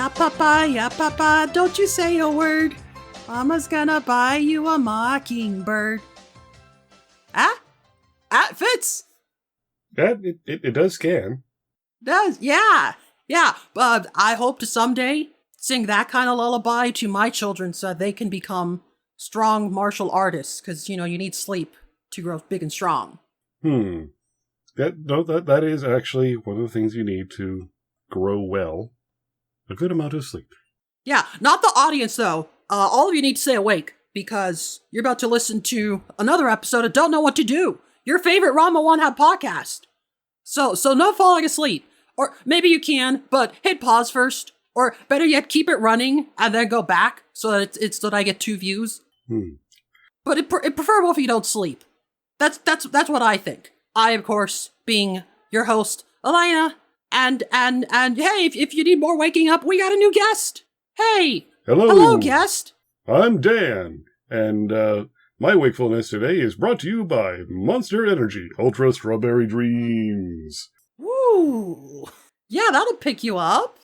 yeah, papa, don't you say a word. Mama's gonna buy you a mockingbird. It fits. Yeah, it does scan. Does, yeah. But I hope to someday sing that kind of lullaby to my children so they can become strong martial artists, because, you need sleep to grow big and strong. That is actually one of the things you need to grow well. A good amount of sleep. Yeah, not the audience, though. All of you need to stay awake, because you're about to listen to another episode of Don't Know What to Do, your favorite Ranma One Hat podcast. So no falling asleep. Or maybe you can, but hit pause first. Or better yet, keep it running and then go back so that it's so that I get 2 views. But it's preferable if you don't sleep. That's what I think. I, of course, being your host, Elena, and hey, if you need more waking up, we got a new guest. Hey, hello, guest. I'm Dan, and my wakefulness today is brought to you by Monster Energy Ultra Strawberry Dreams. Woo! Yeah, that'll pick you up.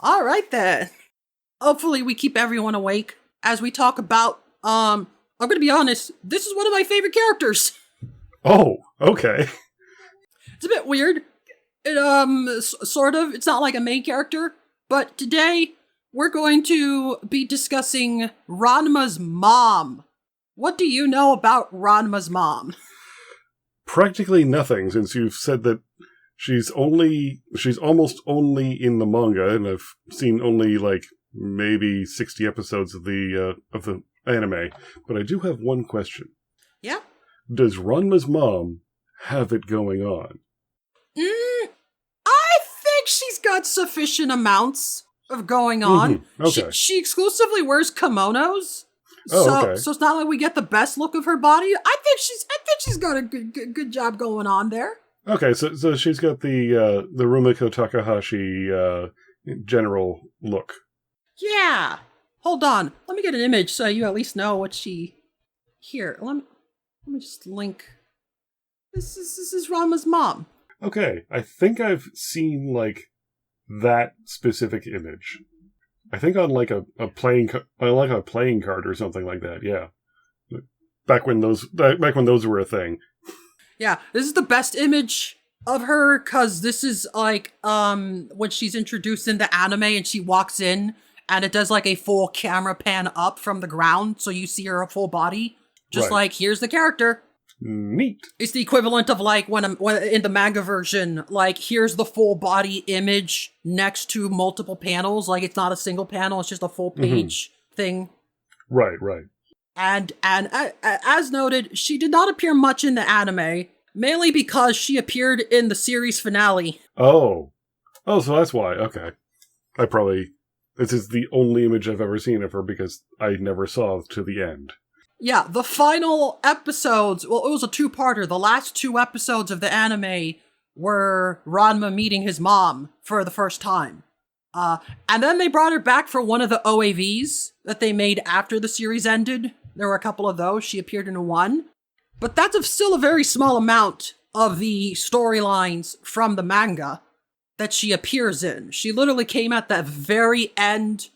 All right then. Hopefully we keep everyone awake as we talk about, I'm gonna be honest, this is one of my favorite characters. Oh, okay. It's a bit weird. It, sort of. It's not like a main character, but today we're going to be discussing Ranma's mom. What do you know about Ranma's mom? Practically nothing, since you've said that she's almost only in the manga, and I've seen only maybe 60 episodes of the anime. But I do have one question. Yeah? Does Ranma's mom have it going on? I think she's got sufficient amounts of going on. Okay. She exclusively wears kimonos. Okay. So it's not like we get the best look of her body. I think she's got a good job going on there. Okay, so she's got the Rumiko Takahashi general look. Yeah. Hold on. Let me get an image so you at least know what she... Here, let me just link. This is Ranma's mom. Okay, I think I've seen, that specific image. I think on, a playing card or something like that, yeah. Back when those were a thing. Yeah, this is the best image of her, because this is, when she's introduced in the anime and she walks in, and it does, a full camera pan up from the ground, so you see her full body. Just right. Here's the character. Neat. It's the equivalent of, when in the manga version, here's the full body image next to multiple panels. It's not a single panel, it's just a full page thing. Right. And as noted, she did not appear much in the anime, mainly because she appeared in the series finale. Oh, so that's why. Okay. This is the only image I've ever seen of her because I never saw to the end. Yeah, the final episodes, well, it was a 2-parter. The last 2 episodes of the anime were Ranma meeting his mom for the first time. And then they brought her back for one of the OAVs that they made after the series ended. There were a couple of those. She appeared in one. But that's still a very small amount of the storylines from the manga that she appears in. She literally came at the very end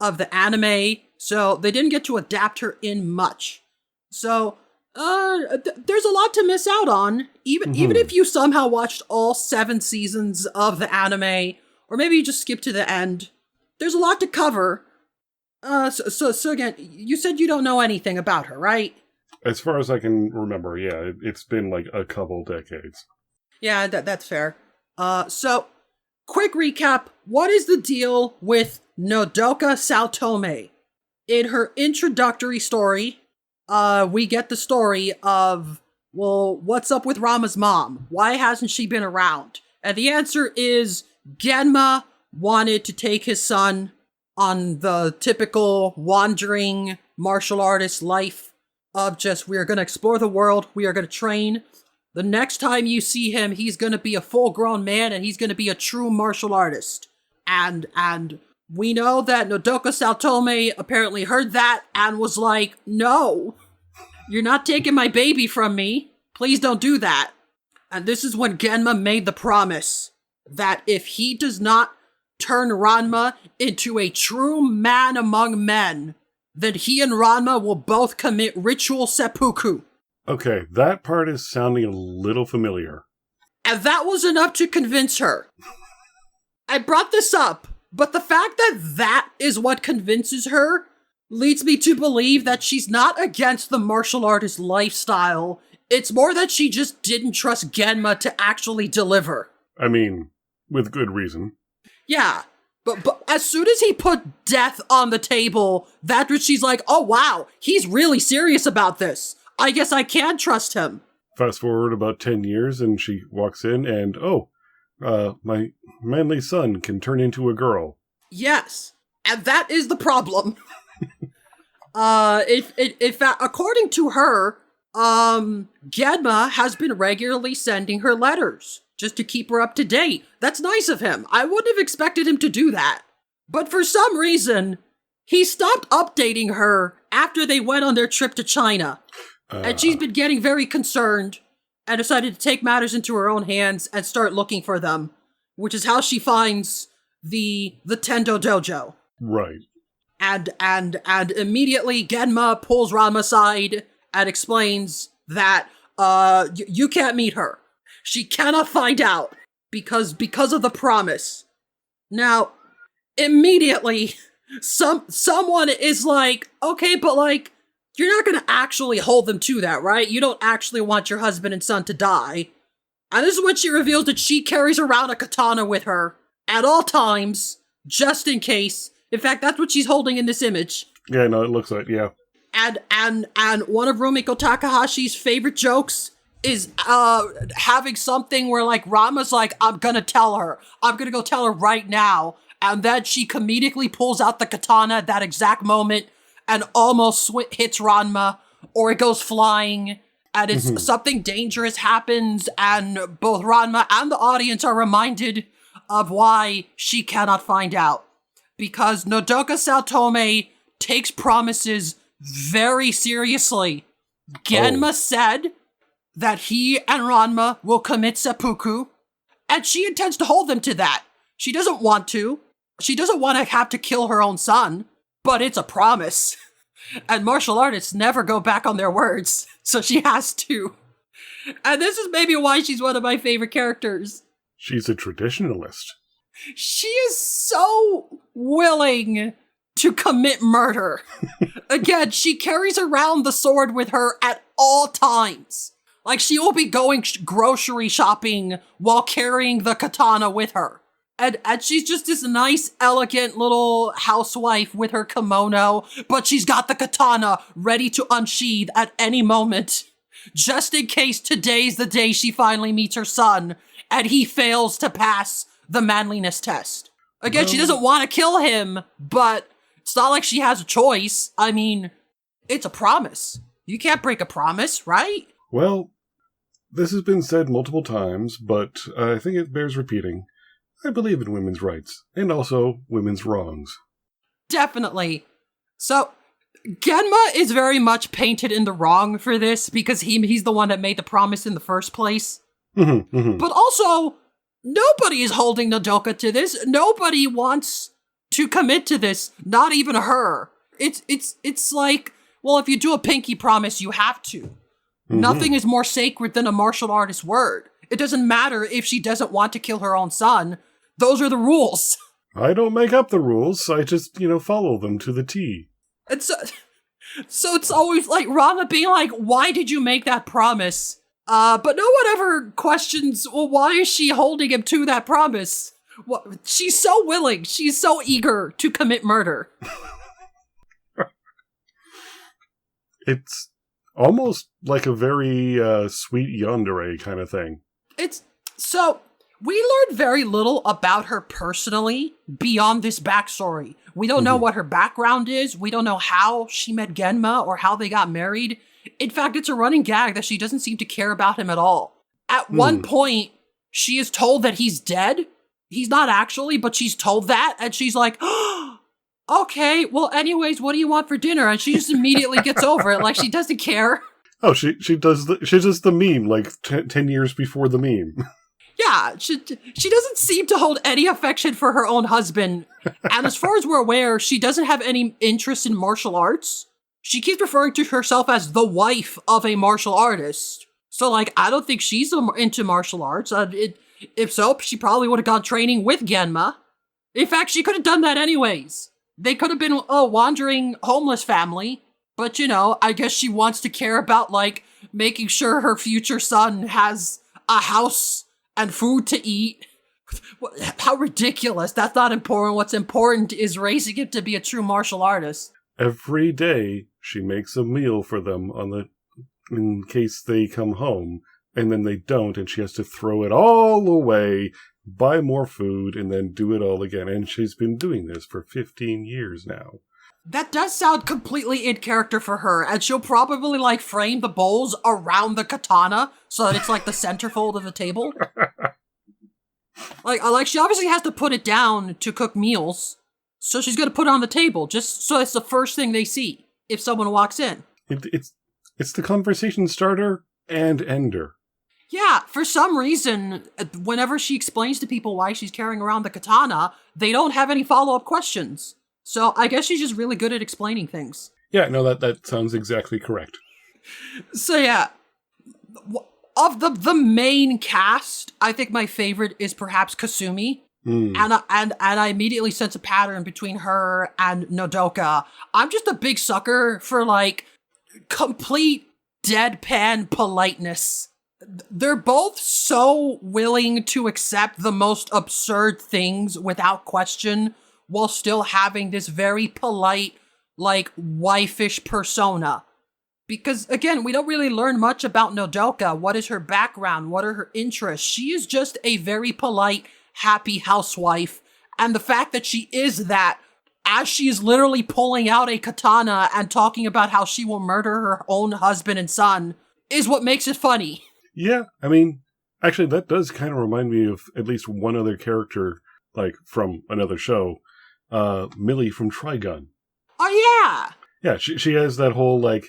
of the anime, so they didn't get to adapt her in much. So, there's a lot to miss out on, even if you somehow watched all 7 seasons of the anime, or maybe you just skipped to the end. There's a lot to cover. So again, you said you don't know anything about her, right? As far as I can remember, yeah, it's been a couple decades. Yeah, that's fair. So, quick recap. What is the deal with Nodoka Saotome? In her introductory story, we get the story of, well, what's up with Ranma's mom? Why hasn't she been around? And the answer is Genma wanted to take his son on the typical wandering martial artist life of just, we are going to explore the world, we are going to train. The next time you see him, he's going to be a full-grown man and he's going to be a true martial artist. And we know that Nodoka Saotome apparently heard that and was like, no, you're not taking my baby from me. Please don't do that. And this is when Genma made the promise that if he does not turn Ranma into a true man among men, then he and Ranma will both commit ritual seppuku. Okay, that part is sounding a little familiar. And that was enough to convince her. I brought this up, but the fact that that is what convinces her leads me to believe that she's not against the martial artist lifestyle. It's more that she just didn't trust Genma to actually deliver. I mean, with good reason. Yeah, but as soon as he put death on the table, that's when she's like, oh wow, he's really serious about this. I guess I can trust him. Fast forward about 10 years and she walks in and, my manly son can turn into a girl. Yes, and that is the problem. In fact, according to her, Genma has been regularly sending her letters just to keep her up to date. That's nice of him. I wouldn't have expected him to do that. But for some reason, he stopped updating her after they went on their trip to China. And she's been getting very concerned and decided to take matters into her own hands and start looking for them, which is how she finds the Tendo Dojo. Right. And immediately Genma pulls Ranma aside and explains that you can't meet her. She cannot find out because of the promise. Now, immediately someone is like, okay, but like, you're not going to actually hold them to that, right? You don't actually want your husband and son to die. And this is when she reveals that she carries around a katana with her at all times, just in case. In fact, that's what she's holding in this image. Yeah, no, it looks like, yeah. And one of Rumiko Takahashi's favorite jokes is having something where, like, Ranma's like, I'm gonna tell her. I'm gonna go tell her right now. And then she comedically pulls out the katana at that exact moment and almost hits Ranma, or it goes flying, and it's something dangerous happens, and both Ranma and the audience are reminded of why she cannot find out. Because Nodoka Saotome takes promises very seriously. Genma said that he and Ranma will commit seppuku, and she intends to hold them to that. She doesn't want to. She doesn't want to have to kill her own son, but it's a promise. And martial artists never go back on their words, so she has to. And this is maybe why she's one of my favorite characters. She's a traditionalist. She is so willing to commit murder. Again, she carries around the sword with her at all times. Like, she will be going grocery shopping while carrying the katana with her. And she's just this nice, elegant little housewife with her kimono, but she's got the katana ready to unsheath at any moment, just in case today's the day she finally meets her son, and he fails to pass the manliness test. Again, she doesn't want to kill him, but it's not like she has a choice. I mean, it's a promise. You can't break a promise, right? Well, this has been said multiple times, but I think it bears repeating. I believe in women's rights, and also women's wrongs. Definitely. So, Genma is very much painted in the wrong for this, because he's the one that made the promise in the first place. But also, nobody is holding Nodoka to this. Nobody wants to commit to this, not even her. It's like, well, if you do a pinky promise, you have to. Nothing is more sacred than a martial artist's word. It doesn't matter if she doesn't want to kill her own son. Those are the rules. I don't make up the rules. I just, follow them to the T. And so it's always like Ranma being like, why did you make that promise? But no one ever questions, well, why is she holding him to that promise? She's so willing. She's so eager to commit murder. It's almost like a very sweet yandere kind of thing. We learned very little about her personally beyond this backstory. We don't know what her background is. We don't know how she met Genma or how they got married. In fact, it's a running gag that she doesn't seem to care about him at all. At one point, she is told that he's dead. He's not actually, but she's told that, and she's like, oh, okay, well, anyways, what do you want for dinner? And she just immediately gets over it, like she doesn't care. Oh, she does the meme, like 10 years before the meme. Yeah, she doesn't seem to hold any affection for her own husband. And as far as we're aware, she doesn't have any interest in martial arts. She keeps referring to herself as the wife of a martial artist. So, like, I don't think she's into martial arts. If so, she probably would have gone training with Genma. In fact, she could have done that anyways. They could have been a wandering homeless family. But, you know, I guess she wants to care about, like, making sure her future son has a house and food to eat. How ridiculous. That's not important. What's important is raising him to be a true martial artist. Every day, she makes a meal for them in case they come home, and then they don't, and she has to throw it all away, buy more food, and then do it all again. And she's been doing this for 15 years now. That does sound completely in character for her, and she'll probably, like, frame the bowls around the katana so that it's, like, the centerfold of the table. Like, she obviously has to put it down to cook meals, so she's gonna put it on the table, just so it's the first thing they see if someone walks in. It's the conversation starter and ender. Yeah, for some reason, whenever she explains to people why she's carrying around the katana, they don't have any follow-up questions. So I guess she's just really good at explaining things. Yeah, no, that sounds exactly correct. So yeah, of the main cast, I think my favorite is perhaps Kasumi. And I immediately sense a pattern between her and Nodoka. I'm just a big sucker for, like, complete deadpan politeness. They're both so willing to accept the most absurd things without question, while still having this very polite, like, wife-ish persona. Because, again, we don't really learn much about Nodoka. What is her background? What are her interests? She is just a very polite, happy housewife. And the fact that she is that, as she is literally pulling out a katana and talking about how she will murder her own husband and son, is what makes it funny. Yeah, I mean, actually, that does kind of remind me of at least one other character, like, from another show. Millie from Trigun. Oh, yeah! Yeah, she has that whole, like,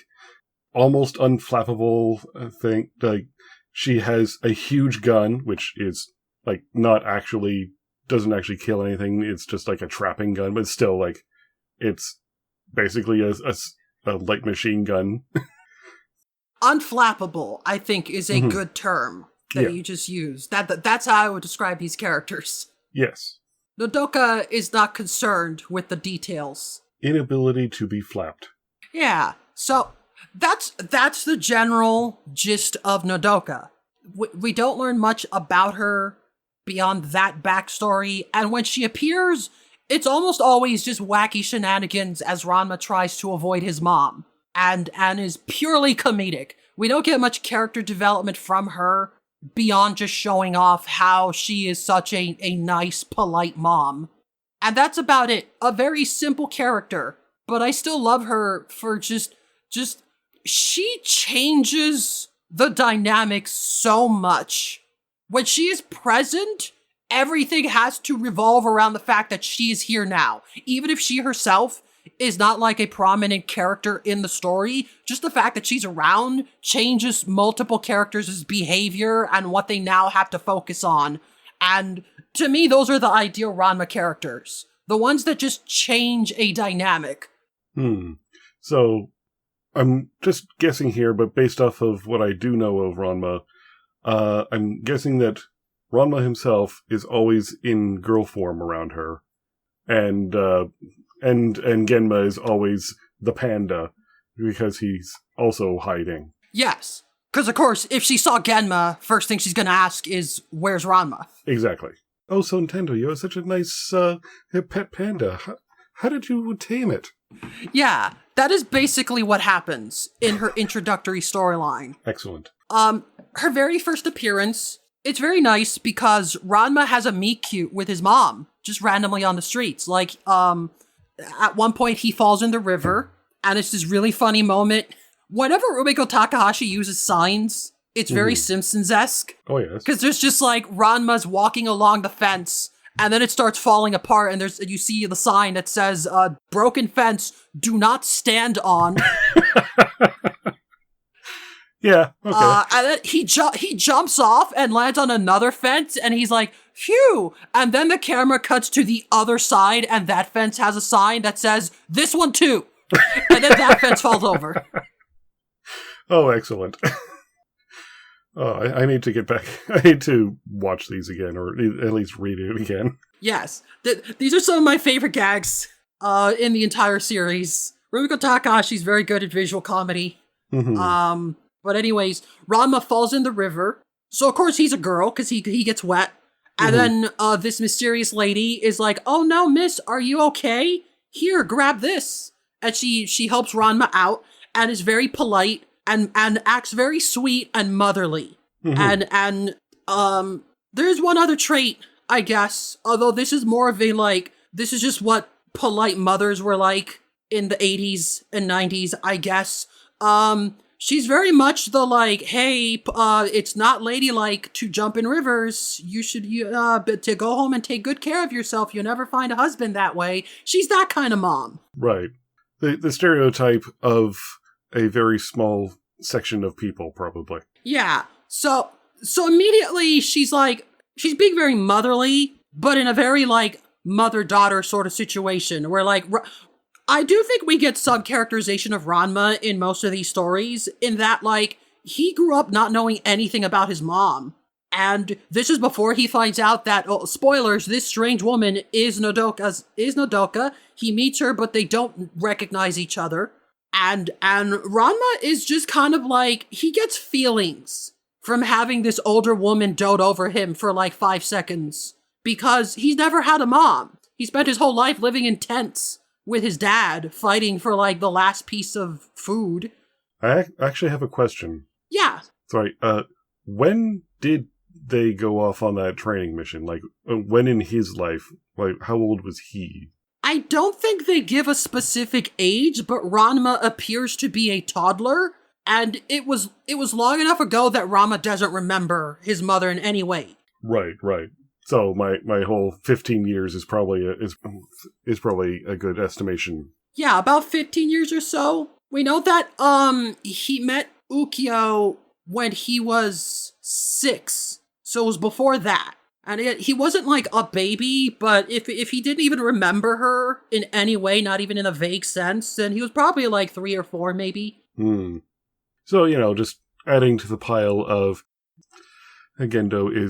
almost unflappable thing. Like, she has a huge gun, which is, like, doesn't actually kill anything. It's just, like, a trapping gun, but still, like, it's basically a light machine gun. Unflappable, I think, is a good term that you just used. That's how I would describe these characters. Yes. Nodoka is not concerned with the details. Inability to be flapped. Yeah, so that's the general gist of Nodoka. We don't learn much about her beyond that backstory, and when she appears, it's almost always just wacky shenanigans as Ranma tries to avoid his mom, and is purely comedic. We don't get much character development from her, beyond just showing off how she is such a nice, polite mom. And that's about it. A very simple character, but I still love her for just she changes the dynamics so much. When she is present, everything has to revolve around the fact that she is here now. Even if she herself is not like a prominent character in the story, just the fact that she's around changes multiple characters' behavior and what they now have to focus on. And to me, those are the ideal Ranma characters. The ones that just change a dynamic. So, I'm just guessing here, but based off of what I do know of Ranma, I'm guessing that Ranma himself is always in girl form around her. And Genma is always the panda, because he's also hiding. Yes. Because, of course, if she saw Genma, first thing she's going to ask is, where's Ranma? Exactly. Oh, so Nintendo, you have such a nice pet panda. How did you tame it? Yeah, that is basically what happens in her introductory storyline. Excellent. Her very first appearance, it's very nice because Ranma has a meet cute with his mom, just randomly on the streets. Like, at one point he falls in the river, and it's this really funny moment. Whenever Rumiko Takahashi uses signs, it's very Simpsons-esque. Oh, yes. Because there's just like Ranma's walking along the fence, and then it starts falling apart, and you see the sign that says, broken fence, do not stand on. Yeah, okay. And then he jumps off and lands on another fence, and he's like, phew! And then the camera cuts to the other side, and that fence has a sign that says, this one too! And then that fence falls over. Oh, excellent. Oh, I need to get back. I need to watch these again, or at least read it again. Yes. These are some of my favorite gags in the entire series. Rumiko Takahashi's very good at visual comedy. Mm-hmm. But anyways, Ranma falls in the river. So of course he's a girl, because he gets wet. And then this mysterious lady is like, oh no, miss, are you okay? Here, grab this. And she helps Ranma out, and is very polite, and acts very sweet and motherly. And there's one other trait, I guess, although this is more of a, like, this is just what polite mothers were like in the 80s and 90s, I guess. She's very much the, like, hey, it's not ladylike to jump in rivers. You should to go home and take good care of yourself. You'll never find a husband that way. She's that kind of mom. Right. The stereotype of a very small section of people, probably. Yeah. So immediately she's being very motherly, but in a very, like, mother-daughter sort of situation where, like, I do think we get some characterization of Ranma in most of these stories, in that, like, he grew up not knowing anything about his mom. And this is before he finds out that, spoilers, this strange woman is Nodoka. He meets her, but they don't recognize each other. And Ranma is just kind of like, he gets feelings from having this older woman dote over him for like 5 seconds, because he's never had a mom. He spent his whole life living in tents with his dad, fighting for like the last piece of food. I actually have a question. Yeah. Sorry, when did they go off on that training mission? Like, when in his life? Like, how old was he? I don't think they give a specific age, but Ranma appears to be a toddler, and it was long enough ago that Ranma doesn't remember his mother in any way. Right. So my whole 15 years is probably a good estimation. Yeah, about 15 years or so. We know that he met Ukyo when he was 6, so it was before that. And he wasn't like a baby, but if he didn't even remember her in any way, not even in a vague sense, then he was probably like 3 or 4 maybe. So, just adding to the pile of Genma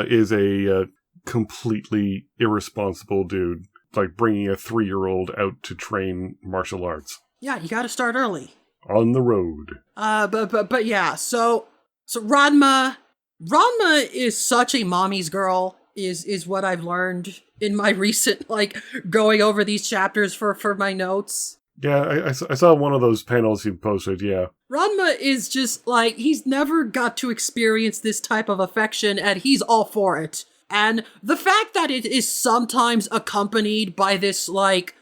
is a completely irresponsible dude, like bringing a 3-year-old out to train martial arts. Yeah, you gotta start early. On the road. But yeah, so Ranma is such a mommy's girl, is what I've learned in my recent, like, going over these chapters for my notes. Yeah, I saw one of those panels you posted, yeah. Ranma is just, like, he's never got to experience this type of affection, and he's all for it. And the fact that it is sometimes accompanied by this, like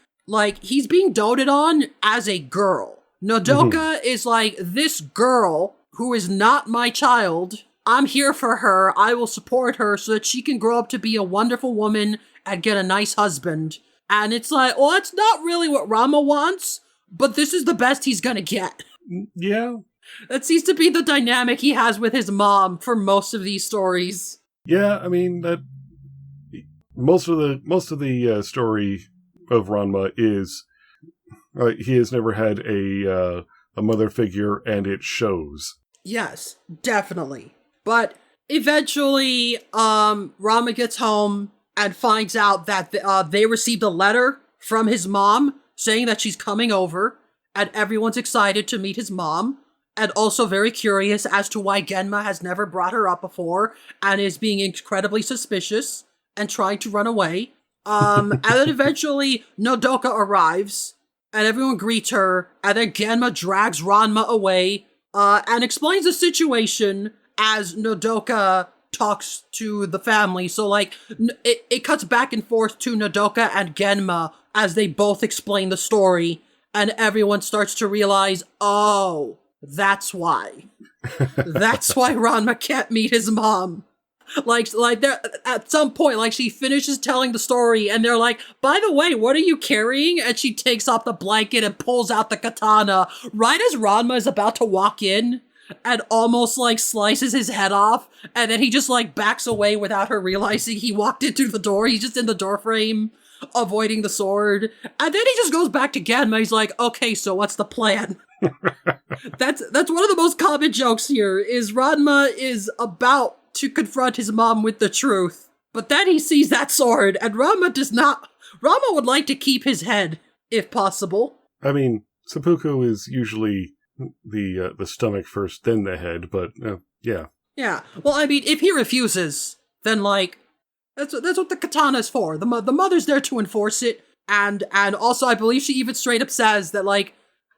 he's being doted on as a girl. Nodoka is like, this girl, who is not my child, I'm here for her, I will support her so that she can grow up to be a wonderful woman and get a nice husband. And it's like, well, it's not really what Ranma wants, but this is the best he's gonna get. Yeah. That seems to be the dynamic he has with his mom for most of these stories. Yeah, I mean, that most of the story of Ranma is he has never had a mother figure, and it shows. Yes, definitely. But eventually, Ranma gets home and finds out that they received a letter from his mom saying that she's coming over, and everyone's excited to meet his mom, and also very curious as to why Genma has never brought her up before, and is being incredibly suspicious and trying to run away. And then eventually, Nodoka arrives, and everyone greets her, and then Genma drags Ranma away, and explains the situation as Nodoka talks to the family. So, like, it cuts back and forth to Nodoka and Genma as they both explain the story, and everyone starts to realize, oh, that's why. That's why Ranma can't meet his mom. Like they're at some point, like she finishes telling the story and they're like, by the way, what are you carrying? And she takes off the blanket and pulls out the katana right as Ranma is about to walk in and almost like slices his head off. And then he just like backs away without her realizing he walked into the door. He's just in the door frame, avoiding the sword. And then he just goes back to Genma. He's like, okay, so what's the plan? That's one of the most common jokes here, is Ranma is about to confront his mom with the truth. But then he sees that sword, and Ranma does not. Ranma would like to keep his head, if possible. I mean, seppuku is usually the stomach first, then the head, but yeah. Yeah, well, I mean, if he refuses, then, like, that's what the katana is for. The mother's there to enforce it, and also I believe she even straight up says that, like,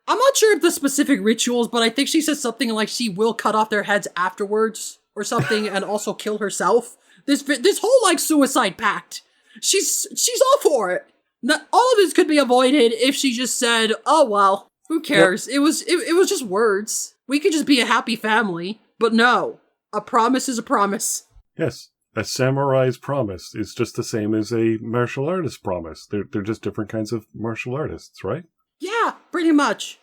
I'm not sure of the specific rituals, but I think she says something like she will cut off their heads afterwards, or something, and also kill herself. This whole, like, suicide pact. She's all for it. All of this could be avoided if she just said, oh, well, who cares? Yep. It was just words. We could just be a happy family. But no, a promise is a promise. Yes, a samurai's promise is just the same as a martial artist's promise. They're just different kinds of martial artists, right? Yeah, pretty much.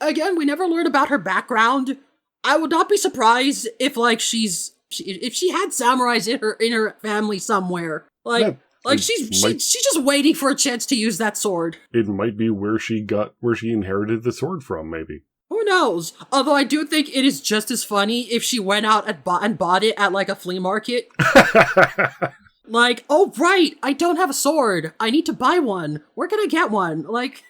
Again, we never learned about her background. I would not be surprised if, like, if she had samurais in her family somewhere. Like, yeah, she's just waiting for a chance to use that sword. It might be where she inherited the sword from, maybe. Who knows? Although I do think it is just as funny if she went out and bought it at, like, a flea market. Like, oh, right, I don't have a sword. I need to buy one. Where can I get one? Like...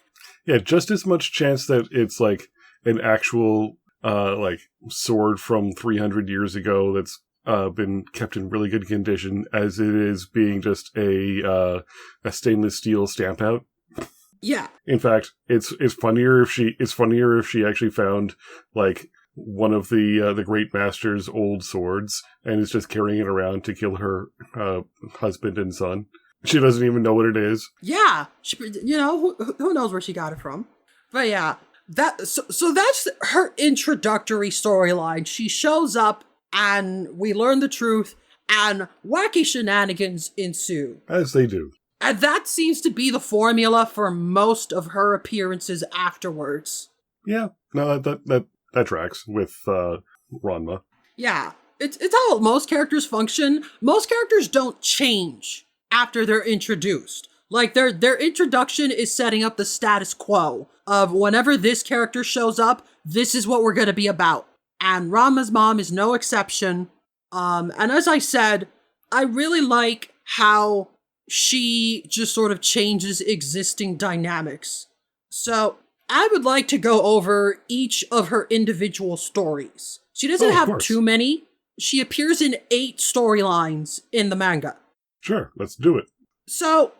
Yeah, just as much chance that it's, like, an actual, like, sword from 300 years ago that's been kept in really good condition as it is being just a stainless steel stamp out. Yeah. In fact, it's funnier if she actually found, like, one of the great master's old swords and is just carrying it around to kill her husband and son. She doesn't even know what it is. Yeah, who knows where she got it from? But yeah, so that's her introductory storyline. She shows up, and we learn the truth, and wacky shenanigans ensue. As they do. And that seems to be the formula for most of her appearances afterwards. Yeah, no, that tracks with Ranma. Yeah, it's how most characters function. Most characters don't change after they're introduced. Like, their introduction is setting up the status quo of whenever this character shows up, this is what we're going to be about. And Ranma's mom is no exception. And as I said, I really like how she just sort of changes existing dynamics. So I would like to go over each of her individual stories. She doesn't have too many. She appears in 8 storylines in the manga. Sure, let's do it. So,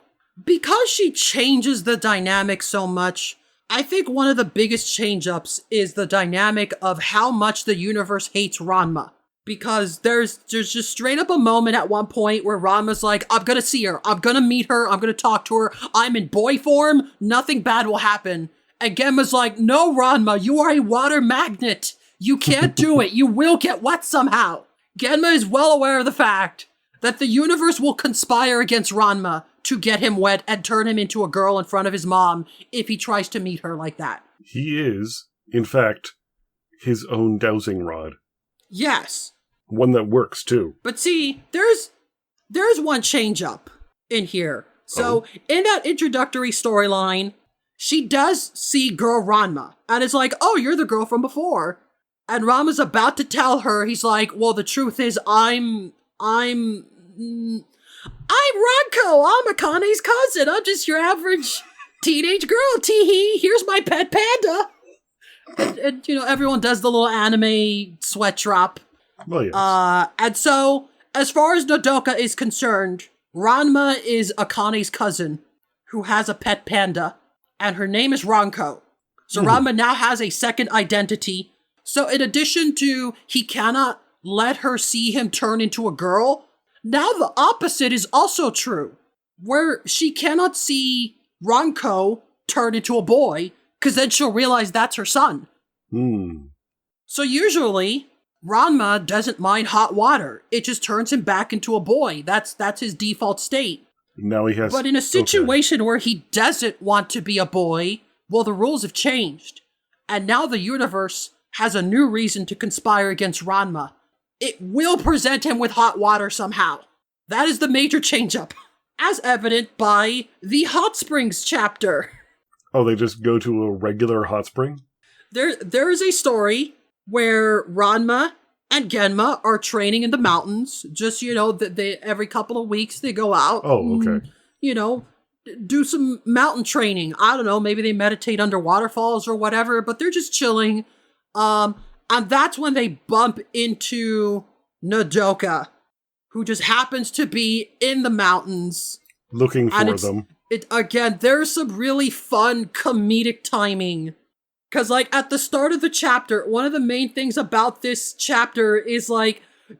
because she changes the dynamic so much, I think one of the biggest change-ups is the dynamic of how much the universe hates Ranma. Because there's just straight up a moment at one point where Ranma's like, I'm gonna see her, I'm gonna meet her, I'm gonna talk to her, I'm in boy form, nothing bad will happen. And Genma's like, no, Ranma, you are a water magnet. You can't do it, you will get wet somehow. Genma is well aware of the fact that the universe will conspire against Ranma to get him wet and turn him into a girl in front of his mom if he tries to meet her like that. He is, in fact, his own dowsing rod. Yes. One that works, too. But see, there's one change-up in here. So, in that introductory storyline, she does see girl Ranma, and is like, oh, you're the girl from before. And Ranma's about to tell her, he's like, well, the truth is, I'm Ranko. I'm Akane's cousin. I'm just your average teenage girl. Teehee. Here's my pet panda. And everyone does the little anime sweat drop. Well, yes. And so, as far as Nodoka is concerned, Ranma is Akane's cousin who has a pet panda, and her name is Ranko. So Ranma now has a second identity. So in addition to he cannot let her see him turn into a girl, now the opposite is also true, where she cannot see Ranko turn into a boy, because then she'll realize that's her son. So usually, Ranma doesn't mind hot water. It just turns him back into a boy. That's his default state. Now he has... But in a situation where he doesn't want to be a boy, well, the rules have changed. And now the universe has a new reason to conspire against Ranma. It will present him with hot water somehow. That is the major change-up, as evident by the Hot Springs chapter. Oh, they just go to a regular hot spring? There is a story where Ranma and Genma are training in the mountains. Just, they every couple of weeks they go out. Oh, okay. And, do some mountain training. I don't know, maybe they meditate under waterfalls or whatever, but they're just chilling. And that's when they bump into Nodoka, who just happens to be in the mountains. Looking for them. Again, there's some really fun comedic timing. Because, at the start of the chapter, one of the main things about this chapter is,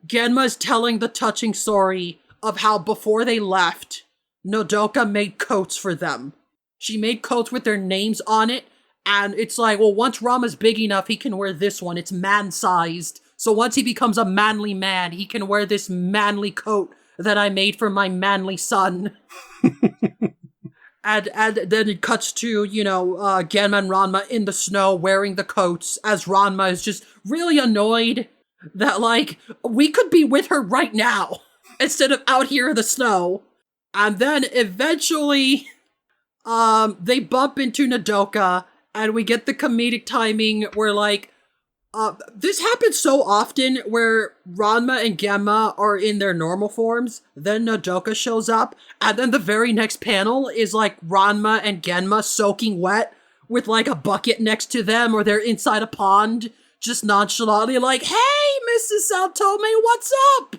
Genma's telling the touching story of how before they left, Nodoka made coats for them. She made coats with their names on it, and it's once Ranma's big enough, he can wear this one. It's man-sized. So once he becomes a manly man, he can wear this manly coat that I made for my manly son. And then it cuts to, Genma and Ranma in the snow wearing the coats as Ranma is just really annoyed that, we could be with her right now instead of out here in the snow. And then eventually, they bump into Nodoka and we get the comedic timing where, this happens so often where Ranma and Genma are in their normal forms, then Nodoka shows up, and then the very next panel is Ranma and Genma soaking wet with a bucket next to them, or they're inside a pond, just nonchalantly hey, Mrs. Saltome, what's up?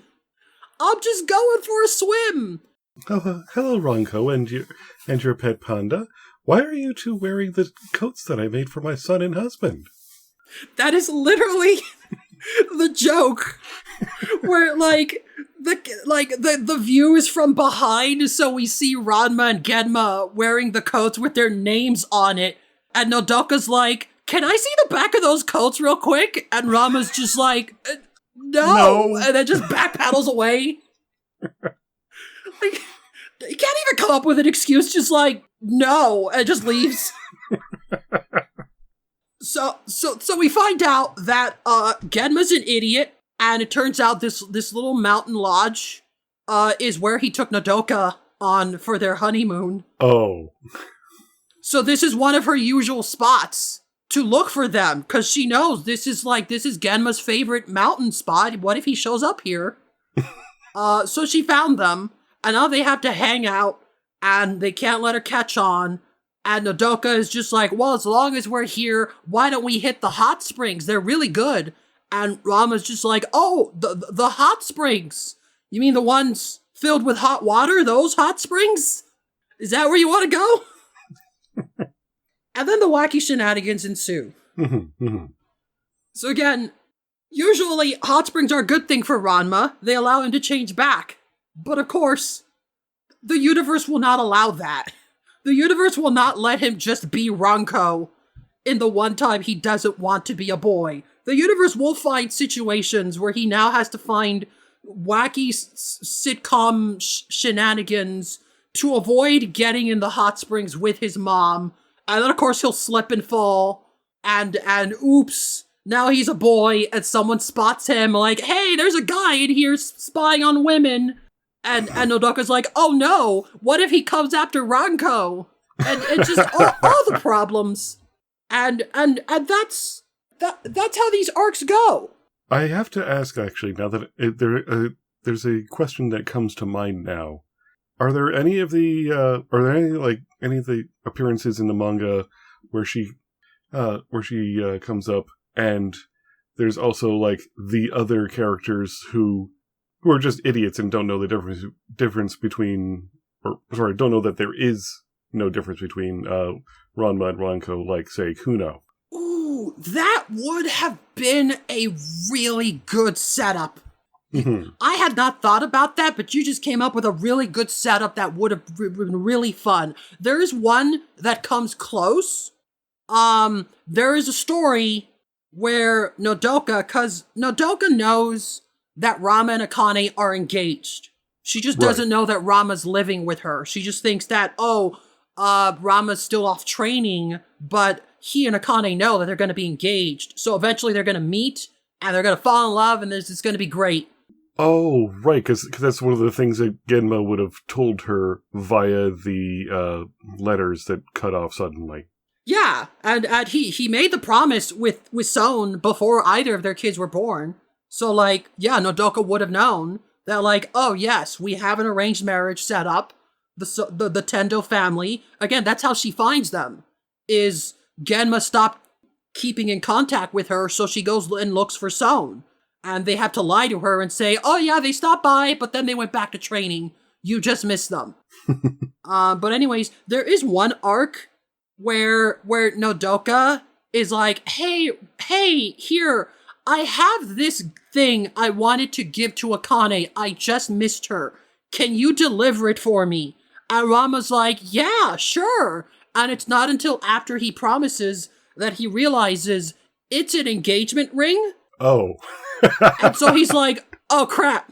I'm just going for a swim. Oh, hello, Ronko, and your pet panda. Why are you two wearing the coats that I made for my son and husband? That is literally the joke, where the view is from behind, so we see Ranma and Genma wearing the coats with their names on it, and Nodoka's can I see the back of those coats real quick? And Ranma's just no, and then just backpedals away. You can't even come up with an excuse, just no, and just leaves. So we find out that Genma's an idiot, and it turns out this little mountain lodge is where he took Nodoka on for their honeymoon. Oh. So this is one of her usual spots to look for them, because she knows this is Genma's favorite mountain spot. What if he shows up here? So she found them, and now they have to hang out, and they can't let her catch on. And Nodoka is just well, as long as we're here, why don't we hit the hot springs? They're really good. And Ranma's just oh, the hot springs. You mean the ones filled with hot water? Those hot springs? Is that where you want to go? And then the wacky shenanigans ensue. So again, usually hot springs are a good thing for Ranma. They allow him to change back. But of course, the universe will not allow that. The universe will not let him just be Ronko in the one time he doesn't want to be a boy. The universe will find situations where he now has to find wacky sitcom shenanigans to avoid getting in the hot springs with his mom. And then, of course, he'll slip and fall. And oops, now he's a boy and someone spots him hey, there's a guy in here spying on women. And Nodoka's oh no, what if he comes after Ranko? And just all the problems. And that's how these arcs go. I have to ask, actually, now that there's a question that comes to mind now. Are there any of the any of the appearances in the manga where she comes up, and there's also the other characters who are just idiots and don't know the difference between, don't know that there is no difference between Ranma and Ranko, say, Kuno. Ooh, that would have been a really good setup. Mm-hmm. I had not thought about that, but you just came up with a really good setup that would have been really fun. There is one that comes close. There is a story where Nodoka, because Nodoka knows that Ranma and Akane are engaged. She just doesn't know that Ranma's living with her. She just thinks that, Ranma's still off training, but he and Akane know that they're going to be engaged. So eventually they're going to meet, and they're going to fall in love, and it's going to be great. Oh, right, because that's one of the things that Genma would have told her via the letters that cut off suddenly. Yeah, and he made the promise with Son before either of their kids were born. So, like, yeah, Nodoka would have known that, like, oh, yes, we have an arranged marriage set up. The Tendo family, again, that's how she finds them, is Genma stopped keeping in contact with her, so she goes and looks for Son. And they have to lie to her and say, oh, yeah, they stopped by, but then they went back to training. You just missed them. But anyways, there is one arc where Nodoka is like, hey, here, I have this thing I wanted to give to Akane. I just missed her. Can you deliver it for me? And Ranma's like, yeah, sure. And it's not until after he promises that he realizes it's an engagement ring. Oh. And so he's like, oh crap,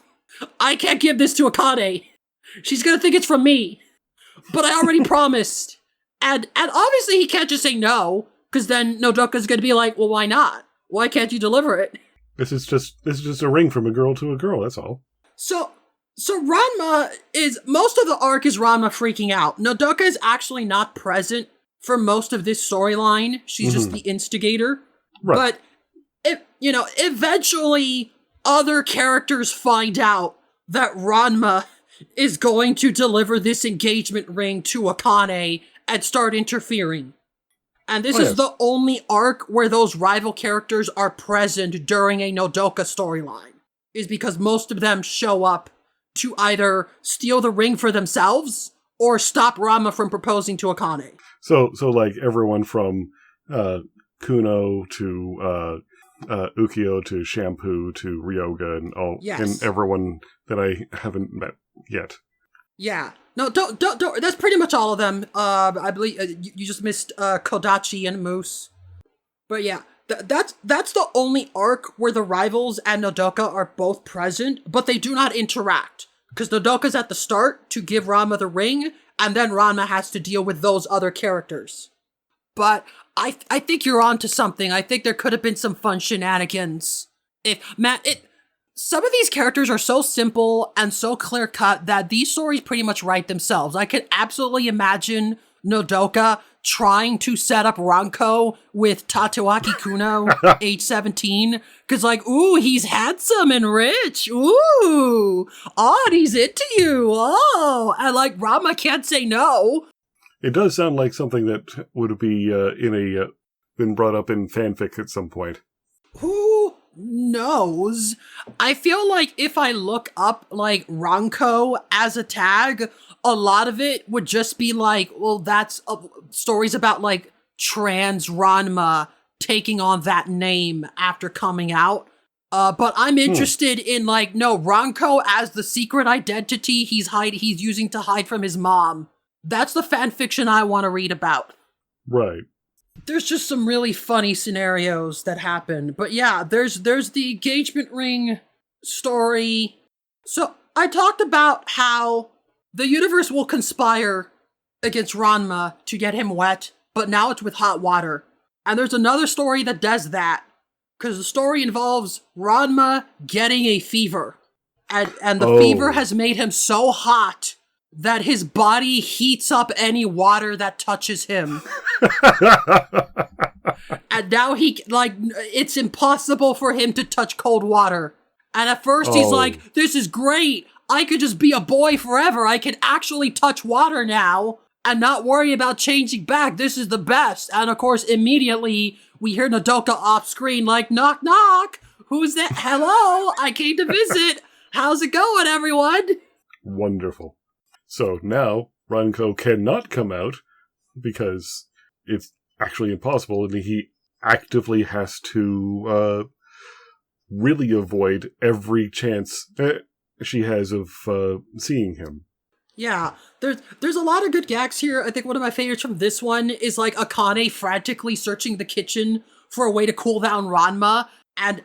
I can't give this to Akane. She's gonna think it's from me. But I already promised. And obviously he can't just say no, because then Nodoka's gonna be like, well, why not? Why can't you deliver it? This is just a ring from a girl to a girl, that's all. So Ranma most of the arc is Ranma freaking out. Nodoka is actually not present for most of this storyline. She's just the instigator. Right. But, eventually other characters find out that Ranma is going to deliver this engagement ring to Akane and start interfering. And this is the only arc where those rival characters are present during a Nodoka storyline. Is because most of them show up to either steal the ring for themselves or stop Ranma from proposing to Akane. So like everyone from Kuno to Ukyo to Shampoo to Ryoga and all, and everyone that I haven't met yet. Yeah. No, don't. That's pretty much all of them. I believe you just missed Kodachi and Moose. But yeah, that's the only arc where the rivals and Nodoka are both present, but they do not interact. Because Nodoka's at the start to give Ranma the ring, and then Ranma has to deal with those other characters. But I think you're onto something. I think there could have been some fun shenanigans. Some of these characters are so simple and so clear-cut that these stories pretty much write themselves. I could absolutely imagine Nodoka trying to set up Ranko with Tatewaki Kuno, age 17, because ooh, he's handsome and rich, ooh, oh, and he's into you, oh, and Ranma can't say no. It does sound like something that would be been brought up in fanfic at some point. Who knows? I feel like if I look up Ranko as a tag, a lot of it would just be that's stories about trans Ranma taking on that name after coming out. But I'm interested in no, Ranko as the secret identity he's using to hide from his mom. That's the fanfiction I want to read about. Right. There's just some really funny scenarios that happen. But yeah, there's the engagement ring story. So I talked about how the universe will conspire against Ranma to get him wet, but now it's with hot water. And there's another story that does that, because the story involves Ranma getting a fever. And the fever has made him so hot that his body heats up any water that touches him. And now it's impossible for him to touch cold water. And at first he's like, this is great. I could just be a boy forever. I can actually touch water now and not worry about changing back. This is the best. And of course, immediately we hear Nodoka off screen knock, knock. Who's that? Hello, I came to visit. How's it going, everyone? Wonderful. So now Ranko cannot come out because it's actually impossible, and he actively has to really avoid every chance she has of seeing him. Yeah, there's a lot of good gags here. I think one of my favorites from this one is Akane frantically searching the kitchen for a way to cool down Ranma. And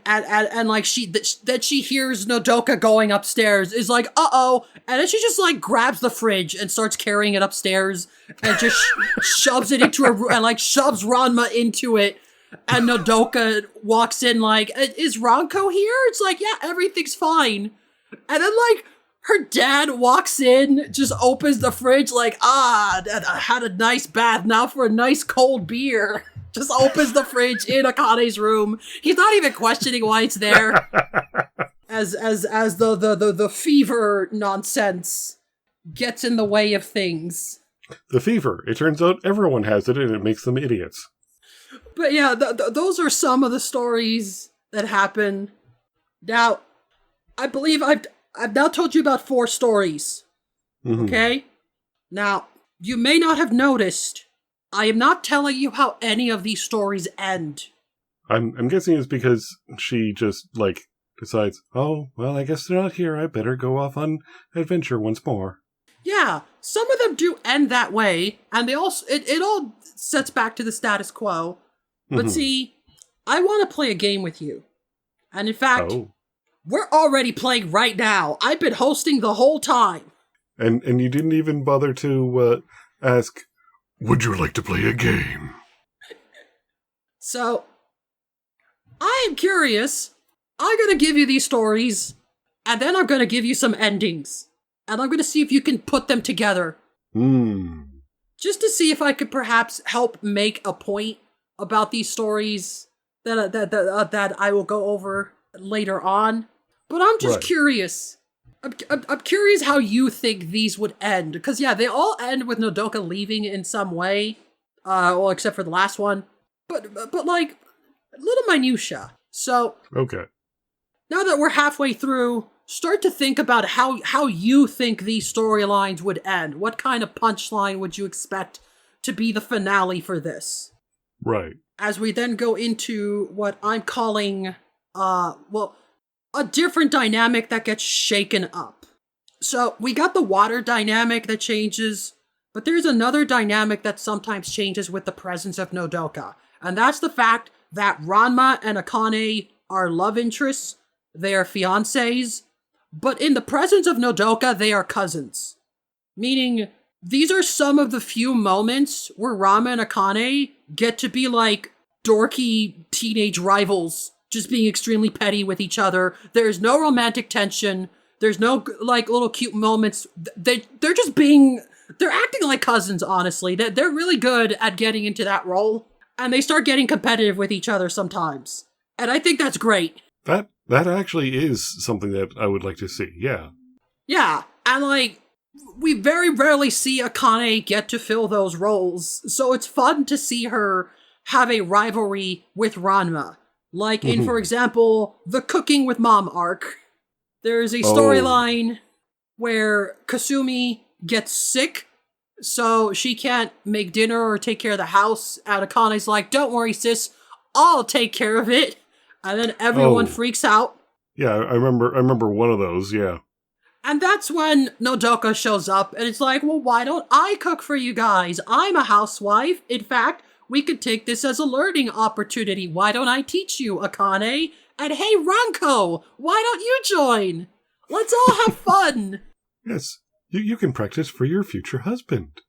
like that she hears Nodoka going upstairs is like, uh-oh. And then she just like grabs the fridge and starts carrying it upstairs and just shoves it into her and like shoves Ranma into it. And Nodoka walks in like, is Ranko here? It's like, yeah, everything's fine. And then like her dad walks in, just opens the fridge like, I had a nice bath, now for a nice cold beer. Just opens the fridge in Akane's room. He's not even questioning why it's there. As the fever nonsense gets in the way of things. The fever. It turns out everyone has it and it makes them idiots. But yeah, those are some of the stories that happen. Now, I believe I've now told you about 4 stories. Mm-hmm. Okay? Now, you may not have noticed, I am not telling you how any of these stories end. I'm guessing it's because she just, like, decides, oh, well, I guess they're not here. I better go off on adventure once more. Yeah, some of them do end that way, and they also it all sets back to the status quo. But see, I want to play a game with you. And in fact, we're already playing right now. I've been hosting the whole time. And you didn't even bother to ask, would you like to play a game? So, I am curious. I'm going to give you these stories, and then I'm going to give you some endings. And I'm going to see if you can put them together. Just to see if I could perhaps help make a point about these stories that I will go over later on. But I'm just curious. I'm curious how you think these would end. Because, yeah, they all end with Nodoka leaving in some way. Well, except for the last one. But like, little minutia. So, okay. Now that we're halfway through, start to think about how you think these storylines would end. What kind of punchline would you expect to be the finale for this? Right. As we then go into what I'm calling, a different dynamic that gets shaken up. So, we got the water dynamic that changes, but there's another dynamic that sometimes changes with the presence of Nodoka. And that's the fact that Ranma and Akane are love interests, they are fiancés, but in the presence of Nodoka, they are cousins. Meaning, these are some of the few moments where Ranma and Akane get to be like dorky teenage rivals, just being extremely petty with each other. There's no romantic tension. There's no like little cute moments. They're acting like cousins, honestly. They're really good at getting into that role. And they start getting competitive with each other sometimes. And I think that's great. That actually is something that I would like to see, yeah. Yeah, and like, we very rarely see Akane get to fill those roles, so it's fun to see her have a rivalry with Ranma. Like in, for example, the Cooking with Mom arc. There's a storyline where Kasumi gets sick, so she can't make dinner or take care of the house, and Akane's like, don't worry sis, I'll take care of it. And then everyone freaks out. Yeah, I remember one of those, yeah. And that's when Nodoka shows up, and it's like, well, why don't I cook for you guys? I'm a housewife. In fact, we could take this as a learning opportunity. Why don't I teach you, Akane? And hey, Ranko, why don't you join? Let's all have fun. Yes, you can practice for your future husband.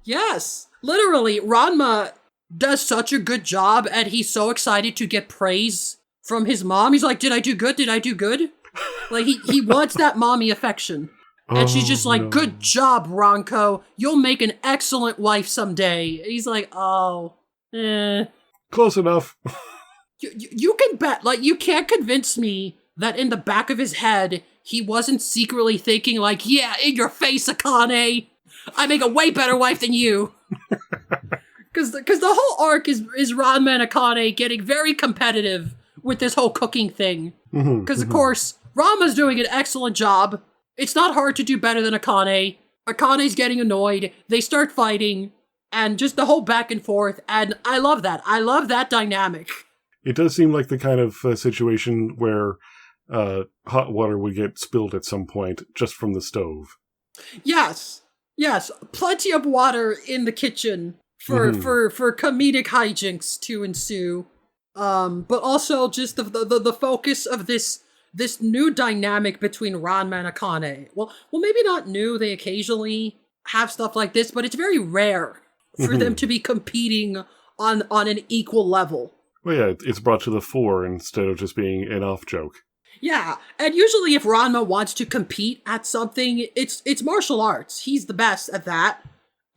Yes, literally, Ranma does such a good job, and he's so excited to get praise from his mom. He's like, did I do good? Did I do good? Like, he wants that mommy affection. And she's just like, good job, Ranko. You'll make an excellent wife someday. He's like, Close enough. You can bet, like, you can't convince me that in the back of his head, he wasn't secretly thinking like, yeah, in your face, Akane. I make a way better wife than you. Because the whole arc is Ranma and Akane getting very competitive with this whole cooking thing. Because, of course, Ranma's doing an excellent job. It's not hard to do better than Akane. Akane's getting annoyed. They start fighting. And just the whole back and forth. And I love that. I love that dynamic. It does seem like the kind of situation where hot water would get spilled at some point just from the stove. Yes. Plenty of water in the kitchen for comedic hijinks to ensue. But also just the focus of this new dynamic between Ranma and Akane. Well, maybe not new. They occasionally have stuff like this, but it's very rare for them to be competing on an equal level. Well, yeah, it's brought to the fore instead of just being an off joke. Yeah, and usually if Ranma wants to compete at something, it's martial arts. He's the best at that.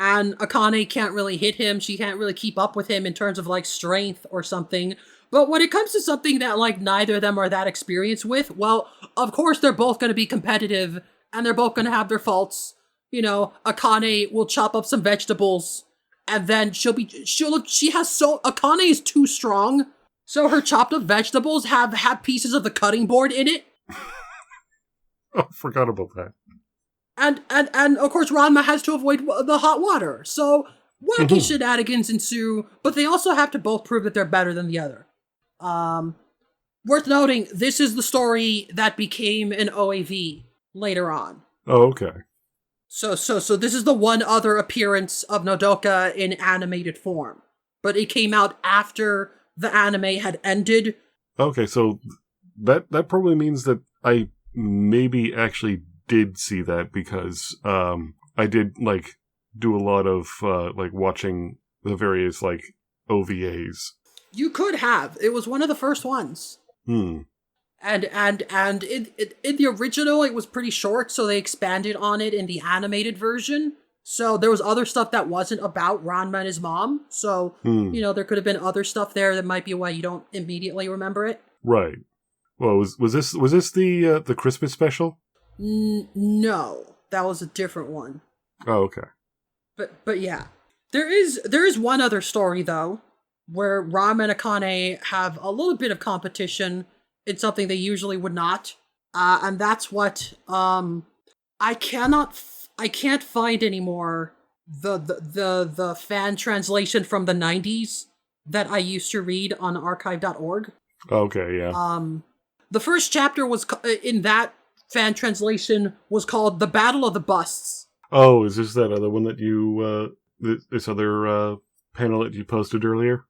And Akane can't really hit him. She can't really keep up with him in terms of, like, strength or something. But when it comes to something that, like, neither of them are that experienced with, well, of course they're both going to be competitive, and they're both going to have their faults. You know, Akane will chop up some vegetables, and then Akane is too strong, so her chopped up vegetables have pieces of the cutting board in it. Oh, forgot about that. And of course Ranma has to avoid the hot water, so wacky shenanigans ensue, but they also have to both prove that they're better than the other. Worth noting, this is the story that became an OAV later on. Oh, okay. So this is the one other appearance of Nodoka in animated form, but it came out after the anime had ended. Okay, so that probably means that I maybe actually did see that, because I did, like, do a lot of like watching the various, like, OVAs. You could have. It was one of the first ones. And in the original, it was pretty short, so they expanded on it in the animated version. So there was other stuff that wasn't about Ranma and his mom. So, you know, there could have been other stuff there that might be why you don't immediately remember it. Right. Well, was this the Christmas special? No, that was a different one. Oh, okay. But yeah, there is one other story though, where Ranma and Akane have a little bit of competition in something they usually would not, and that's what I can't find anymore the fan translation from the 90s that I used to read on archive.org. Okay, yeah. The first chapter was in that fan translation was called The Battle of the Busts. Oh, is this that other one that you, this other panel that you posted earlier?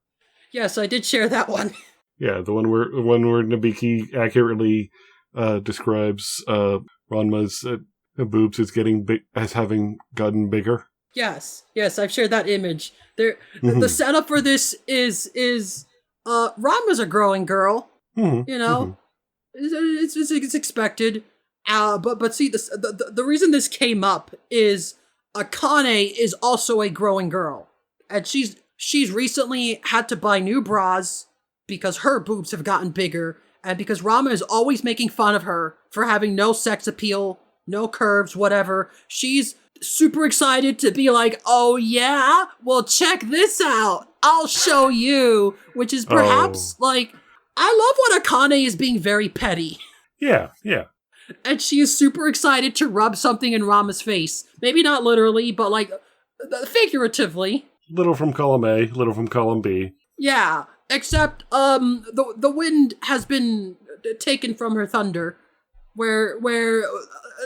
Yes, I did share that one. Yeah, the one where Nabiki accurately describes Ranma's boobs as having gotten bigger. Yes, I've shared that image. The setup for this is Ranma's a growing girl. You know, it's expected. But see, the reason this came up is Akane is also a growing girl, and she's recently had to buy new bras because her boobs have gotten bigger, and because Ranma is always making fun of her for having no sex appeal, no curves, whatever. She's super excited to be like, oh yeah, well check this out, I'll show you, which is perhaps like, I love when Akane is being very petty. Yeah. And she is super excited to rub something in Ranma's face. Maybe not literally, but like figuratively. Little from column A, little from column B. Yeah, except the wind has been taken from her thunder, where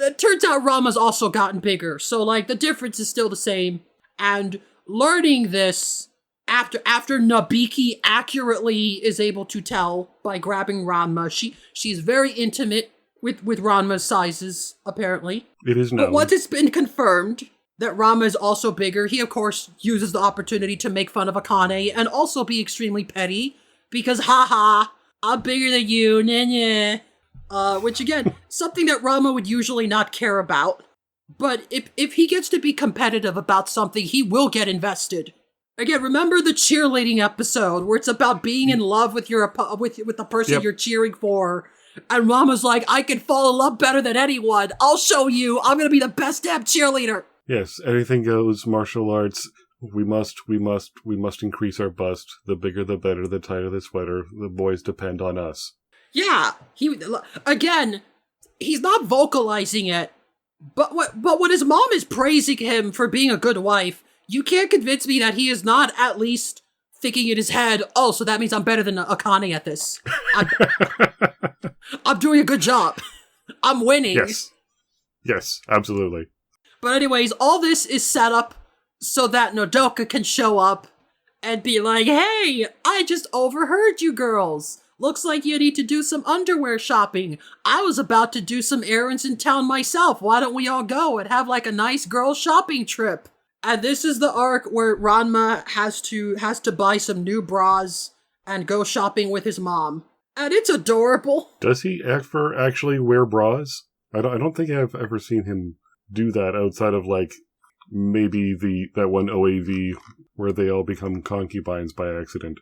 it turns out Ranma's also gotten bigger. So like the difference is still the same. And learning this after Nabiki accurately is able to tell by grabbing Ranma, she's very intimate with Ranma's sizes, apparently. It is known. But once it's been confirmed that Ranma is also bigger, he of course uses the opportunity to make fun of Akane and also be extremely petty, because haha, I'm bigger than you, nah. Which again, something that Ranma would usually not care about. But if he gets to be competitive about something, he will get invested. Again, remember the cheerleading episode where it's about being in love with with the person you're cheering for. And Ranma's like, I can fall in love better than anyone. I'll show you. I'm going to be the best damn cheerleader. Yes, anything goes, martial arts. We must increase our bust. The bigger the better, the tighter the sweater. The boys depend on us. Yeah, he's not vocalizing it. But when his mom is praising him for being a good wife, you can't convince me that he is not at least thinking in his head, oh, so that means I'm better than Akane at this. I'm doing a good job. I'm winning. Yes, absolutely. But anyways, all this is set up so that Nodoka can show up and be like, hey, I I just overheard you girls. Looks like you need to do some underwear shopping. I was about to do some errands in town myself. Why don't we all go and have like a nice girl shopping trip? And this is the arc where Ranma has to buy some new bras and go shopping with his mom. And it's adorable. Does he ever actually wear bras? I don't think I've ever seen him do that outside of like maybe that one OAV where they all become concubines by accident.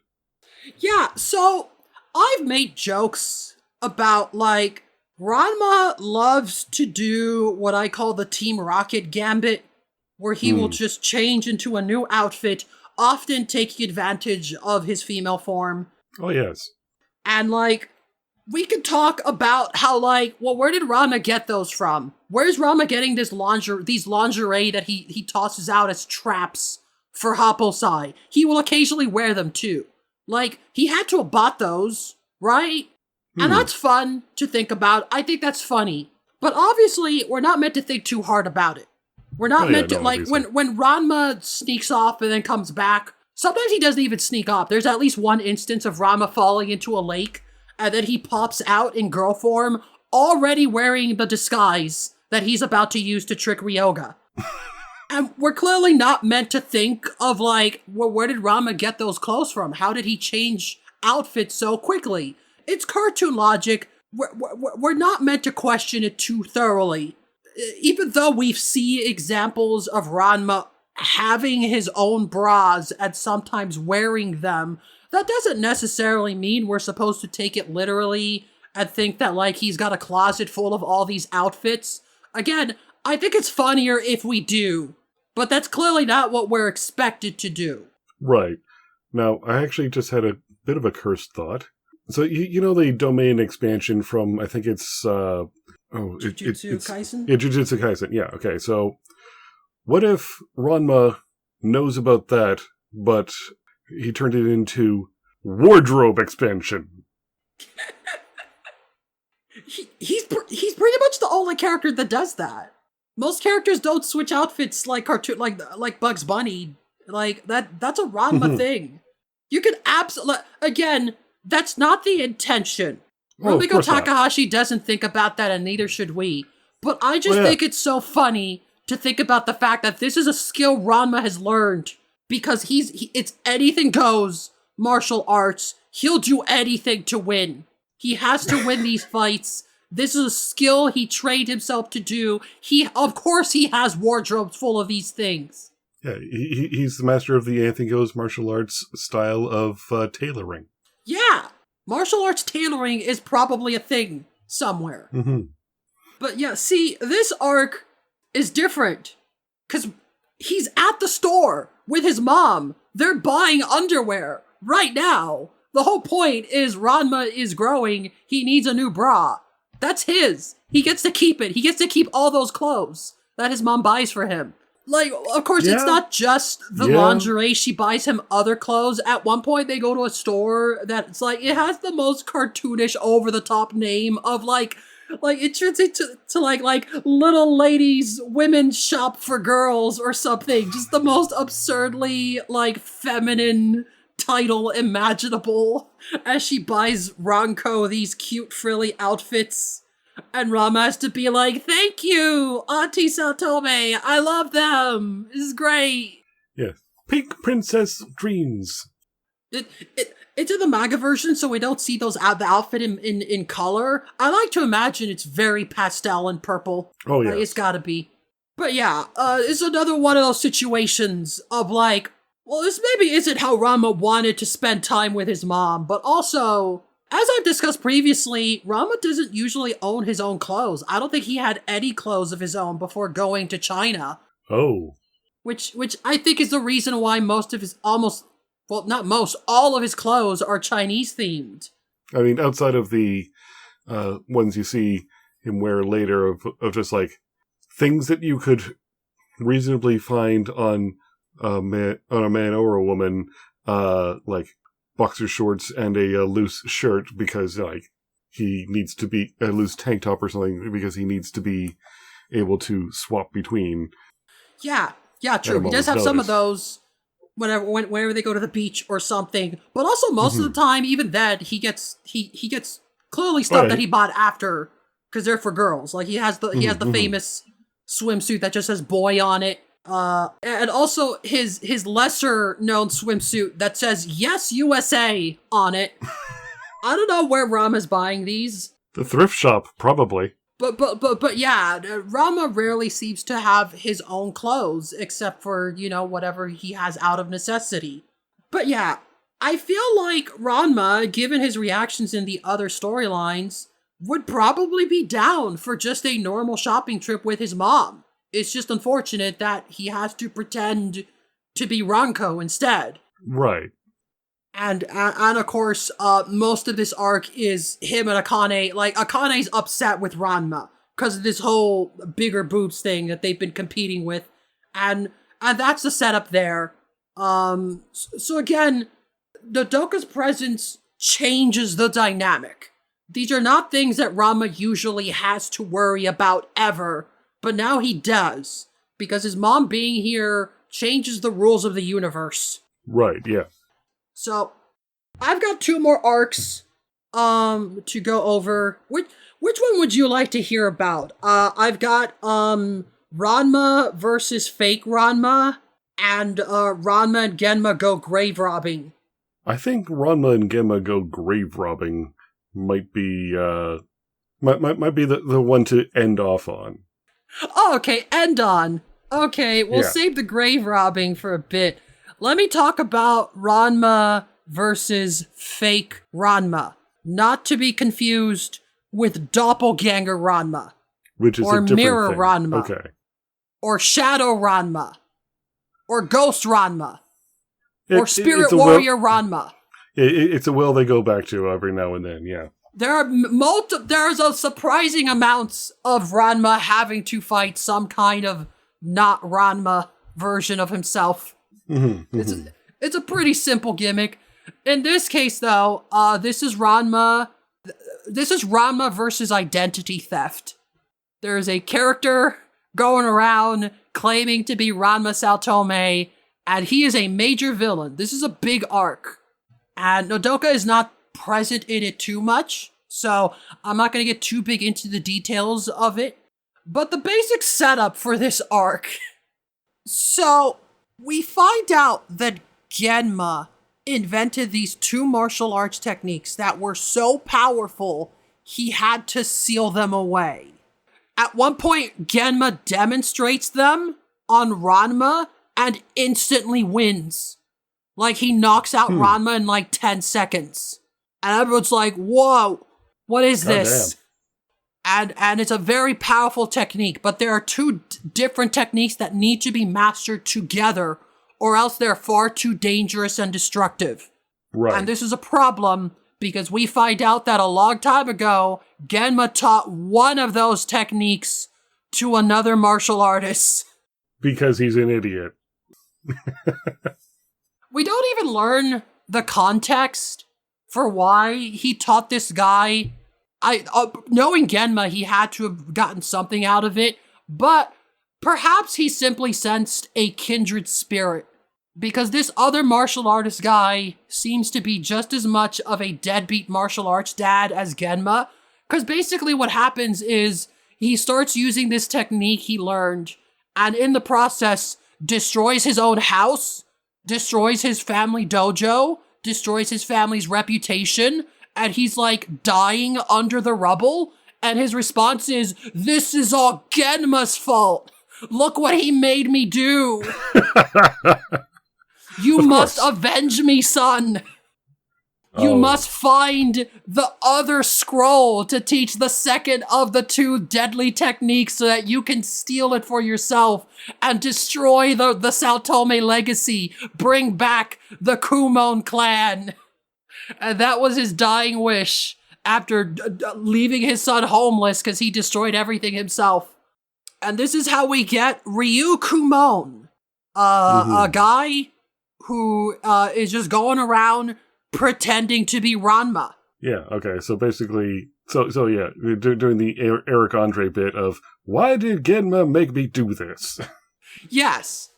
Yeah, so I've made jokes about like Ranma loves to do what I call the Team Rocket gambit, where he will just change into a new outfit, often taking advantage of his female form. Oh, yes. And, like, we could talk about how, like, well, where did Ranma get those from? Where's Ranma getting these lingerie that he tosses out as traps for Happosai? He will occasionally wear them, too. Like, he had to have bought those, right? And that's fun to think about. I think that's funny. But obviously, we're not meant to think too hard about it. We're not meant to, like, obviously. when Ranma sneaks off and then comes back, sometimes he doesn't even sneak off. There's at least one instance of Ranma falling into a lake, and then he pops out in girl form, already wearing the disguise that he's about to use to trick Ryoga. And we're clearly not meant to think of, like, well, where did Ranma get those clothes from? How did he change outfits so quickly? It's cartoon logic. We're not meant to question it too thoroughly. Even though we see examples of Ranma having his own bras and sometimes wearing them, that doesn't necessarily mean we're supposed to take it literally and think that, like, he's got a closet full of all these outfits. Again, I think it's funnier if we do, but that's clearly not what we're expected to do. Right. Now, I actually just had a bit of a cursed thought. So, you know the domain expansion from, I think it's, Jujutsu Kaisen? Yeah, Jujutsu Kaisen, yeah, okay. So, what if Ranma knows about that, but he turned it into wardrobe expansion? He's pretty much the only character that does that. Most characters don't switch outfits like cartoon, like Bugs Bunny. Like that's a Ranma thing. You can absolutely, again, that's not the intention. Rumiko Takahashi doesn't think about that, and neither should we. But I just think it's so funny to think about the fact that this is a skill Ranma has learned because it's anything goes martial arts. He'll do anything to win. He has to win these fights. This is a skill he trained himself to do. Of course he has wardrobes full of these things. Yeah, he's the master of the anything goes martial arts style of tailoring. Yeah, martial arts tailoring is probably a thing somewhere. Mm-hmm. But yeah, see, this arc is different because he's at the store with his mom. They're buying underwear right now. The whole point is Ranma is growing. He needs a new bra. That's his. He gets to keep it. He gets to keep all those clothes that his mom buys for him. Like, of course, it's not just the lingerie. She buys him other clothes. At one point, they go to a store that's like, it has the most cartoonish, over-the-top name of like it turns into like little ladies women's shop for girls or something. Just the most absurdly like feminine title imaginable as she buys Ranko these cute frilly outfits. And Ranma has to be like, thank you, Auntie Satome. I love them. This is great. Yes. Pink Princess Dreams. It's in the manga version, so we don't see the outfit in color. I like to imagine it's very pastel and purple. Oh, yeah. It's gotta be. But yeah, it's another one of those situations of like, well, this maybe isn't how Ranma wanted to spend time with his mom, but also, as I've discussed previously, Ranma doesn't usually own his own clothes. I don't think he had any clothes of his own before going to China. Oh. Which I think is the reason why most of his all of his clothes are Chinese themed. I mean, outside of the ones you see him wear later of just like things that you could reasonably find on a man or a woman, like boxer shorts and a loose shirt because like he needs to be a loose tank top or something because he needs to be able to swap between. Yeah, true. He does have some of those. whenever they go to the beach or something. But also most of the time, even then, he gets clearly stuff that he bought after, because they're for girls. Like he has the famous swimsuit that just says boy on it. And also his lesser known swimsuit that says yes USA on it. I don't know where Ranma's buying these. The thrift shop, probably. But yeah, Ranma rarely seems to have his own clothes, except for, whatever he has out of necessity. But yeah, I feel like Ranma, given his reactions in the other storylines, would probably be down for just a normal shopping trip with his mom. It's just unfortunate that he has to pretend to be Ranko instead. Right. And of course, most of this arc is him and Akane. Like, Akane's upset with Ranma because of this whole bigger boobs thing that they've been competing with. And that's the setup there. So again, Nodoka's presence changes the dynamic. These are not things that Ranma usually has to worry about ever, but now he does, because his mom being here changes the rules of the universe. Right, yeah. So, I've got 2 more arcs to go over. Which one would you like to hear about? I've got Ranma versus fake Ranma, and Ranma and Genma go grave robbing. I think Ranma and Genma go grave robbing might be might be the one to end off on. Oh, okay, end on. Okay, we'll save the grave robbing for a bit. Let me talk about Ranma versus fake Ranma. Not to be confused with doppelganger Ranma. Which is or a different mirror thing. Ranma. Okay. Or shadow Ranma. Or ghost Ranma. Or spirit warrior Ranma. It's a well they go back to every now and then, yeah. There's a surprising amounts of Ranma having to fight some kind of not Ranma version of himself. It's a pretty simple gimmick. In this case, though, this is Ranma versus identity theft. There is a character going around claiming to be Ranma Saotome, and he is a major villain. This is a big arc. And Nodoka is not present in it too much, so I'm not going to get too big into the details of it. But the basic setup for this arc. So, we find out that Genma invented these 2 martial arts techniques that were so powerful, he had to seal them away. At one point, Genma demonstrates them on Ranma and instantly wins. Like, he knocks out Ranma in like 10 seconds. And everyone's like, whoa, what is this? And it's a very powerful technique, but there are 2 different techniques that need to be mastered together, or else they're far too dangerous and destructive. Right. And this is a problem, because we find out that a long time ago, Genma taught one of those techniques to another martial artist. Because he's an idiot. We don't even learn the context for why he taught this guy. Knowing Genma, he had to have gotten something out of it, but perhaps he simply sensed a kindred spirit, because this other martial artist guy seems to be just as much of a deadbeat martial arts dad as Genma, because basically what happens is he starts using this technique he learned, and in the process destroys his own house, destroys his family dojo, destroys his family's reputation, and he's like dying under the rubble, and his response is, "This is all Genma's fault. Look what he made me do. You must avenge me, son. You must find the other scroll to teach the second of the 2 deadly techniques so that you can steal it for yourself and destroy the Saotome legacy. Bring back the Kumon clan." And that was his dying wish after leaving his son homeless because he destroyed everything himself. And this is how we get Ryu Kumon, a guy who is just going around pretending to be Ranma. Yeah, okay, so basically, so yeah, during the Eric Andre bit of, why did Genma make me do this? Yes.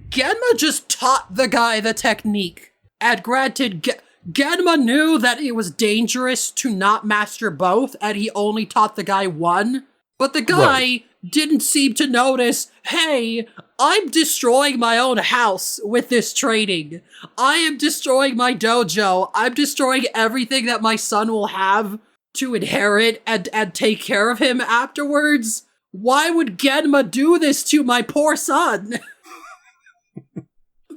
Genma just taught the guy the technique. And granted, Genma knew that it was dangerous to not master both, and he only taught the guy one. But the guy didn't seem to notice, hey, I'm destroying my own house with this training. I am destroying my dojo. I'm destroying everything that my son will have to inherit and take care of him afterwards. Why would Genma do this to my poor son?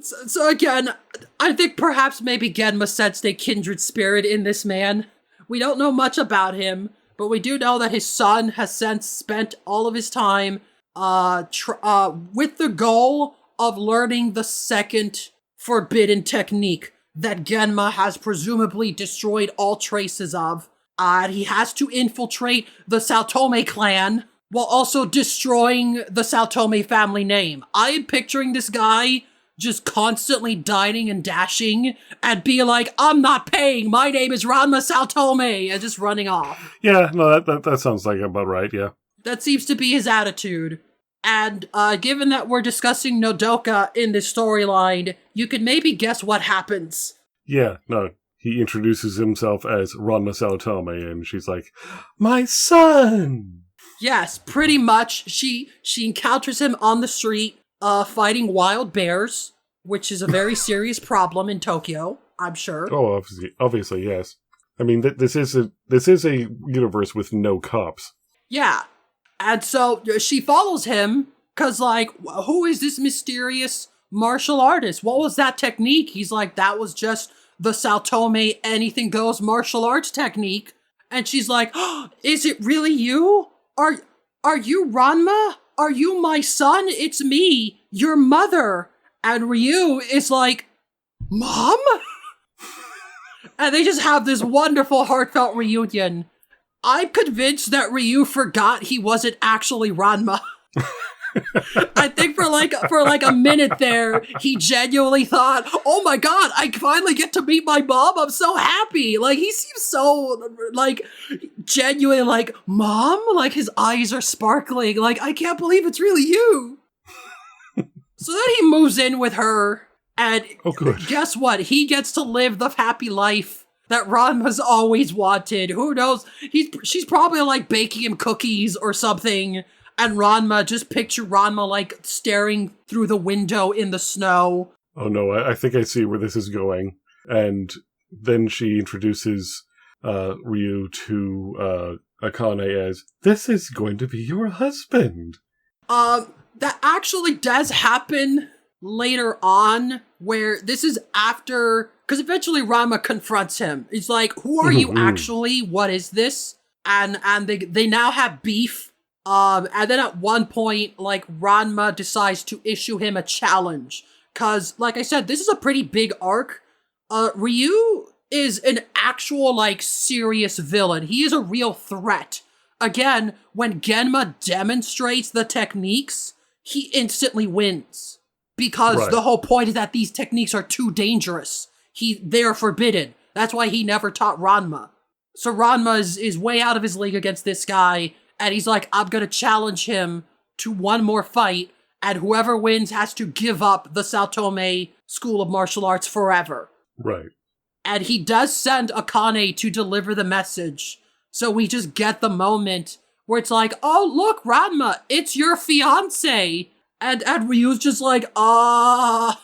So again, I think perhaps maybe Genma sensed a kindred spirit in this man. We don't know much about him, but we do know that his son has since spent all of his time with the goal of learning the second forbidden technique that Genma has presumably destroyed all traces of. And he has to infiltrate the Saotome clan while also destroying the Saotome family name. I am picturing this guy just constantly dining and dashing and being like, I'm not paying, my name is Ranma Saotome, and just running off. Yeah, no, that sounds like about right, yeah. That seems to be his attitude. And given that we're discussing Nodoka in this storyline, you could maybe guess what happens. Yeah, no, he introduces himself as Ranma Saotome, and she's like, my son! Yes, pretty much. She encounters him on the street, fighting wild bears, which is a very serious problem in Tokyo, I'm sure. Oh, obviously, yes. I mean, this is a universe with no cops. Yeah, and so she follows him, cause like, who is this mysterious martial artist? What was that technique? He's like, that was just the Saotome anything goes martial arts technique. And she's like, oh, is it really you? Are you Ranma? Are you my son? It's me, your mother. And Ryu is like, Mom? And they just have this wonderful heartfelt reunion. I'm convinced that Ryu forgot he wasn't actually Ranma. I think for like a minute there, he genuinely thought, oh my god, I finally get to meet my mom, I'm so happy. Like, he seems so, like, genuinely like, Mom? Like, his eyes are sparkling, like, I can't believe it's really you. So then he moves in with her, and guess what? He gets to live the happy life that Ranma's always wanted. Who knows? She's probably like baking him cookies or something. And Ranma, just picture Ranma, like, staring through the window in the snow. Oh no, I think I see where this is going. And then she introduces Ryu to Akane as, this is going to be your husband. That actually does happen later on, where this is after, because eventually Ranma confronts him. He's like, who are you actually? What is this? And they now have beef. And then at one point, like, Ranma decides to issue him a challenge. Cause, like I said, this is a pretty big arc. Ryu is an actual, like, serious villain. He is a real threat. Again, when Genma demonstrates the techniques, he instantly wins. Because the whole point is that these techniques are too dangerous. They're forbidden. That's why he never taught Ranma. So Ranma is way out of his league against this guy. And he's like, I'm gonna challenge him to one more fight, and whoever wins has to give up the Saotome School of Martial Arts forever. Right. And he does send Akane to deliver the message, so we just get the moment where it's like, oh, look, Ranma, it's your fiancé! And Ryu's just like, ah.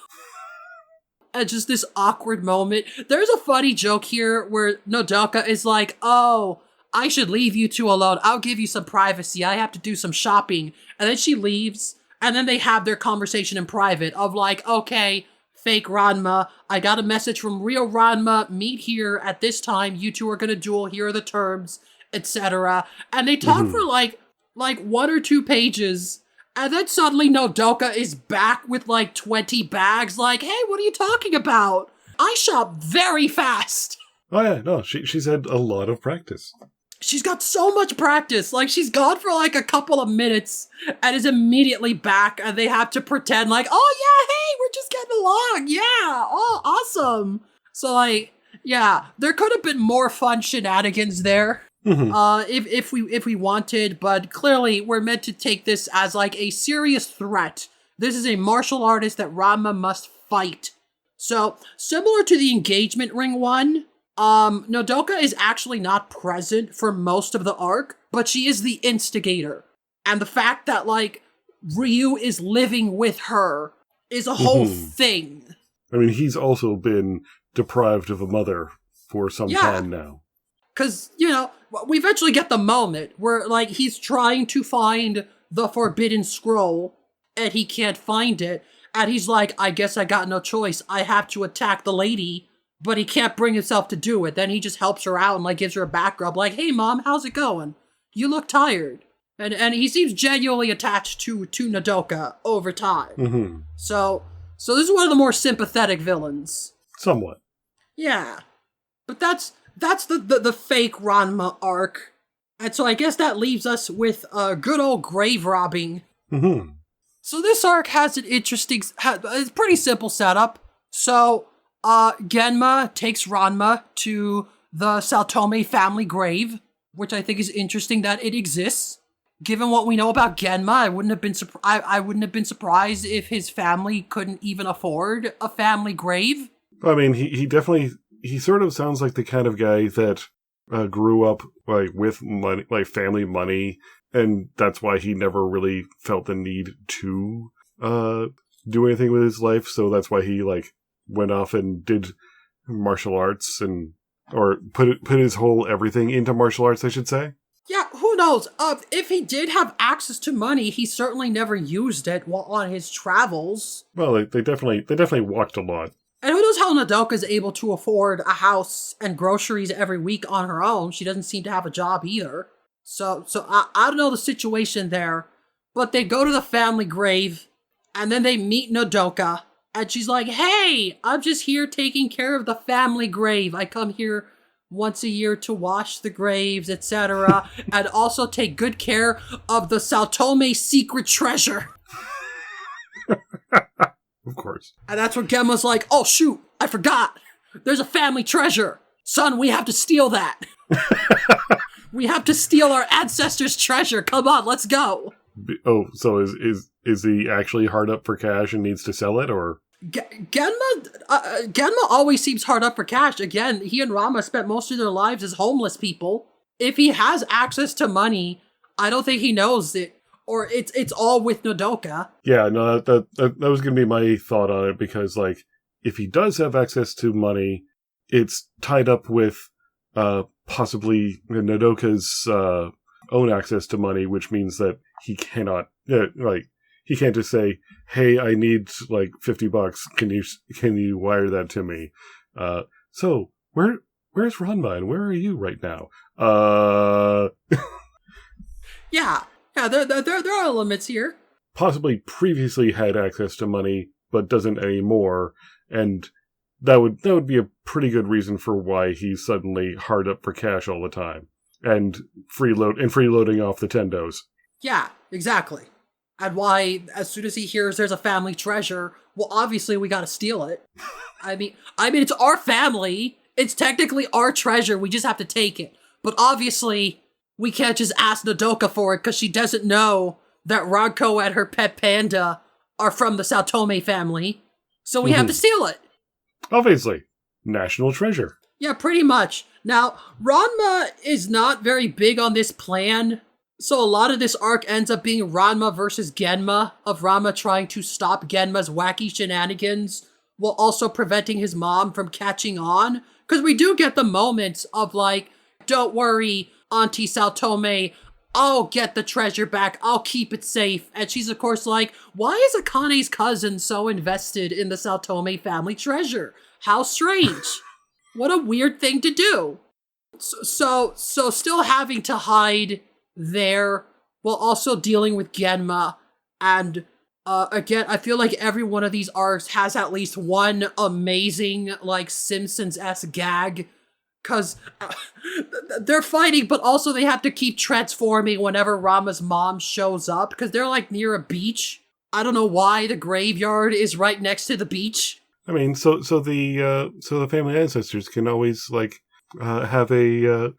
And just this awkward moment. There's a funny joke here where Nodoka is like, oh, I should leave you two alone. I'll give you some privacy. I have to do some shopping. And then she leaves, and then they have their conversation in private of like, okay, fake Ranma, I got a message from real Ranma, meet here at this time, you two are gonna duel, here are the terms, etc. And they talk for like 1 or 2 pages, and then suddenly Nodoka is back with like 20 bags, like, hey, what are you talking about? I shop very fast. Oh yeah, no, she's had a lot of practice. She's got so much practice. Like, she's gone for like a couple of minutes and is immediately back, and they have to pretend like, oh yeah, hey, we're just getting along. Yeah, oh, awesome. So like, yeah, there could have been more fun shenanigans there. If we wanted, but clearly we're meant to take this as like a serious threat This is a martial artist that Ranma must fight. So, similar to the engagement ring one, Nodoka is actually not present for most of the arc, but she is the instigator. And the fact that, like, Ryu is living with her is a whole thing. I mean, he's also been deprived of a mother for some time now. Because, you know, we eventually get the moment where, like, he's trying to find the Forbidden Scroll, and he can't find it. And he's like, I guess I got no choice. I have to attack the lady, but he can't bring himself to do it. Then he just helps her out and, like, gives her a back rub, like, hey, Mom, how's it going? You look tired. And he seems genuinely attached to Nodoka over time. Mm-hmm. So this is one of the more sympathetic villains. Somewhat. Yeah. But that's the fake Ranma arc. And so I guess that leaves us with good old grave robbing. Mm-hmm. So this arc has an interesting, it's a pretty simple setup. So Genma takes Ranma to the Saotome family grave, which I think is interesting that it exists. Given what we know about Genma, I wouldn't have been surprised if his family couldn't even afford a family grave. I mean, he sort of sounds like the kind of guy that grew up like with money, like family money, and that's why he never really felt the need to do anything with his life. So that's why he like went off and did martial arts or put his whole everything into martial arts, I should say. Yeah, who knows? If he did have access to money, he certainly never used it while on his travels. Well, they definitely walked a lot. And who knows how Nodoka is able to afford a house and groceries every week on her own? She doesn't seem to have a job either. So I don't know the situation there. But they go to the family grave, and then they meet Nodoka, and she's like, hey, I'm just here taking care of the family grave. I come here once a year to wash the graves, etc., and also take good care of the Saotome secret treasure. Of course. And that's when Genma's like, oh shoot, I forgot. There's a family treasure. Son, we have to steal that. We have to steal our ancestors' treasure. Come on, let's go. Oh, so is he actually hard up for cash and needs to sell it, or? Genma always seems hard up for cash. Again, he and Ranma spent most of their lives as homeless people. If he has access to money, I don't think he knows it, or it's all with Nodoka. Yeah, no, that was going to be my thought on it, because like if he does have access to money, it's tied up with possibly Nodoka's own access to money, which means that he cannot he can't just say, hey, I need like $50. Can you wire that to me? So where's Ranma and where are you right now? Yeah, there are limits here. Possibly previously had access to money, but doesn't anymore, and that would be a pretty good reason for why he's suddenly hard up for cash all the time and freeloading off the tendos. Yeah, exactly. And why, as soon as he hears there's a family treasure, well, obviously we gotta steal it. I mean, it's our family. It's technically our treasure. We just have to take it. But obviously, we can't just ask Nodoka for it because she doesn't know that Ranko and her pet panda are from the Saotome family. So we have to steal it. Obviously. National treasure. Yeah, pretty much. Now, Ranma is not very big on this plan. So a lot of this arc ends up being Ranma versus Genma, of Ranma trying to stop Genma's wacky shenanigans while also preventing his mom from catching on. Because we do get the moments of like, don't worry, Auntie Saotome, I'll get the treasure back, I'll keep it safe. And she's of course like, why is Akane's cousin so invested in the Saotome family treasure? How strange. What a weird thing to do. So still having to hide there while also dealing with Genma, and again, I feel like every one of these arcs has at least one amazing like Simpsons-esque gag, because they're fighting but also they have to keep transforming whenever Rama's mom shows up because they're like near a beach. I don't know why the graveyard is right next to the beach. I mean, so the family ancestors can always like have a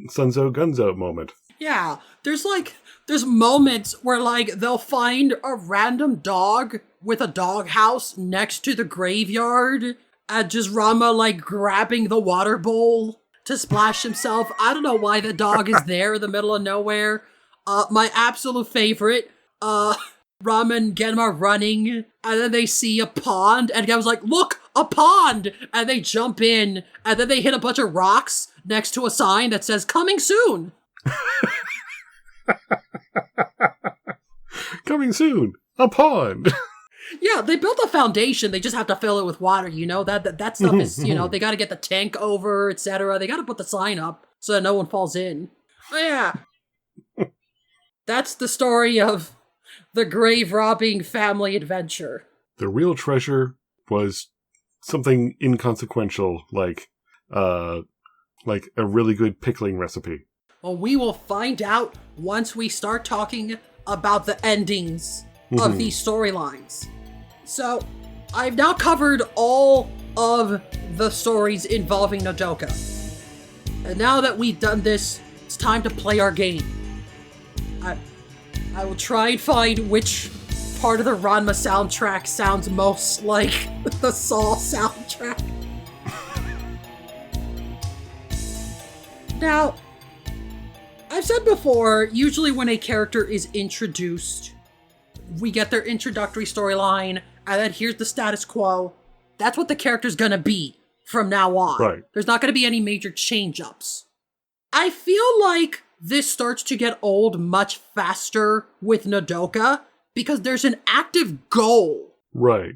Sunzo Gunzo moment. Yeah, there's there's moments where, like, they'll find a random dog with a doghouse next to the graveyard and just Ranma, like, grabbing the water bowl to splash himself. I don't know why the dog is there in the middle of nowhere. My absolute favorite, Ranma and Genma running, and then they see a pond, and Genma's like, look, a pond! And they jump in, and then they hit a bunch of rocks next to a sign that says, coming soon! Coming soon! A pond! Yeah, they built a foundation, they just have to fill it with water, you know? That stuff is, you know, they gotta get the tank over, etc. They gotta put the sign up so that no one falls in. Oh, yeah. That's the story of the grave-robbing family adventure. The real treasure was something inconsequential, like a really good pickling recipe. Well, we will find out once we start talking about the endings of these storylines. So, I've now covered all of the stories involving Nodoka. And now that we've done this, it's time to play our game. I will try and find which part of the Ranma soundtrack sounds most like the Saw soundtrack. Now, I've said before, usually when a character is introduced, we get their introductory storyline, and then here's the status quo. That's what the character's gonna be from now on. Right. There's not gonna be any major change-ups. I feel like this starts to get old much faster with Nodoka, because there's an active goal. Right.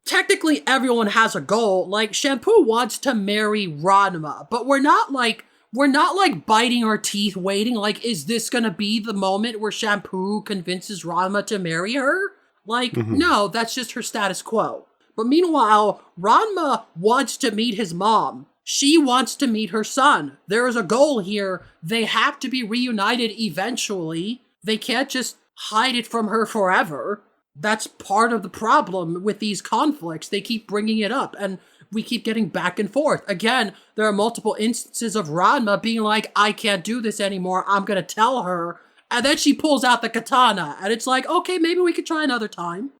Technically, everyone has a goal. Like, Shampoo wants to marry Ranma, but we're not biting our teeth waiting, like, is this gonna be the moment where Shampoo convinces Ranma to marry her? Like, no, that's just her status quo. But meanwhile, Ranma wants to meet his mom. She wants to meet her son. There is a goal here. They have to be reunited eventually. They can't just hide it from her forever. That's part of the problem with these conflicts. They keep bringing it up, and we keep getting back and forth. Again, there are multiple instances of Ranma being like, I can't do this anymore, I'm gonna tell her. And then she pulls out the katana, and it's like, okay, maybe we could try another time.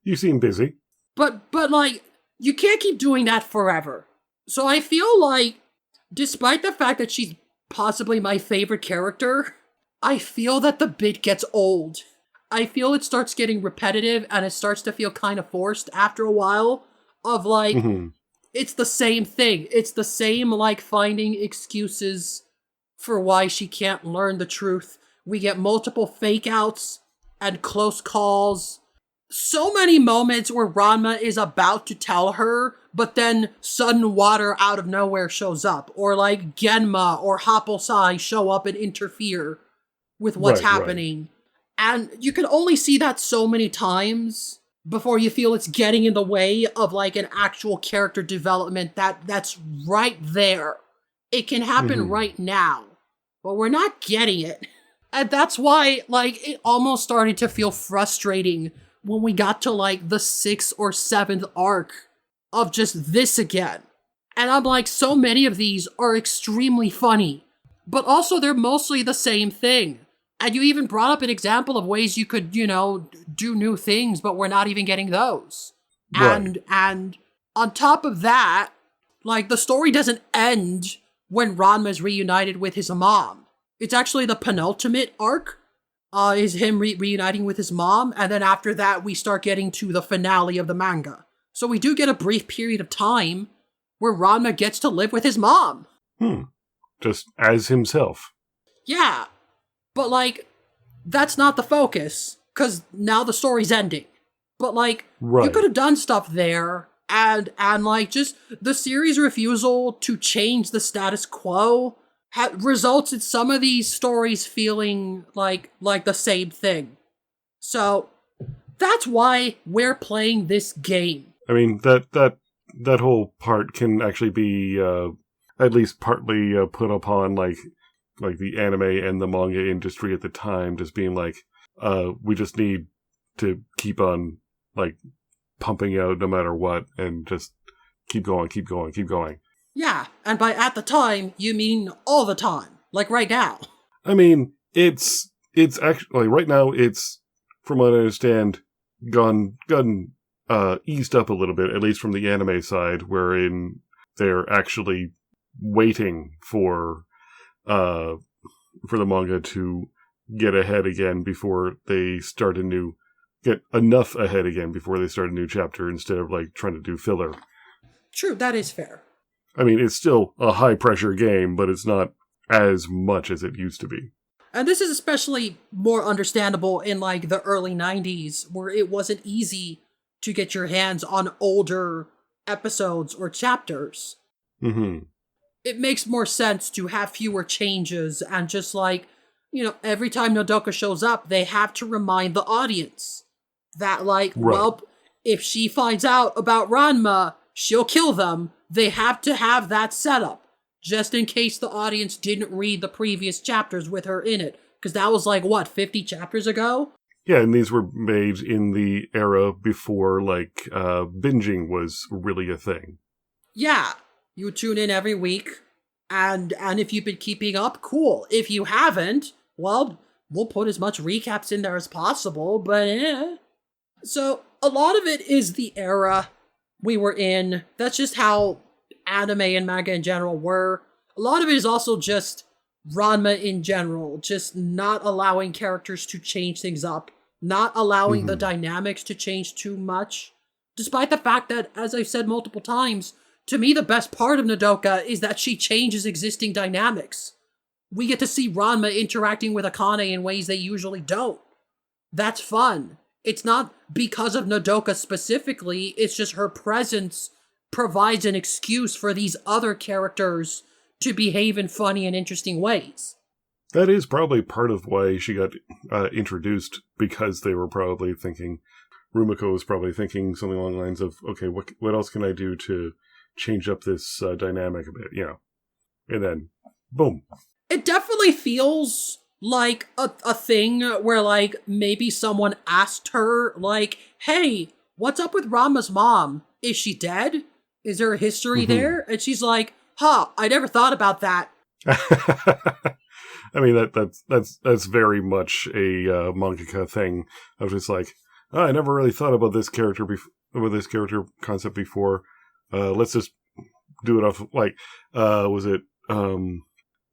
You seem busy. But like, you can't keep doing that forever. So I feel like, despite the fact that she's possibly my favorite character, I feel that the bit gets old. I feel it starts getting repetitive, and it starts to feel kind of forced after a while. Of like, it's the same thing. It's the same, like, finding excuses for why she can't learn the truth. We get multiple fake outs and close calls. So many moments where Ranma is about to tell her, but then sudden water out of nowhere shows up. Or like Genma or Happosai show up and interfere with what's happening. And you can only see that so many times before you feel it's getting in the way of like an actual character development that's right there. It can happen right now, but we're not getting it. And that's why, like, it almost started to feel frustrating when we got to like the 6th or 7th arc of just this again. And I'm like, so many of these are extremely funny, but also they're mostly the same thing. And you even brought up an example of ways you could, you know, do new things, but we're not even getting those. Right. And on top of that, like, the story doesn't end when Ranma's reunited with his mom. It's actually the penultimate arc, is him reuniting with his mom, and then after that we start getting to the finale of the manga. So we do get a brief period of time where Ranma gets to live with his mom. Just as himself. Yeah. But, like, that's not the focus, because now the story's ending. But, like, you could have done stuff there, and like, just the series' refusal to change the status quo results in some of these stories feeling like the same thing. So, that's why we're playing this game. I mean, that whole part can actually be, at least partly put upon, like the anime and the manga industry at the time, just being like, we just need to keep on, like, pumping out no matter what, and just keep going. Yeah, and by at the time, you mean all the time, like right now. I mean, it's it's actually, right now, it's, from what I understand, gone eased up a little bit, at least from the anime side, wherein they're actually waiting for the manga to get ahead again before they start get enough ahead again before they start a new chapter, instead of like trying to do filler. True, that is fair. I mean, it's still a high pressure game, but it's not as much as it used to be. And this is especially more understandable in like the early 90s, where it wasn't easy to get your hands on older episodes or chapters. Mm-hmm. It makes more sense to have fewer changes and just like, every time Nodoka shows up, they have to remind the audience that like, right. Well, if she finds out about Ranma, she'll kill them. They have to have that setup, just in case the audience didn't read the previous chapters with her in it. Because that was like, 50 chapters ago? Yeah, and these were made in the era before, like, binging was really a thing. Yeah. You tune in every week, and if you've been keeping up, cool. If you haven't, well, we'll put as much recaps in there as possible, but So, a lot of it is the era we were in. That's just how anime and manga in general were. A lot of it is also just Ranma in general, just not allowing characters to change things up, not allowing the dynamics to change too much. Despite the fact that, as I've said multiple times, to me the best part of Nodoka is that she changes existing dynamics. We get to see Ranma interacting with Akane in ways they usually don't. That's fun. It's not because of Nodoka specifically, it's just her presence provides an excuse for these other characters to behave in funny and interesting ways. That is probably part of why she got introduced, because they were probably thinking, Rumiko was probably thinking something along the lines of, okay, what else can I do to change up this dynamic a bit, And then, boom. It definitely feels like a thing where, like, maybe someone asked her, like, hey, what's up with Ranma's mom? Is she dead? Is there a history there? And she's like, I never thought about that. I mean, that's very much a mangaka thing of just like, I never really thought about this character concept before. Let's just do it off, like, was it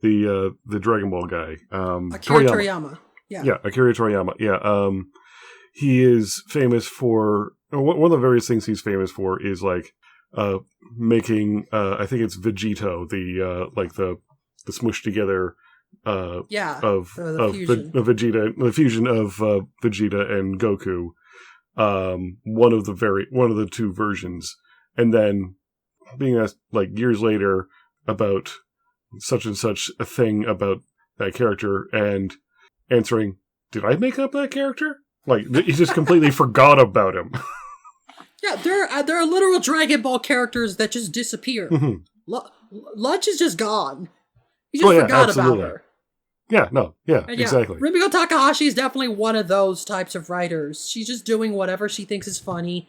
the Dragon Ball guy, Akira Toriyama. Yeah, Akira Toriyama. Yeah, he is famous for, one of the various things he's famous for is like making, I think it's Vegito, the smushed together of Vegeta, the fusion of Vegeta and Goku, one of the two versions, and then being asked like years later about such and such a thing about that character, and answering, did I make up that character? Like, he just completely forgot about him. Yeah, there are literal Dragon Ball characters that just disappear. Lunch is just gone. He just forgot about her. Yeah, exactly. Rumiko Takahashi is definitely one of those types of writers. She's just doing whatever she thinks is funny,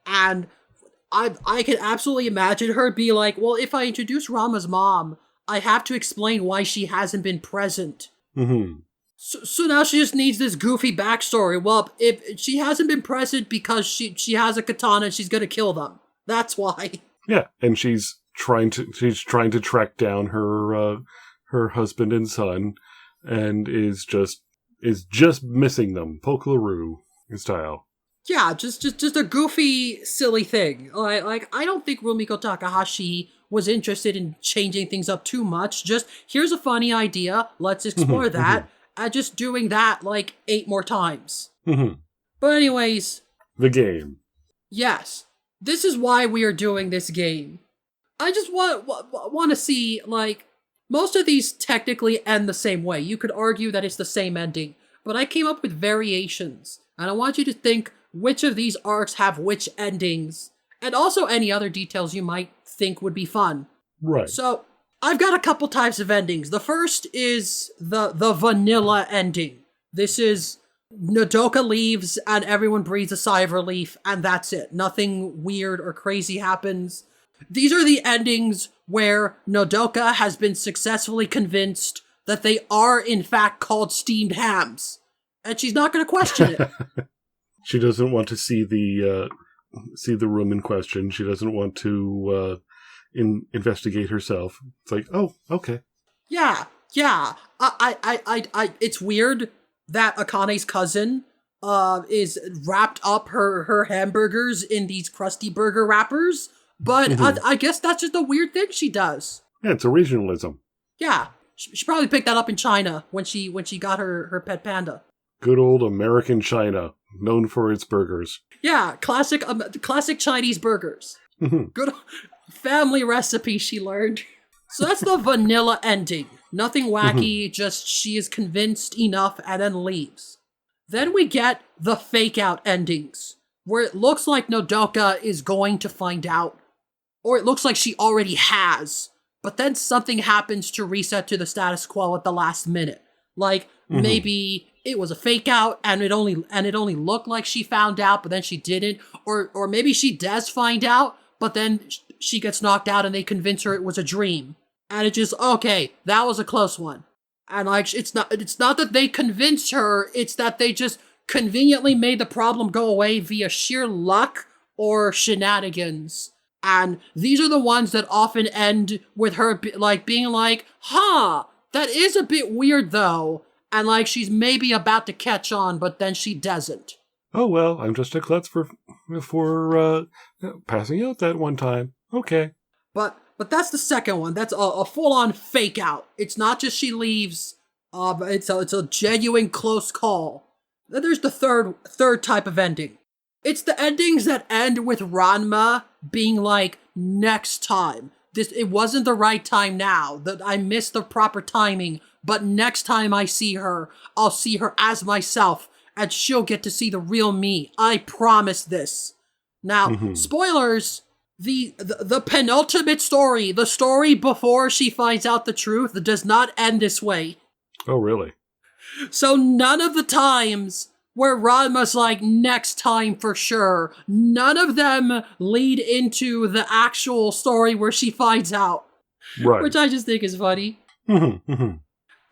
and I can absolutely imagine her be like, well, if I introduce Ranma's mom, I have to explain why she hasn't been present. So now she just needs this goofy backstory. Well, if she hasn't been present because she has a katana and she's gonna kill them. That's why. Yeah, and she's trying to track down her husband and son, and is just missing them, Pokelaroo style. Yeah, just a goofy, silly thing. Like I don't think Rumiko Takahashi was interested in changing things up too much. Just, here's a funny idea, let's explore that, and just doing that like 8 more times. But anyways... The game. Yes. This is why we are doing this game. I just want to see, like, most of these technically end the same way. You could argue that it's the same ending, but I came up with variations, and I want you to think which of these arcs have which endings, and also any other details you might think would be fun. Right. So, I've got a couple types of endings. The first is the vanilla ending. This is Nodoka leaves and everyone breathes a sigh of relief, and that's it. Nothing weird or crazy happens. These are the endings where Nodoka has been successfully convinced that they are in fact called steamed hams. And she's not going to question it. She doesn't want to see the room in question. She doesn't want to investigate herself. It's like, oh, okay. Yeah. It's weird that Akane's cousin is wrapped up her hamburgers in these crusty burger wrappers, but I guess that's just a weird thing she does. Yeah, it's originalism. Yeah, she probably picked that up in China when she got her pet panda. Good old American China, known for its burgers. Yeah, classic Chinese burgers. Good family recipe she learned. So that's the vanilla ending. Nothing wacky, just she is convinced enough and then leaves. Then we get the fake out endings, where it looks like Nodoka is going to find out, or it looks like she already has, but then something happens to reset to the status quo at the last minute. Like, maybe it was a fake out and it only looked like she found out, but then she didn't, or maybe she does find out, but then she gets knocked out and they convince her it was a dream. And it just, okay, that was a close one. And like, it's not that they convinced her, it's that they just conveniently made the problem go away via sheer luck or shenanigans. And these are the ones that often end with her being like, that is a bit weird though. And like, she's maybe about to catch on, but then she doesn't. Oh, well, I'm just a klutz for passing out that one time. Okay. But that's the second one. That's a full-on fake out. It's not just she leaves. It's a genuine close call. Then there's the third type of ending. It's the endings that end with Ranma being like, next time. It wasn't the right time now. That I missed the proper timing. But next time I see her, I'll see her as myself, and she'll get to see the real me. I promise this. Now, spoilers. The penultimate story, the story before she finds out the truth, does not end this way. Oh, really? So none of the times where Ranma's like, next time for sure, none of them lead into the actual story where she finds out. Right. Which I just think is funny. And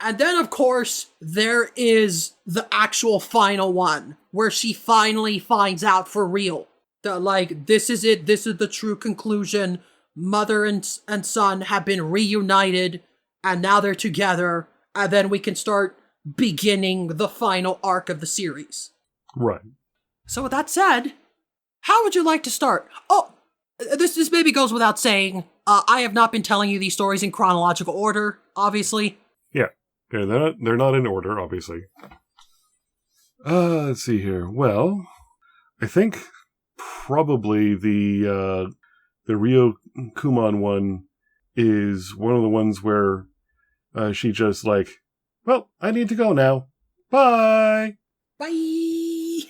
then, of course, there is the actual final one, where she finally finds out for real. Like, this is it, this is the true conclusion. Mother and son have been reunited, and now they're together, and then we can start beginning the final arc of the series. Right. So with that said, how would you like to start? Oh, this maybe goes without saying. I have not been telling you these stories in chronological order, obviously. Yeah, they're not in order, obviously. Let's see here. Well, I think probably the Ryo Kumon one is one of the ones where she just like, well, I need to go now. Bye! Bye!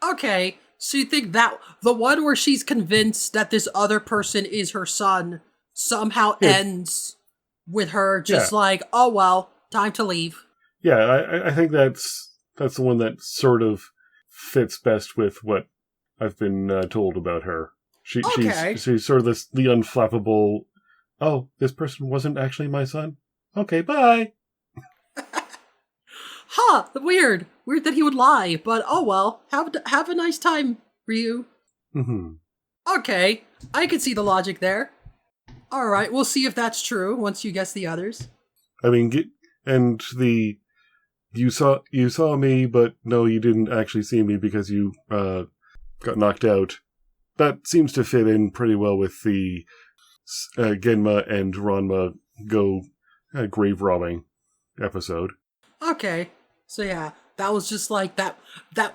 Okay, so you think that the one where she's convinced that this other person is her son somehow ends with her just like, oh well, time to leave. Yeah, I think that's the one that sort of fits best with what I've been told about her. She's sort of the unflappable, oh, this person wasn't actually my son? Okay, bye! Weird. Weird that he would lie, but oh well. Have a nice time, Ryu. Okay, I can see the logic there. Alright, we'll see if that's true once you guess the others. I mean, you saw me, but no, you didn't actually see me because you got knocked out. That seems to fit in pretty well with the Genma and Ranma go grave robbing episode. Okay, so yeah, that was just like that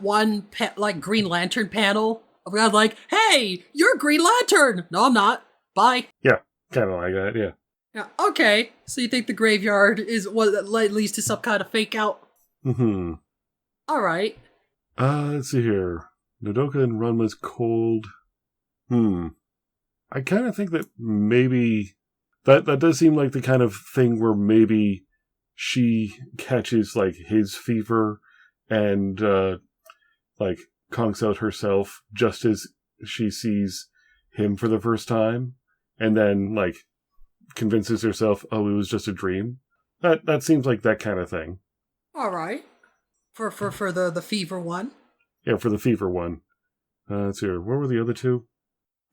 one like Green Lantern panel. I was like, hey, you're Green Lantern! No, I'm not. Bye. Yeah, kind of like that, yeah. Yeah, okay, so you think the graveyard is what leads to some kind of fake out? Alright. Let's see here. Nodoka and Ranma's cold. I kind of think that maybe that does seem like the kind of thing where maybe she catches like his fever and like conks out herself just as she sees him for the first time, and then like convinces herself, oh, it was just a dream. That seems like that kind of thing. All right. For the fever one. Yeah, for the fever one. Let's see. What were the other two?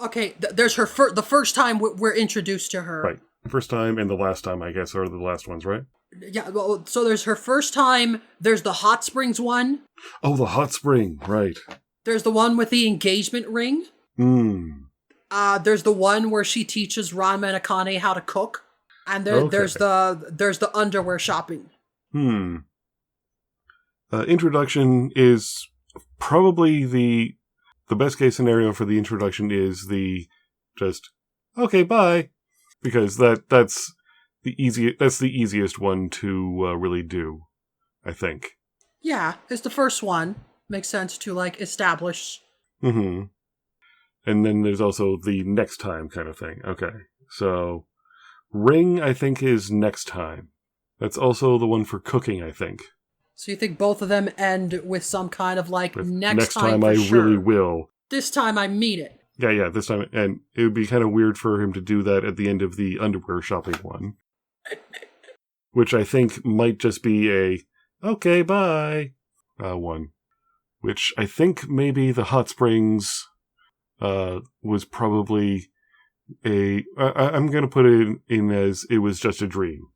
Okay, there's her the first time we're introduced to her. Right. First time and the last time, I guess, are the last ones, right? Yeah, well, so there's her first time, there's the hot springs one. Oh, the hot spring, right. There's the one with the engagement ring. There's the one where she teaches Ranma and Akane how to cook. And there's the underwear shopping. Introduction is probably the best case scenario for the introduction is the just, okay, bye. Because that's the easiest one to really do, I think. Yeah, it's the first one. Makes sense to, like, establish. And then there's also the next time kind of thing. Okay. So, ring, I think, is next time. That's also the one for cooking, I think. So you think both of them end with some kind of, like, next time I sure. really will. This time I mean it. Yeah, this time. And it would be kind of weird for him to do that at the end of the underwear shopping one. Which I think might just be a, okay, bye, one. Which I think maybe the hot springs was probably I'm going to put it in as it was just a dream.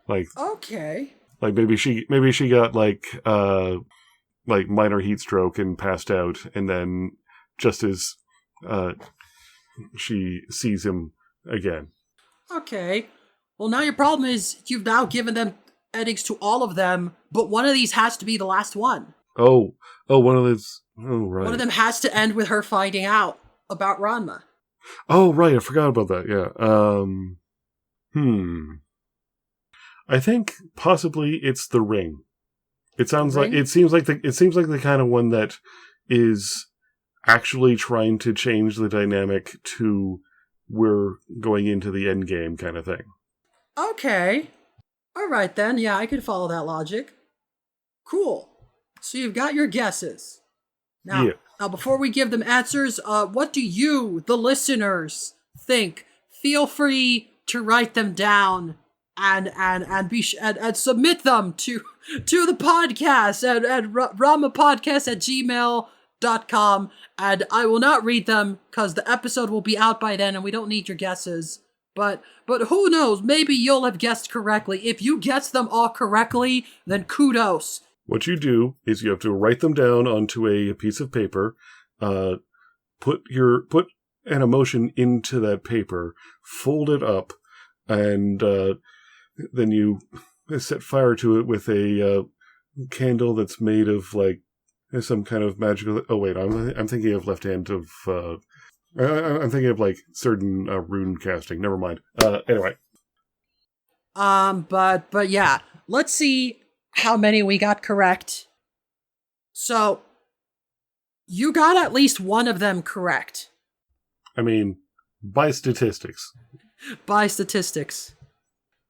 Like, okay. Like maybe she got like minor heat stroke and passed out, and then just as she sees him again. Okay. Well, now your problem is you've now given them endings to all of them, but one of these has to be the last one. Oh, one of those. Oh, right. One of them has to end with her finding out about Ranma. Oh, right. I forgot about that. Yeah. I think possibly it's the ring. It seems like the kind of one that is actually trying to change the dynamic to we're going into the end game kind of thing. Okay. All right then. Yeah, I could follow that logic. Cool. So you've got your guesses. Now, before we give them answers, what do you, the listeners, think? Feel free to write them down and submit them to the podcast at ramapodcast@gmail.com, and I will not read them because the episode will be out by then and we don't need your guesses. But who knows? Maybe you'll have guessed correctly. If you guessed them all correctly, then kudos. What you do is you have to write them down onto a piece of paper, put an emotion into that paper, fold it up, and then you set fire to it with a candle that's made of like some kind of magical. Oh wait, I'm thinking of Left Hand of. I'm thinking of like certain rune casting. Never mind. Anyway. But yeah, let's see how many we got correct. So, you got at least one of them correct. I mean, by statistics. By statistics.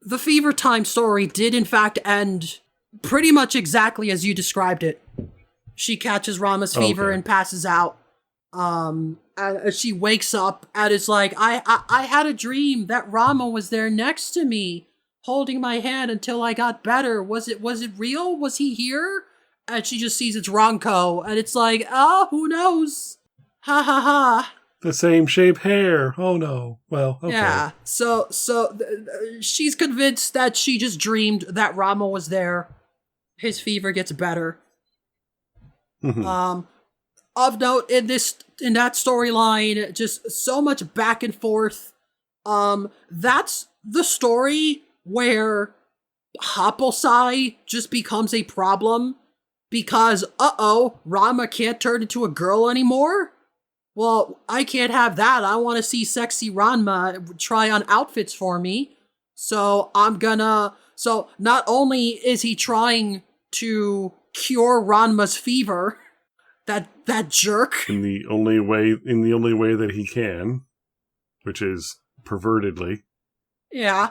The Fever Time story did in fact end pretty much exactly as you described it. She catches Ranma's fever and passes out. And she wakes up and is like, I had a dream that Ranma was there next to me, holding my hand until I got better. Was it real? Was he here? And she just sees it's Ronko, and it's like, who knows? Ha ha ha. The same shape hair. Oh no. Well, okay. Yeah. So she's convinced that she just dreamed that Ranma was there. His fever gets better. Mm-hmm. Of note in that storyline, just so much back and forth. That's the story where Haposai just becomes a problem because, Ranma can't turn into a girl anymore? Well, I can't have that. I want to see sexy Ranma try on outfits for me. So so not only is he trying to cure Ranma's fever, that jerk. In the only way that he can, which is pervertedly. Yeah.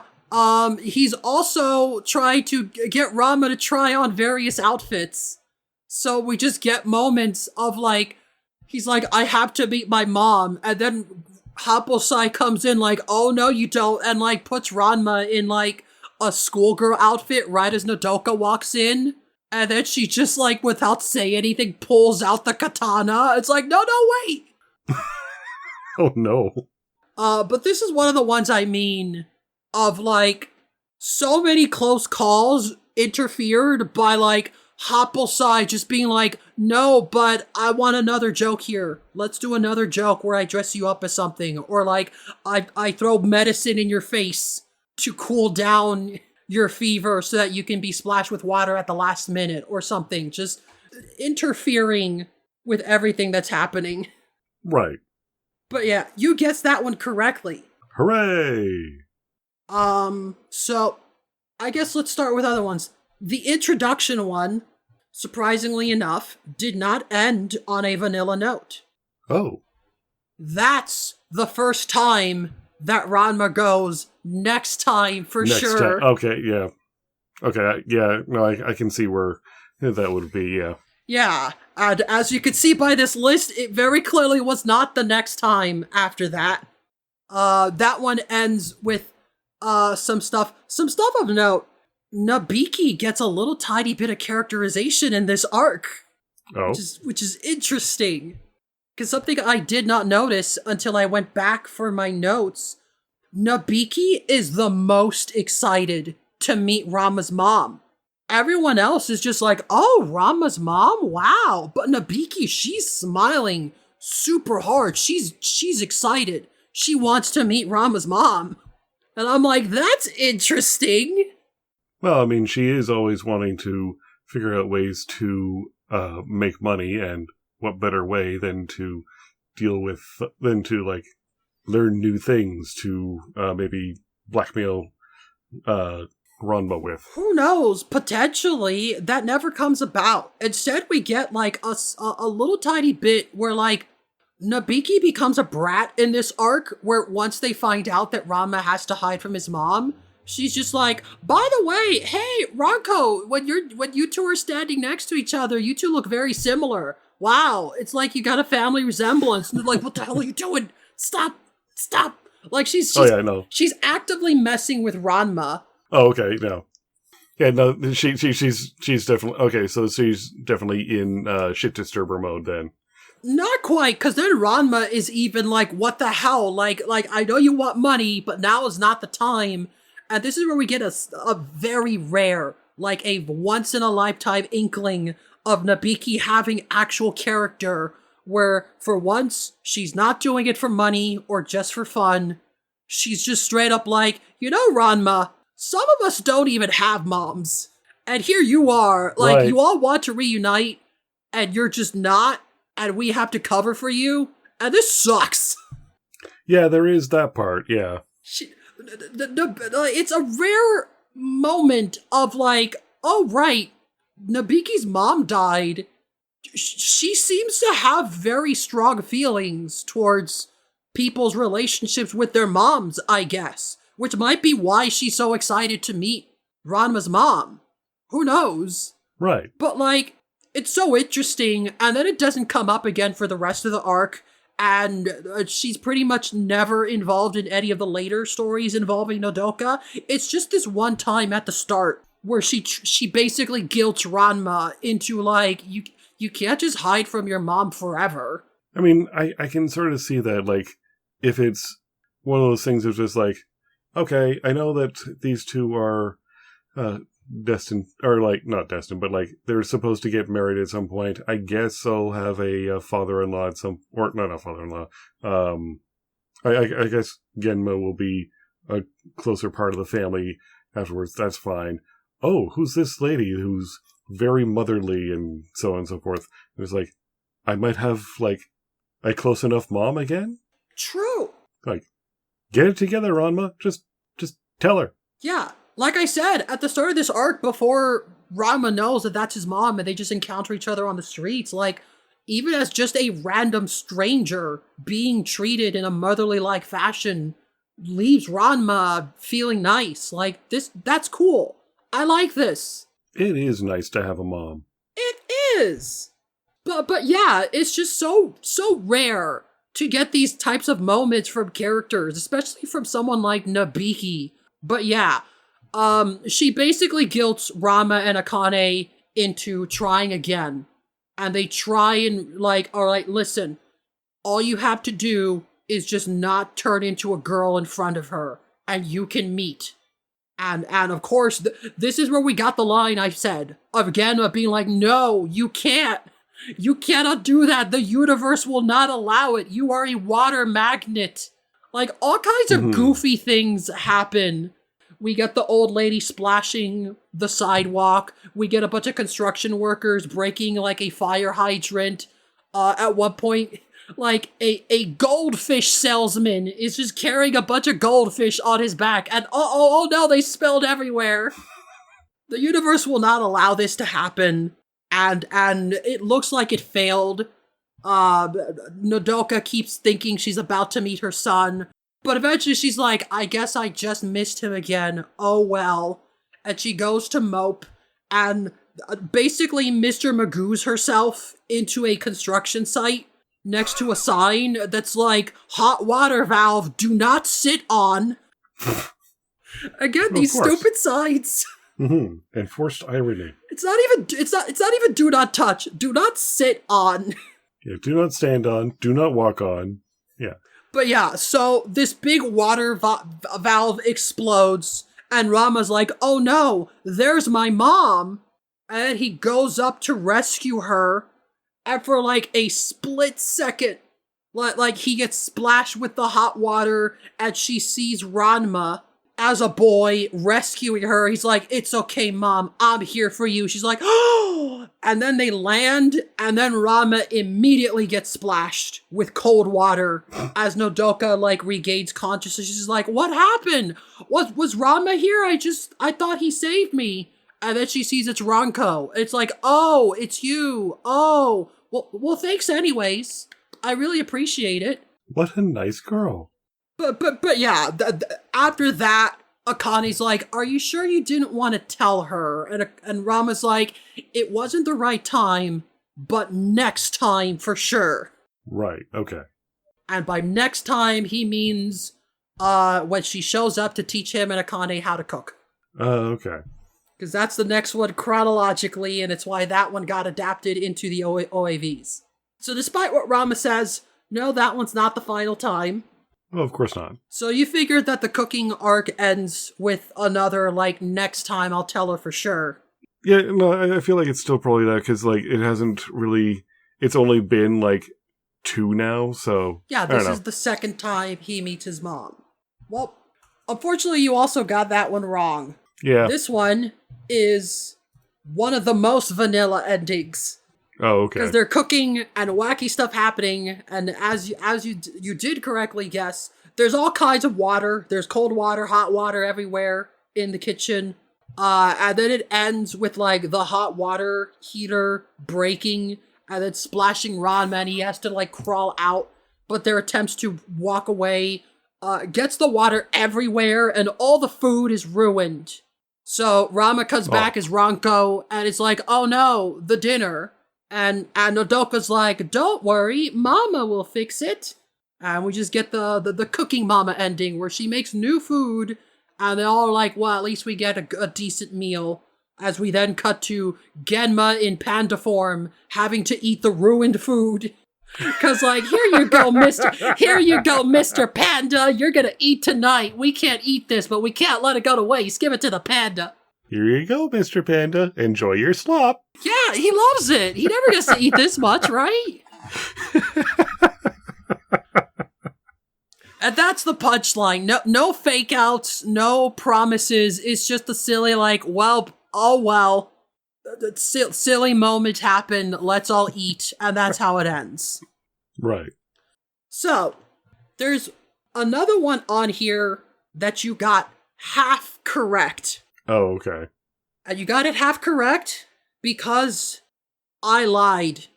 He's also trying to get Ranma to try on various outfits. So we just get moments of like, he's like, I have to meet my mom. And then Haposai comes in like, oh no, you don't. And like puts Ranma in like a schoolgirl outfit right as Nodoka walks in. And then she just, like, without saying anything, pulls out the katana. It's like, no, wait! Oh, no. But this is one of the ones I mean of, like, so many close calls interfered by, like, Hoppelside just being like, no, but I want another joke here. Let's do another joke where I dress you up as something. Or, like, I throw medicine in your face to cool down your fever so that you can be splashed with water at the last minute or something. Just interfering with everything that's happening. Right. But yeah, you guessed that one correctly. Hooray! So I guess let's start with other ones. The introduction one, surprisingly enough, did not end on a vanilla note. Oh. That's the first time that Ranma goes, next time for sure. Okay, yeah. Okay, yeah, no, I can see where that would be, yeah. Yeah, and as you can see by this list, it very clearly was not the next time after that. That one ends with some stuff of note. Nabiki gets a little tiny bit of characterization in this arc. Oh. Which is interesting. Because something I did not notice until I went back for my notes, Nabiki is the most excited to meet Ranma's mom. Everyone else is just like, oh, Ranma's mom? Wow. But Nabiki, she's smiling super hard. She's excited. She wants to meet Ranma's mom. And I'm like, that's interesting. Well, I mean, she is always wanting to figure out ways to make money, and what better way than to learn new things to maybe blackmail Ranma with. Who knows? Potentially, that never comes about. Instead, we get, like, a little tiny bit where, like, Nabiki becomes a brat in this arc, where once they find out that Ranma has to hide from his mom, she's just like, by the way, hey, Ranko, when you two are standing next to each other, you two look very similar. Wow, it's like you got a family resemblance. And they're like, what the hell are you doing? Stop. Like, she's oh, yeah, I know. She's actively messing with Ranma. Oh, okay, no. Yeah, no, she's definitely, okay, so she's definitely in shit disturber mode then. Not quite, because then Ranma is even like, what the hell? Like, I know you want money, but now is not the time. And this is where we get a very rare, like a once-in-a-lifetime inkling of Nabiki having actual character, where for once, she's not doing it for money or just for fun. She's just straight up like, you know, Ranma, some of us don't even have moms. And here you are, like, right. You all want to reunite, and you're just not, and we have to cover for you, and this sucks. Yeah, there is that part, yeah. It's a rare moment of like, oh right, Nabiki's mom died. She seems to have very strong feelings towards people's relationships with their moms, I guess. Which might be why she's so excited to meet Ranma's mom. Who knows? Right. But like, it's so interesting, and then it doesn't come up again for the rest of the arc. And she's pretty much never involved in any of the later stories involving Nodoka. It's just this one time at the start where she basically guilts Ranma into like, you can't just hide from your mom forever. I mean, I can sort of see that, like, if it's one of those things that's just like, okay, I know that these two are destined, or like, not destined, but like, they're supposed to get married at some point. I guess I'll have a father-in-law at some, or not a father-in-law. I guess Genma will be a closer part of the family afterwards. That's fine. Oh, who's this lady who's very motherly and so on and so forth? It was like, I might have like a close enough mom again? True. Like, get it together, Ranma. Just tell her. Yeah. Like I said, at the start of this arc, before Ranma knows that that's his mom and they just encounter each other on the streets, like, even as just a random stranger being treated in a motherly-like fashion leaves Ranma feeling nice. Like, that's cool. I like this. It is nice to have a mom. It is. But yeah, it's just so rare to get these types of moments from characters, especially from someone like Nabiki. But yeah, She basically guilts Rama and Akane into trying again. And they try and, like, alright, listen, all you have to do is just not turn into a girl in front of her, and you can meet. And of course, this is where we got the line I said, of Genma being like, no, you can't. You cannot do that. The universe will not allow it. You are a water magnet. Like, all kinds of goofy things happen. We get the old lady splashing the sidewalk. We get a bunch of construction workers breaking, like, a fire hydrant. At one point, like, a goldfish salesman is just carrying a bunch of goldfish on his back. And oh no, they spilled everywhere. The universe will not allow this to happen. And it looks like it failed. Nodoka keeps thinking she's about to meet her son. But eventually she's like, I guess I just missed him again. Oh well. And she goes to mope and basically Mr. Magoo's herself into a construction site next to a sign that's like, hot water valve, do not sit on. Again, these stupid signs. Enforced irony. It's not even do not touch. Do not sit on. Yeah, do not stand on. Do not walk on. Yeah. But yeah, so this big water valve explodes, and Rama's like, oh no, there's my mom. And then he goes up to rescue her, and for like a split second, like he gets splashed with the hot water, and she sees Ranma as a boy rescuing her. He's like, it's okay, Mom, I'm here for you. She's like, oh! And then they land, and then Rama immediately gets splashed with cold water as Nodoka, like, regains consciousness. She's like, what happened? Was Rama here? I thought he saved me. And then she sees it's Ranko. It's like, oh, it's you. Oh, well, thanks anyways. I really appreciate it. What a nice girl. But yeah, after that, Akane's like, are you sure you didn't want to tell her? And Rama's like, it wasn't the right time, but next time for sure. Right, okay. And by next time, he means when she shows up to teach him and Akane how to cook. Okay. Because that's the next one chronologically, and it's why that one got adapted into the OAVs. So despite what Rama says, no, that one's not the final time. Oh, of course not. So you figured that the cooking arc ends with another, like, next time I'll tell her for sure. Yeah, no, I feel like it's still probably that, because, like, it hasn't really... It's only been, like, 2 now, so... Yeah, this is the second time he meets his mom. Well, unfortunately, you also got that one wrong. Yeah. This one is one of the most vanilla endings. Oh, okay. Because they're cooking and wacky stuff happening, and as you did correctly guess, there's all kinds of water. There's cold water, hot water everywhere in the kitchen. And then it ends with, like, the hot water heater breaking and then splashing Ranma, and he has to, like, crawl out. But their attempts to walk away gets the water everywhere, and all the food is ruined. So Ranma comes back as Ranko, and it's like, oh no, the dinner. And Nodoka's like, don't worry, Mama will fix it. And we just get the cooking mama ending where she makes new food and they're all like, well, at least we get a decent meal. As we then cut to Genma in panda form having to eat the ruined food. Cause like, here you go, Mr. Panda, you're gonna eat tonight. We can't eat this, but we can't let it go to waste. Give it to the panda. Here you go, Mr. Panda. Enjoy your slop. Yeah, he loves it. He never gets to eat this much, right? And that's the punchline. No fake outs, no promises. It's just a silly, like, well, oh well. The silly moment happened. Let's all eat. And that's how it ends. Right. So, there's another one on here that you got half correct. Oh, okay. And you got it half correct because I lied.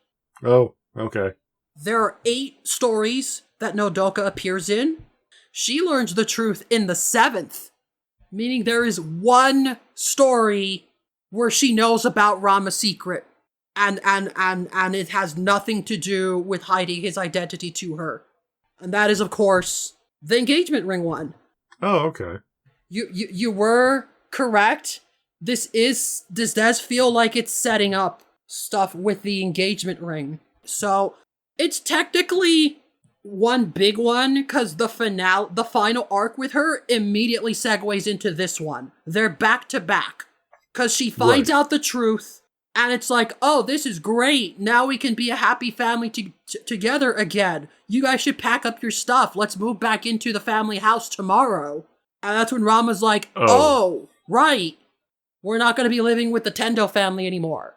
Oh, okay. There are 8 stories that Nodoka appears in. She learns the truth in the 7th, meaning there is 1 story where she knows about Rama's secret, and it has nothing to do with hiding his identity to her. And that is, of course, the engagement ring one. Oh, okay. You were correct. This does feel like it's setting up stuff with the engagement ring. So it's technically one big one, because the final arc with her immediately segues into this one. They're back to back. Because she finds out the truth, and it's like, oh, this is great. Now we can be a happy family together again. You guys should pack up your stuff. Let's move back into the family house tomorrow. And that's when Ranma's like, oh right. We're not going to be living with the Tendo family anymore.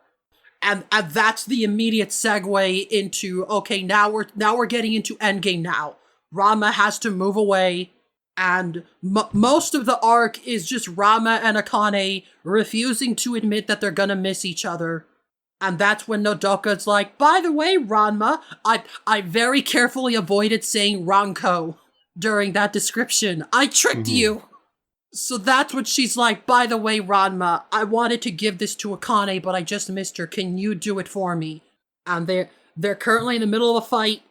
And that's the immediate segue into, okay, now we're getting into Endgame now. Ranma has to move away, and most of the arc is just Ranma and Akane refusing to admit that they're gonna miss each other. And that's when Nodoka's like, by the way, Ranma, I very carefully avoided saying Ranko during that description. I tricked you! So that's what she's like, by the way, Ranma, I wanted to give this to Akane, but I just missed her. Can you do it for me? And they're currently in the middle of a fight,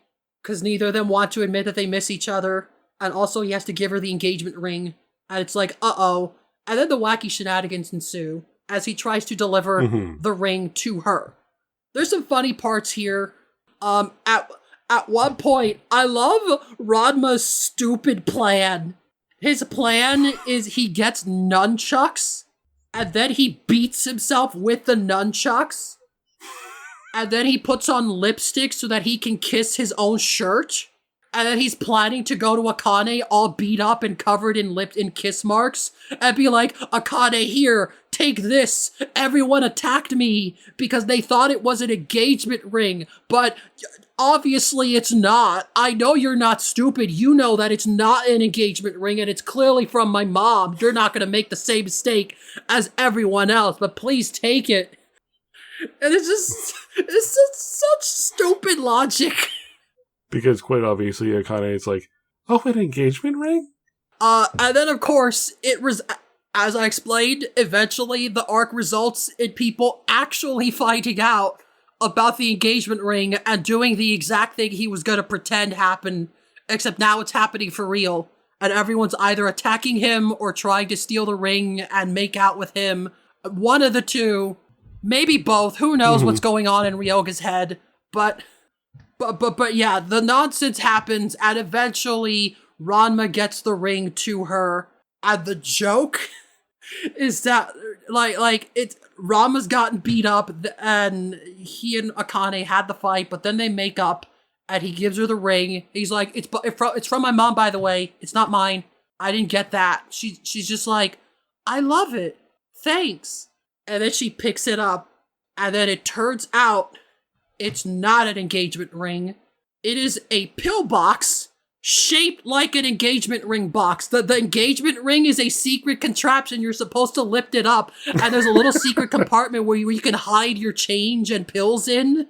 because neither of them want to admit that they miss each other. And also he has to give her the engagement ring. And it's like, uh-oh. And then the wacky shenanigans ensue as he tries to deliver the ring to her. There's some funny parts here. At one point, I love Ranma's stupid plan. His plan is he gets nunchucks, and then he beats himself with the nunchucks, and then he puts on lipstick so that he can kiss his own shirt, and then he's planning to go to Akane all beat up and covered in kiss marks, and be like, Akane, here, take this, everyone attacked me because they thought it was an engagement ring, but obviously it's not. I know you're not stupid. You know that it's not an engagement ring, and it's clearly from my mom. You're not gonna make the same mistake as everyone else, but please take it. And it's just such stupid logic. Because quite obviously Akane is like, oh, an engagement ring? And then of course, as I explained, eventually the arc results in people actually finding out about the engagement ring and doing the exact thing he was going to pretend happened, except now it's happening for real, and everyone's either attacking him or trying to steal the ring and make out with him. One of the two, maybe both, who knows what's going on in Ryoga's head, but yeah, the nonsense happens, and eventually Ranma gets the ring to her, and the joke is that, like, it's, Ranma's gotten beat up, and he and Akane had the fight, but then they make up, and he gives her the ring. He's like, it's from my mom, by the way. It's not mine. I didn't get that. She's just like, I love it. Thanks. And then she picks it up, and then it turns out it's not an engagement ring. It is a pillbox shaped like an engagement ring box. The engagement ring is a secret contraption. You're supposed to lift it up, and there's a little secret compartment where you can hide your change and pills in.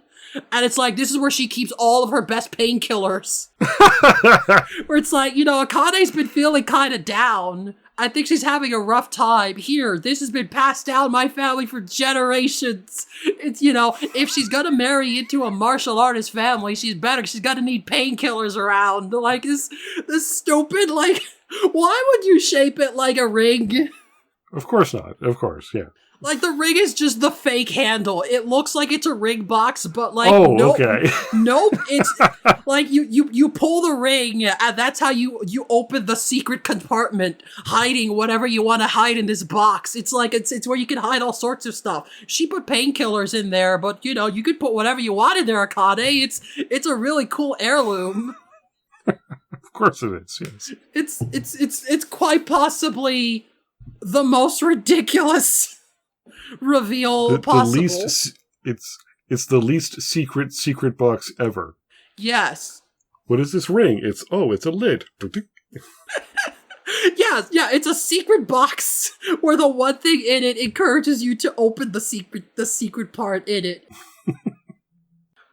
And it's like, this is where she keeps all of her best painkillers. Where it's like, Akane's been feeling kind of down. I think she's having a rough time. Here, this has been passed down my family for generations. It's, if she's gonna marry into a martial artist family, she's gonna need painkillers around. Like, this stupid, like, why would you shape it like a ring? Of course not. Of course, yeah. Like, the ring is just the fake handle. It looks like it's a ring box, but like, okay. Nope. It's like you pull the ring, and that's how you open the secret compartment, hiding whatever you want to hide in this box. It's like, it's where you can hide all sorts of stuff. She put painkillers in there, but you could put whatever you want in there, Akane. It's a really cool heirloom. Of course it is, yes. It's quite possibly the most ridiculous reveal possible. It's the least secret box ever. Yes. What is this ring? It's a lid. Yeah, it's a secret box where the one thing in it encourages you to open the secret part in it.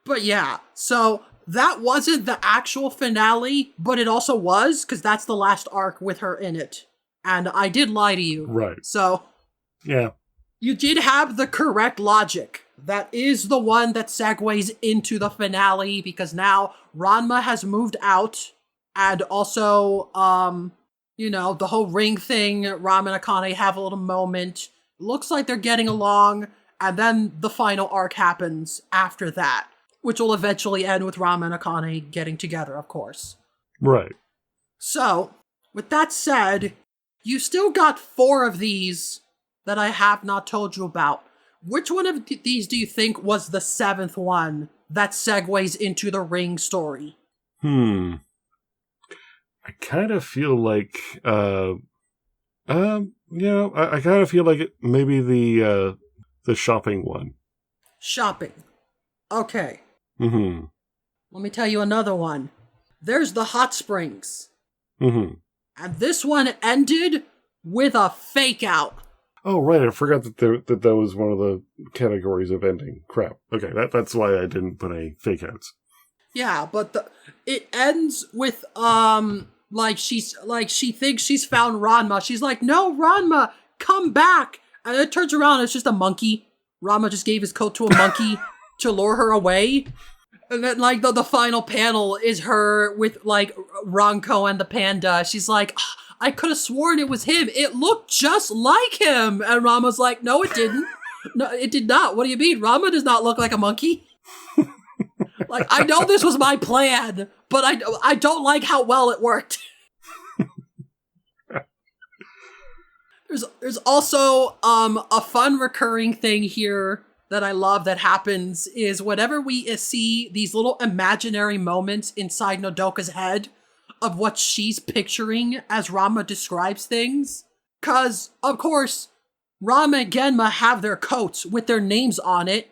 But yeah, so that wasn't the actual finale, but it also was, because that's the last arc with her in it. And I did lie to you. Right. So yeah. You did have the correct logic. That is the one that segues into the finale, because now Ranma has moved out, and also, You know, the whole ring thing, Ram and Akane have a little moment. Looks like they're getting along, and then the final arc happens after that, which will eventually end with Ram and Akane getting together, of course. Right. So, with that said, you still got 4 of these that I have not told you about. Which one of these do you think was the 7th one that segues into the ring story? I kind of feel like, I kind of feel like maybe the shopping one. Shopping. Okay. Mm-hmm. Let me tell you another one. There's the hot springs. Mm-hmm. And this one ended with a fake out. Oh, right. I forgot that was one of the categories of ending. Crap. Okay, that's why I didn't put any fake outs. Yeah, but it ends with, she thinks she's found Ranma. She's like, no, Ranma, come back. And it turns around, it's just a monkey. Ranma just gave his coat to a monkey to lure her away. And then, like, the final panel is her with, like, Ranko and the panda. She's like, I could have sworn it was him. It looked just like him. And Rama's like, no, it didn't. No, it did not. What do you mean? Rama does not look like a monkey. Like, I know this was my plan, but I don't like how well it worked. There's also a fun recurring thing here that I love that happens is whenever we see these little imaginary moments inside Nodoka's head of what she's picturing as Ranma describes things. Cause, of course, Ranma and Genma have their coats with their names on it,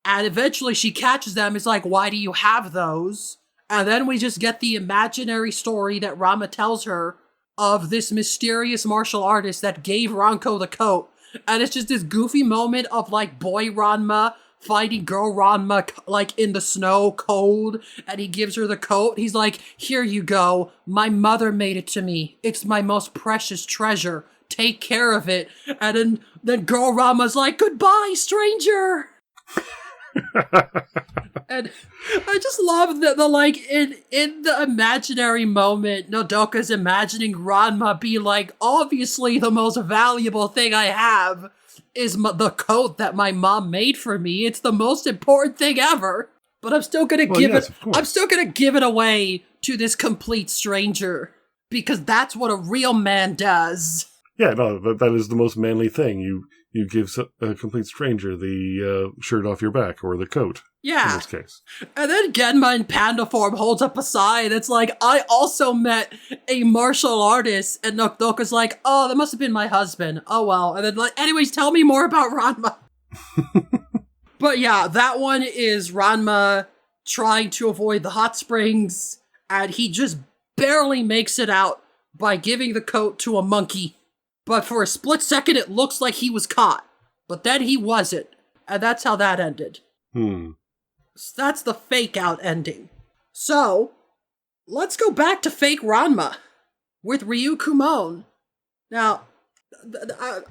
and eventually she catches them, is like, why do you have those? And then we just get the imaginary story that Ranma tells her of this mysterious martial artist that gave Ranko the coat. And it's just this goofy moment of, like, boy Ranma fighting girl Ranma, like, in the snow, cold, and he gives her the coat. He's like, here you go. My mother made it to me. It's my most precious treasure. Take care of it. And then girl Ranma's like, goodbye, stranger! And I just love the like, in the imaginary moment, Nodoka's imagining Ranma be like, obviously the most valuable thing I have is the coat that my mom made for me. It's the most important thing ever. But I'm still gonna I'm still gonna give it away to this complete stranger. Because that's what a real man does. Yeah, no, that is the most manly thing. You give a complete stranger the shirt off your back, or the coat, yeah, in this case. And then Genma in panda form holds up a sign. It's like, I also met a martial artist. And Nodoka's like, oh, that must have been my husband. Oh, well. And then, like, anyways, tell me more about Ranma. But yeah, that one is Ranma trying to avoid the hot springs. And he just barely makes it out by giving the coat to a monkey. But for a split second, it looks like he was caught. But then he wasn't. And that's how that ended. So that's the fake out ending. So, let's go back to fake Ranma with Ryu Kumon. Now,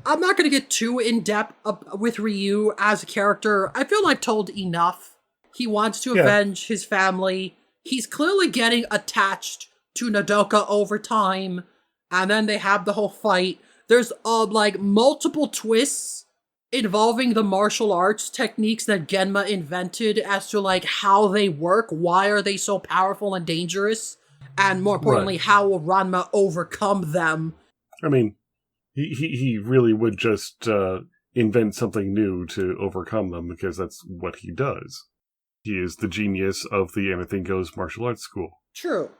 I'm not going to get too in-depth with Ryu as a character. I feel I've told enough. He wants to avenge his family. He's clearly getting attached to Nodoka over time. And then they have the whole fight. There's, like, multiple twists involving the martial arts techniques that Genma invented as to, like, how they work, why are they so powerful and dangerous, and more importantly, how will Ranma overcome them. I mean, he really would just invent something new to overcome them, because that's what he does. He is the genius of the Anything Goes martial arts school. True.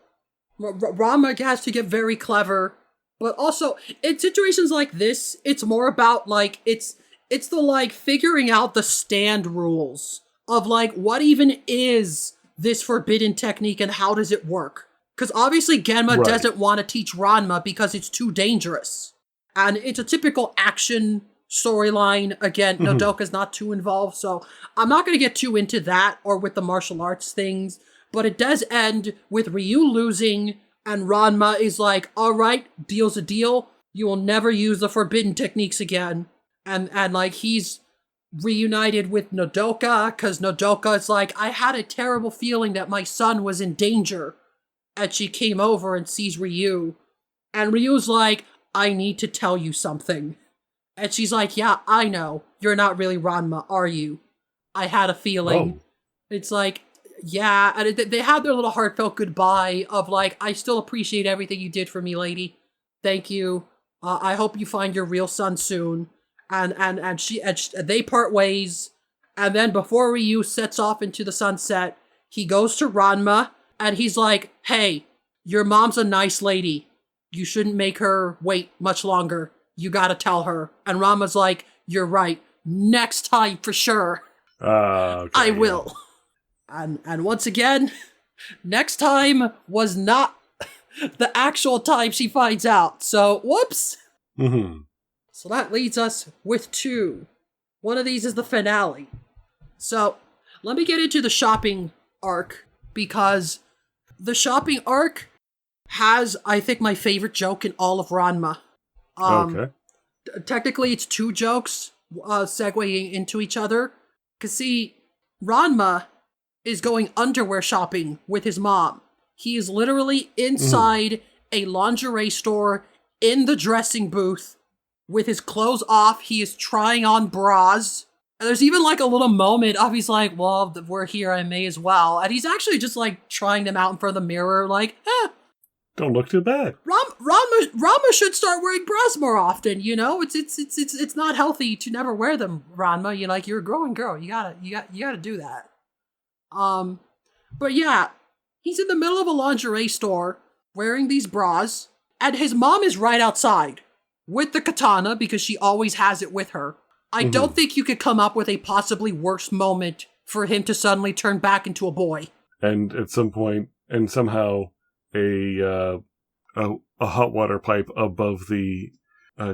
Ranma has to get very clever. But also, in situations like this, it's more about, like, it's the, like, figuring out the stand rules of, like, what even is this forbidden technique and how does it work? Because obviously Genma doesn't want to teach Ranma because it's too dangerous. And it's a typical action storyline. Again, Nodoka's not too involved, so I'm not going to get too into that or with the martial arts things. But it does end with Ryu losing. And Ranma is like, all right, deal's a deal. You will never use the forbidden techniques again. And like, he's reunited with Nodoka, because Nodoka is like, I had a terrible feeling that my son was in danger. And she came over and sees Ryu. And Ryu's like, I need to tell you something. And she's like, yeah, I know. You're not really Ranma, are you? I had a feeling. Oh. It's like, yeah. And they had their little heartfelt goodbye of like, I still appreciate everything you did for me, lady. Thank you. I hope you find your real son soon. And they part ways. And then before Ryu sets off into the sunset, he goes to Ranma and he's like, hey, your mom's a nice lady. You shouldn't make her wait much longer. You gotta tell her. And Ranma's like, you're right. Next time for sure. Okay, I will. And once again, next time was not the actual time she finds out. So, whoops. Mm-hmm. So that leaves us with 2. One of these is the finale. So, let me get into the shopping arc, because the shopping arc has, I think, my favorite joke in all of Ranma. Okay. Technically, it's 2 jokes segueing into each other. Because, see, Ranma is going underwear shopping with his mom. He is literally inside a lingerie store in the dressing booth with his clothes off. He is trying on bras. And there's even like a little moment of he's like, well, we're here, I may as well. And he's actually just like trying them out in front of the mirror, like, don't look too bad. Ranma should start wearing bras more often, you know? It's not healthy to never wear them, Ranma. You're a growing girl. You gotta do that. But yeah, he's in the middle of a lingerie store wearing these bras, and his mom is right outside with the katana because she always has it with her. I don't think you could come up with a possibly worse moment for him to suddenly turn back into a boy. And at some point, and somehow a hot water pipe above the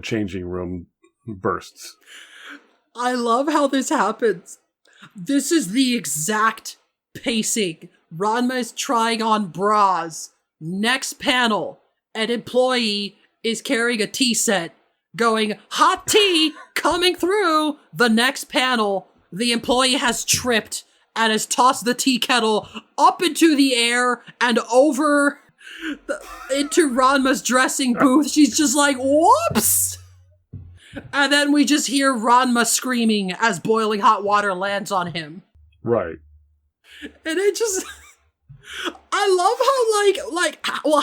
changing room bursts. I love how this happens. This is the exact pacing. Ranma is trying on bras. Next panel, an employee is carrying a tea set, going, hot tea coming through. The next panel, the employee has tripped and has tossed the tea kettle up into the air and over into Ranma's dressing booth. She's just like, whoops! And then we just hear Ranma screaming as boiling hot water lands on him. Right. And it just... I love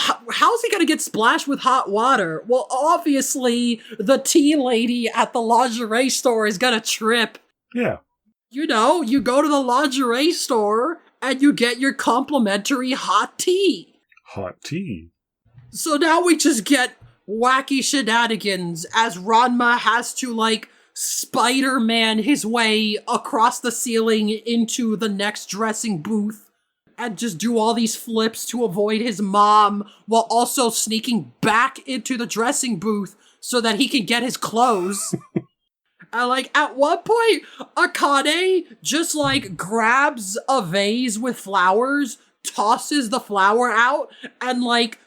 how, how's he gonna get splashed with hot water? Well, obviously, the tea lady at the lingerie store is gonna trip. Yeah. You know, you go to the lingerie store and you get your complimentary hot tea. Hot tea. So now we just get wacky shenanigans as Ranma has to, like, Spider-Man his way across the ceiling into the next dressing booth and just do all these flips to avoid his mom while also sneaking back into the dressing booth so that he can get his clothes. And, like, at one point, Akane just, like, grabs a vase with flowers, tosses the flower out, and, like,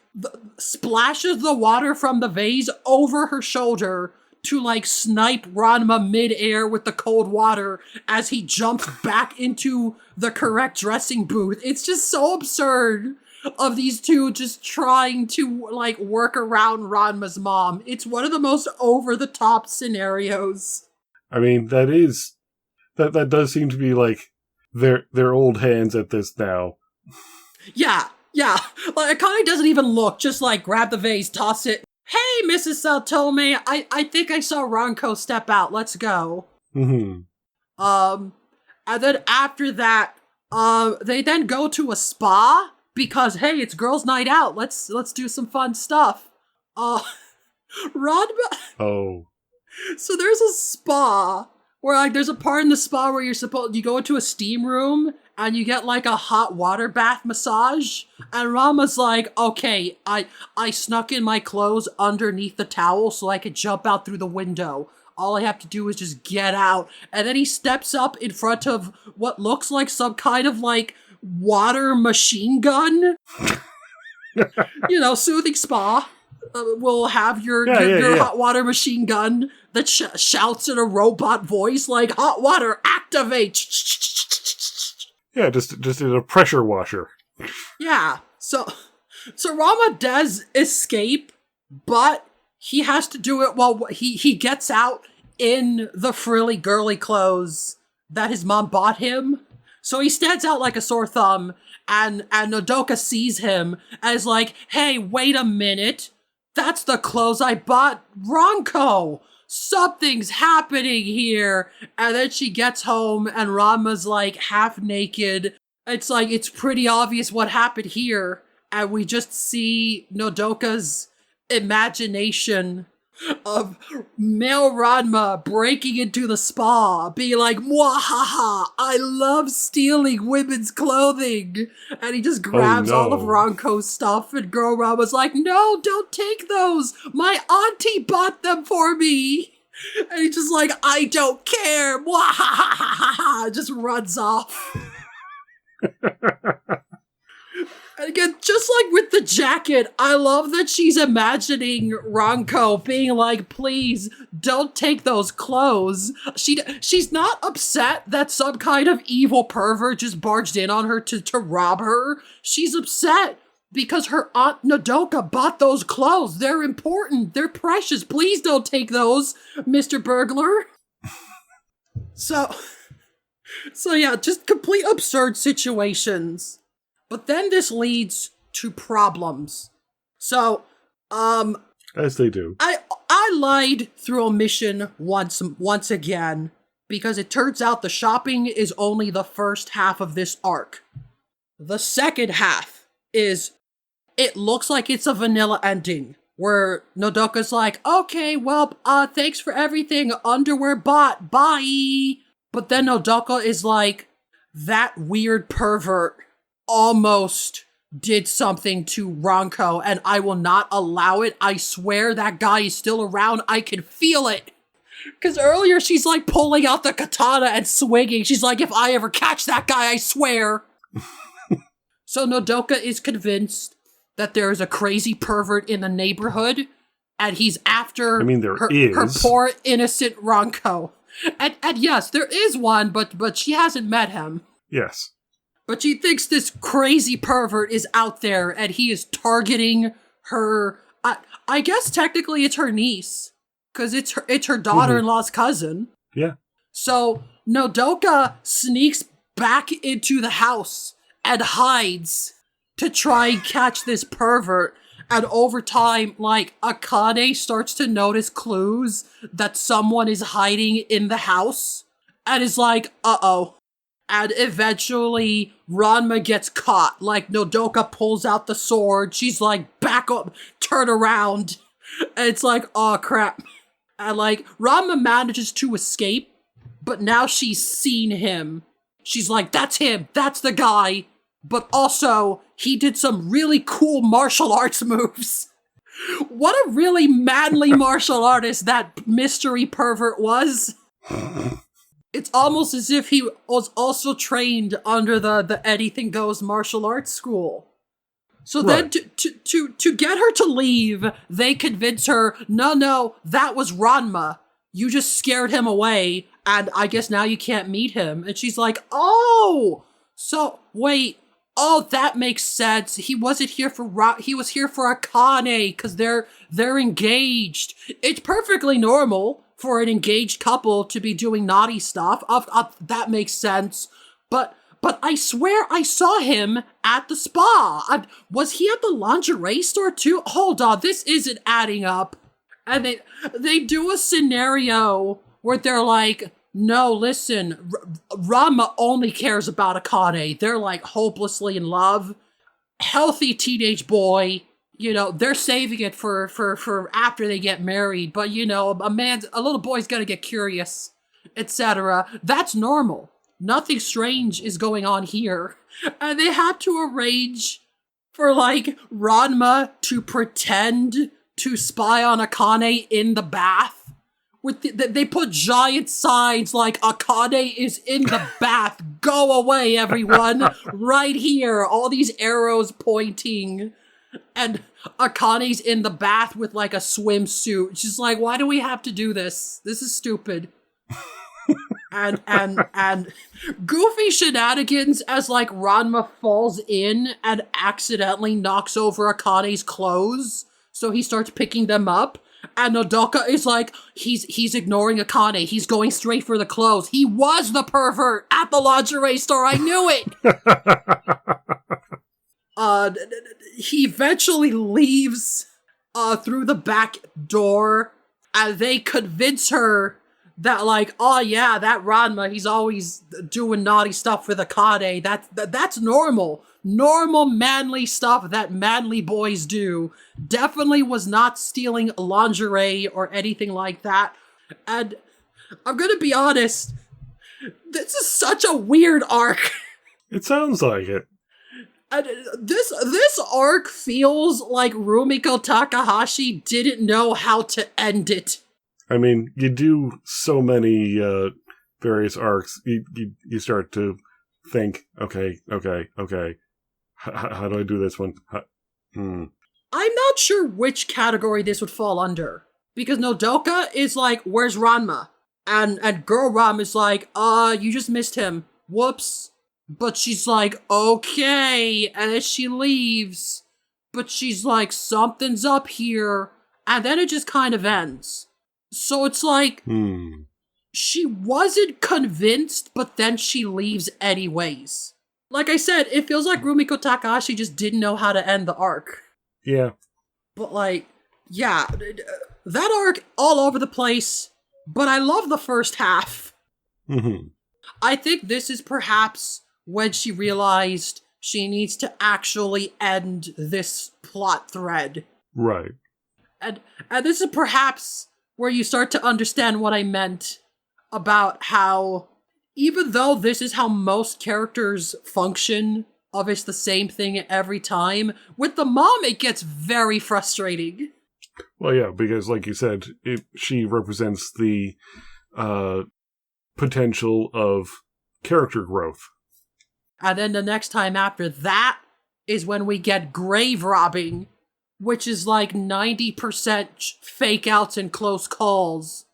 splashes the water from the vase over her shoulder to, like, snipe Ranma mid-air with the cold water as he jumps back into the correct dressing booth. It's just so absurd of these two just trying to, like, work around Ranma's mom. It's one of the most over-the-top scenarios. I mean, that does seem to be, like, their old hands at this now. Yeah. Like, Akane doesn't even look, just, like, grab the vase, toss it. Hey, Mrs. Saltome, I think I saw Ranko step out. Let's go. Mm-hmm. And then after that, they then go to a spa because, hey, it's girls' night out. Let's do some fun stuff. Ranma. Oh. So there's a spa where, like, there's a part in the spa where you go into a steam room and you get, like, a hot water bath massage. And Ranma's like, okay, I snuck in my clothes underneath the towel so I could jump out through the window. All I have to do is just get out. And then he steps up in front of what looks like some kind of, like, water machine gun. You know, soothing spa. Will have your hot water machine gun that shouts in a robot voice like, hot water, activate! Yeah, just in a pressure washer. Yeah, so Ranma does escape but he has to do it while he gets out in the frilly girly clothes that his mom bought him. So he stands out like a sore thumb, and Nodoka sees him and is like, hey, wait a minute. That's the clothes I bought Ranko. Something's happening here. And then she gets home and Ranma's like half naked. It's like, it's pretty obvious what happened here. And we just see Nodoka's imagination of male Ranma breaking into the spa, being like, mwahaha, I love stealing women's clothing. And he just grabs all of Ranko's stuff, and girl Ranma's like, no, don't take those. My auntie bought them for me. And he's just like, I don't care. Mwahaha, just runs off. And again, just like with the jacket, I love that she's imagining Ranko being like, please, don't take those clothes. She's not upset that some kind of evil pervert just barged in on her to rob her. She's upset because her aunt Nodoka bought those clothes. They're important. They're precious. Please don't take those, Mr. Burglar. So yeah, just complete absurd situations. But then this leads to problems. So, as they do. I lied through omission once again, because it turns out the shopping is only the first half of this arc. The second half is, it looks like it's a vanilla ending, where Nodoka's like, okay, well, thanks for everything, underwear bought, bye. But then Nodoka is like, that weird pervert almost did something to Ranko, and I will not allow it. I swear that guy is still around. I can feel it. Because earlier she's like pulling out the katana and swinging. She's like, if I ever catch that guy, I swear. So Nodoka is convinced that there is a crazy pervert in the neighborhood, and he's after her poor innocent Ranko. And yes, there is one, but she hasn't met him. Yes. But she thinks this crazy pervert is out there and he is targeting her. I guess technically it's her niece, because it's her daughter-in-law's cousin. Yeah. So Nodoka sneaks back into the house and hides to try and catch this pervert. And over time, like, Akane starts to notice clues that someone is hiding in the house and is like, uh-oh. And eventually, Ranma gets caught. Like, Nodoka pulls out the sword. She's like, back up, turn around. And it's like, oh crap. And like, Ranma manages to escape, but now she's seen him. She's like, that's him, that's the guy. But also, he did some really cool martial arts moves. What a really manly martial artist that mystery pervert was. It's almost as if he was also trained under the Anything Goes martial arts school. So right. Then to get her to leave, they convince her, no, that was Ranma. You just scared him away, and I guess now you can't meet him. And she's like, oh, so wait, oh, that makes sense. He wasn't here he was here for Akane, because they're engaged. It's perfectly normal for an engaged couple to be doing naughty stuff. That makes sense. But I swear I saw him at the spa. Was he at the lingerie store too? Hold on, this isn't adding up. And they do a scenario where they're like, no, listen, Ranma only cares about Akane. They're like hopelessly in love. Healthy teenage boy. You know, they're saving it for after they get married, but you know, a little boy's gonna get curious, etc. That's normal. Nothing strange is going on here. And they had to arrange for like Ranma to pretend to spy on Akane in the bath. They put giant signs like, Akane is in the bath. Go away, everyone. Right here. All these arrows pointing. And Akane's in the bath with like a swimsuit. She's like, why do we have to do this? This is stupid. and goofy shenanigans as like Ranma falls in and accidentally knocks over Akane's clothes. So he starts picking them up. And Nodoka is like, he's ignoring Akane. He's going straight for the clothes. He was the pervert at the lingerie store. I knew it. He eventually leaves through the back door, and they convince her that, like, oh yeah, that Ranma, he's always doing naughty stuff with Akane. That's normal. Normal manly stuff that manly boys do. Definitely was not stealing lingerie or anything like that. And I'm gonna be honest, this is such a weird arc. It sounds like it. And this arc feels like Rumiko Takahashi didn't know how to end it. I mean, you do so many various arcs, you start to think, okay. How do I do this one? I'm not sure which category this would fall under. Because Nodoka is like, where's Ranma? And Girl Ram is like, you just missed him. Whoops. But she's like, okay. And then she leaves. But she's like, something's up here. And then it just kind of ends. So it's like, she wasn't convinced, but then she leaves anyways. Like I said, it feels like Rumiko Takahashi just didn't know how to end the arc. Yeah. But like, yeah, that arc all over the place, but I love the first half. Mm-hmm. I think this is perhaps when she realized she needs to actually end this plot thread. Right. And this is perhaps where you start to understand what I meant about how, even though this is how most characters function, of it's the same thing every time, with the mom it gets very frustrating. Well, yeah, because like you said, she represents the potential of character growth. And then the next time after that is when we get grave robbing, which is like 90% fake outs and close calls.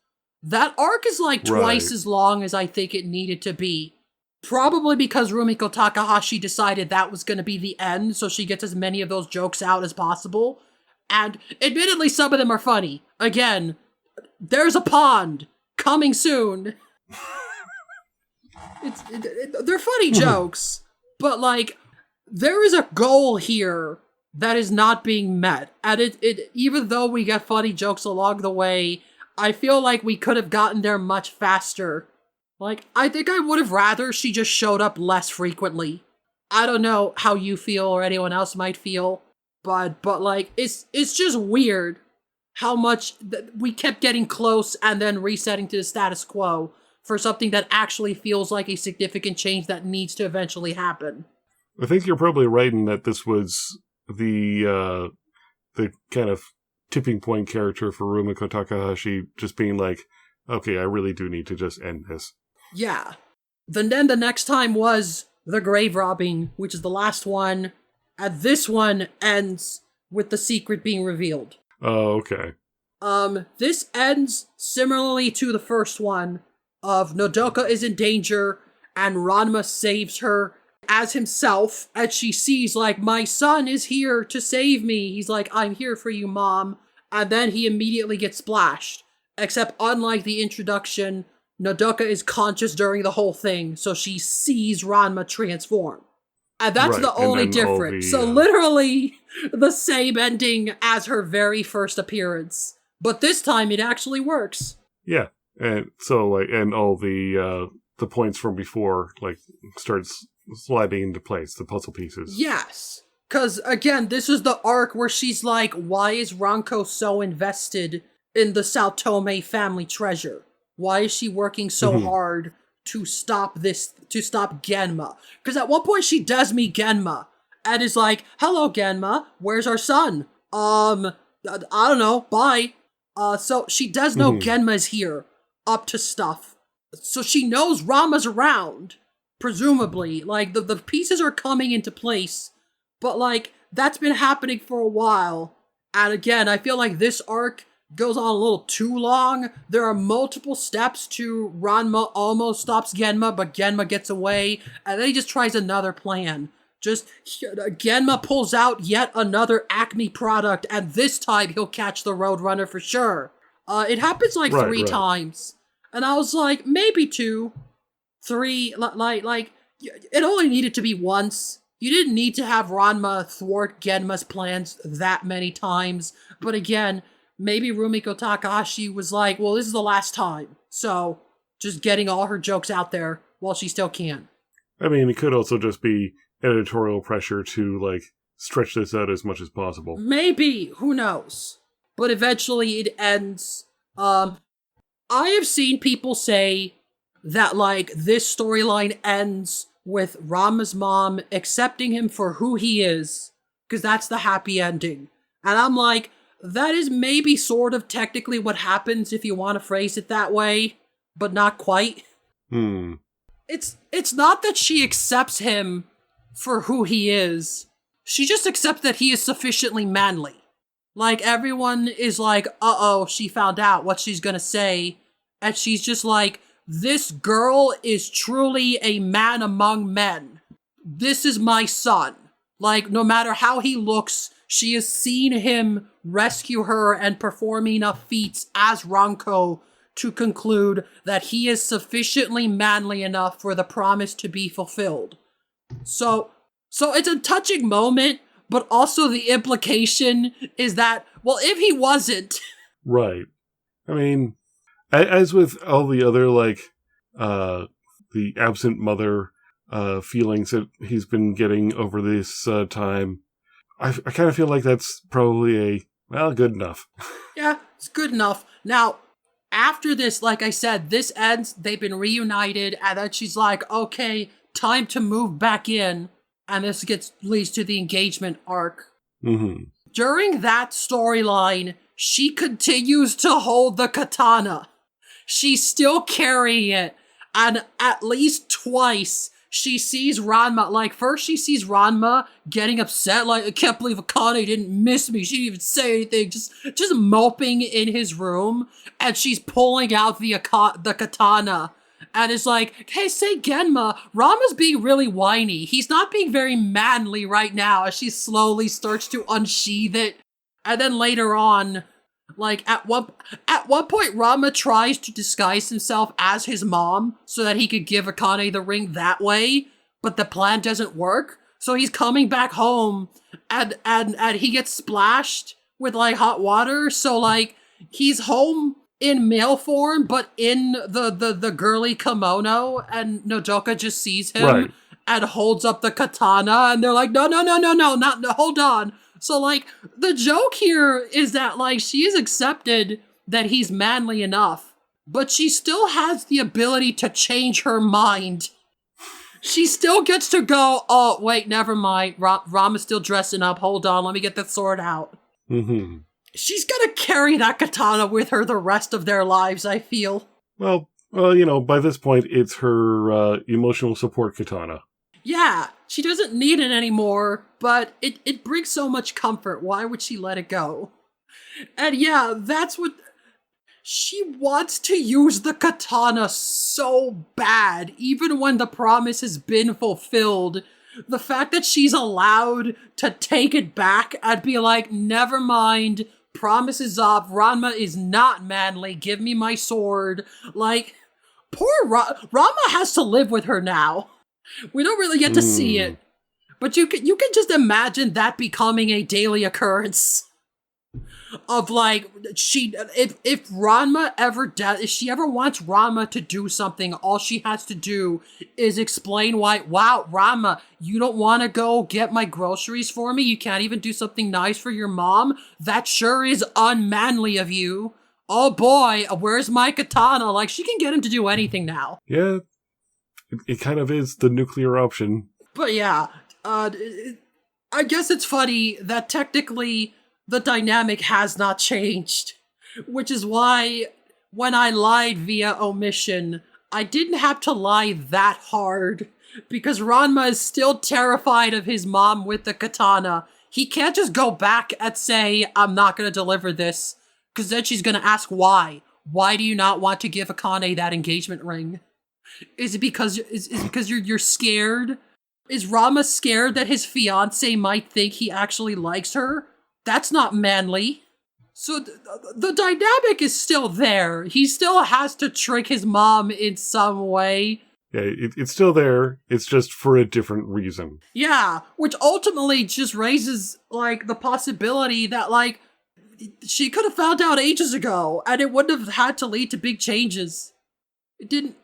That arc is like twice as long as I think it needed to be. Probably because Rumiko Takahashi decided that was going to be the end, so she gets as many of those jokes out as possible. And admittedly, some of them are funny. Again, there's a pond coming soon. They're funny jokes, but like, there is a goal here that is not being met. And it even though we get funny jokes along the way, I feel like we could have gotten there much faster. Like, I think I would have rather she just showed up less frequently. I don't know how you feel or anyone else might feel, but like, it's just weird how much we kept getting close and then resetting to the status quo for something that actually feels like a significant change that needs to eventually happen. I think you're probably right in that this was the kind of tipping point character for Rumiko Takahashi, just being like, okay, I really do need to just end this. Yeah. Then the next time was the grave robbing, which is the last one, and this one ends with the secret being revealed. Oh, okay. This ends similarly to the first one, of Nodoka is in danger, and Ranma saves her as himself, and she sees, like, my son is here to save me. He's like, I'm here for you, Mom. And then he immediately gets splashed. Except unlike the introduction, Nodoka is conscious during the whole thing, so she sees Ranma transform. And that's the only difference. So literally the same ending as her very first appearance. But this time it actually works. Yeah. And so, like, and all the points from before, like, starts sliding into place, the puzzle pieces. Yes. Because, again, this is the arc where she's like, why is Ranko so invested in the Sao Tome family treasure? Why is she working so hard to stop Genma? Because at one point she does meet Genma, and is like, hello, Genma, where's our son? I don't know, bye. So she does know Genma's here, up to stuff. So she knows Rama's around, presumably. Like, the pieces are coming into place, but, like, that's been happening for a while. And again, I feel like this arc goes on a little too long. There are multiple steps to Ranma almost stops Genma, but Genma gets away, and then he just tries another plan. Just, Genma pulls out yet another Acme product, and this time he'll catch the Roadrunner for sure. It happens like three times. And I was like, maybe 2, 3, like, it only needed to be once. You didn't need to have Ranma thwart Genma's plans that many times. But again, maybe Rumiko Takahashi was like, well, this is the last time. So, just getting all her jokes out there while she still can. I mean, it could also just be editorial pressure to, like, stretch this out as much as possible. Maybe. Who knows? But eventually it ends. I have seen people say that, like, this storyline ends with Ranma's mom accepting him for who he is, because that's the happy ending. And I'm like, that is maybe sort of technically what happens if you want to phrase it that way, but not quite. It's not that she accepts him for who he is. She just accepts that he is sufficiently manly. Like, everyone is like, uh-oh, she found out what she's gonna say. And she's just like, this girl is truly a man among men. This is my son. Like, no matter how he looks, she has seen him rescue her and perform enough feats as Ranko to conclude that he is sufficiently manly enough for the promise to be fulfilled. So it's a touching moment, but also the implication is that, well, if he wasn't... Right. I mean, as with all the other, like, the absent mother feelings that he's been getting over this time, I kind of feel like that's probably good enough. Yeah, it's good enough. Now, after this, like I said, this ends, they've been reunited, and then she's like, okay, time to move back in, and this leads to the engagement arc. Mm-hmm. During that storyline, she continues to hold the katana. She's still carrying it, and at least twice, she sees Ranma, like, first she sees Ranma getting upset, like, I can't believe Akane didn't miss me, she didn't even say anything, just moping in his room, and she's pulling out the katana, and is like, hey, say Genma, Ranma's being really whiny, he's not being very manly right now, as she slowly starts to unsheath it, and then later on, like, at one point, Ranma tries to disguise himself as his mom so that he could give Akane the ring that way, but the plan doesn't work. So he's coming back home, and he gets splashed with, like, hot water. So, like, he's home in male form, but in the girly kimono, and Nodoka just sees him and holds up the katana, and they're like, no, hold on. So, like, the joke here is that, like, she has accepted that he's manly enough, but she still has the ability to change her mind. She still gets to go, oh, wait, never mind, Ranma's still dressing up, hold on, let me get the sword out. Mm-hmm. She's gonna carry that katana with her the rest of their lives, I feel. Well, you know, by this point, it's her emotional support katana. Yeah, she doesn't need it anymore, but it brings so much comfort. Why would she let it go? And yeah, that's what... She wants to use the katana so bad, even when the promise has been fulfilled. The fact that she's allowed to take it back and be like, never mind, promise is up, Ranma is not manly, give me my sword. Like, poor Ranma has to live with her now. We don't really get to see it, but you can just imagine that becoming a daily occurrence. Of, like, if Ranma ever does, if she ever wants Ranma to do something, all she has to do is explain why, wow, Ranma, you don't want to go get my groceries for me? You can't even do something nice for your mom? That sure is unmanly of you. Oh boy, where's my katana? Like, she can get him to do anything now. Yeah. It kind of is the nuclear option. But yeah, I guess it's funny that technically the dynamic has not changed. Which is why, when I lied via omission, I didn't have to lie that hard. Because Ranma is still terrified of his mom with the katana. He can't just go back and say, I'm not gonna deliver this. Because then she's gonna ask why. Why do you not want to give Akane that engagement ring? Is it because you're scared? Is Rama scared that his fiance might think he actually likes her? That's not manly. So the dynamic is still there. He still has to trick his mom in some way. Yeah, it's still there. It's just for a different reason. Yeah, which ultimately just raises, like, the possibility that, like, she could have found out ages ago, and it wouldn't have had to lead to big changes. It didn't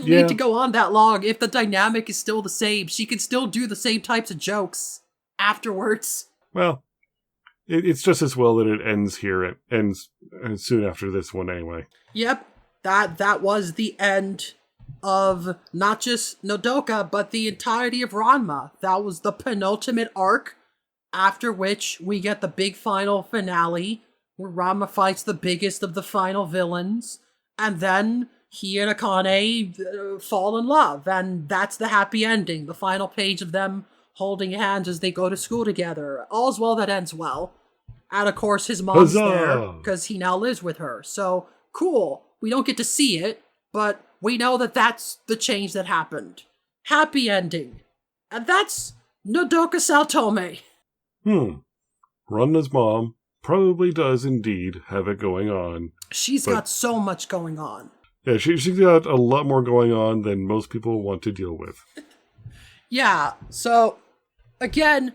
need to go on that long. If the dynamic is still the same, she can still do the same types of jokes afterwards. Well, it's just as well that it ends here. It ends soon after this one anyway. Yep, that was the end of not just Nodoka, but the entirety of Ranma. That was the penultimate arc, after which we get the big final finale, where Ranma fights the biggest of the final villains, and then he and Akane fall in love, and that's the happy ending, the final page of them holding hands as they go to school together. All's well that ends well. And of course his mom's there, because he now lives with her. So, cool. We don't get to see it, but we know that that's the change that happened. Happy ending. And that's Nodoka Saotome. Ranma's mom probably does indeed have it going on. She's got so much going on. Yeah, she's got a lot more going on than most people want to deal with. Yeah, so, again,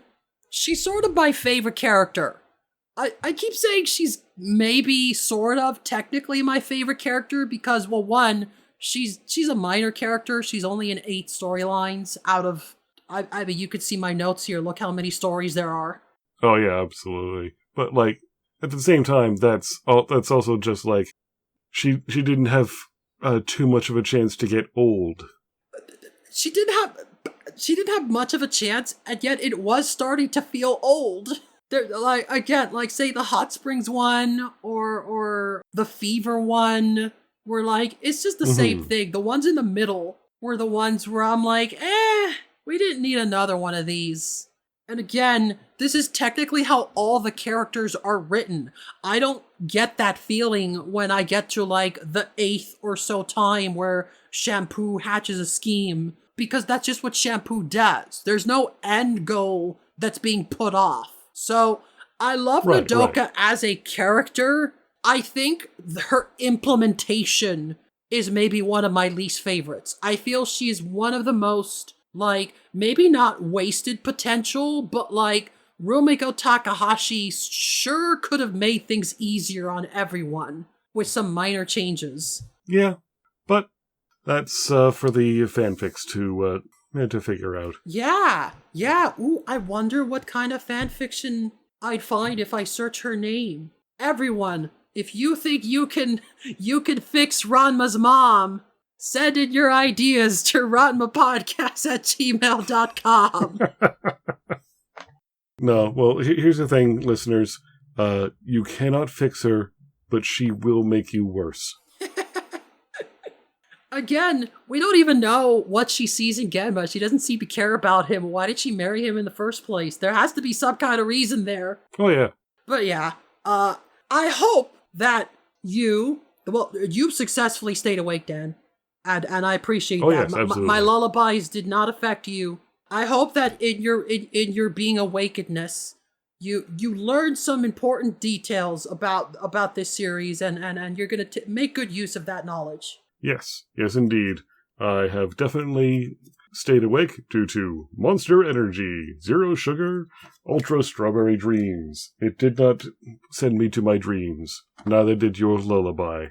she's sort of my favorite character. I keep saying she's maybe sort of technically my favorite character because, well, one, she's a minor character. She's only in 8 storylines out of, I mean, you could see my notes here. Look how many stories there are. Oh, yeah, absolutely. But, like, at the same time, that's also just, like, she didn't have too much of a chance to get old. She didn't have much of a chance, and yet it was starting to feel old. There, like, again, like, say the Hot Springs one or the Fever one were like, it's just the same thing. The ones in the middle were the ones where I'm like, we didn't need another one of these. And again, this is technically how all the characters are written. I don't get that feeling when I get to, like, the 8th or so time where Shampoo hatches a scheme, because that's just what Shampoo does. There's no end goal that's being put off. So, I love Nodoka as a character. I think her implementation is maybe one of my least favorites. I feel she's one of the most, like, maybe not wasted potential, but, like, Rumiko Takahashi sure could have made things easier on everyone with some minor changes. Yeah, but that's for the fanfics to figure out. Yeah. Ooh, I wonder what kind of fanfiction I'd find if I search her name. Everyone, if you think you can fix Ranma's mom, send in your ideas to ranmapodcast@gmail.com. No, well, here's the thing, listeners. You cannot fix her, but she will make you worse. Again, we don't even know what she sees in Genma. She doesn't seem to care about him. Why did she marry him in the first place? There has to be some kind of reason there. Oh, yeah. But yeah, I hope that you've successfully stayed awake, Dan. And I appreciate that. Yes, absolutely. My lullabies did not affect you. I hope that in your being awakenedness, you learned some important details about this series, and you're going to make good use of that knowledge. Yes, indeed. I have definitely stayed awake due to Monster Energy, Zero Sugar, Ultra Strawberry Dreams. It did not send me to my dreams. Neither did your lullaby.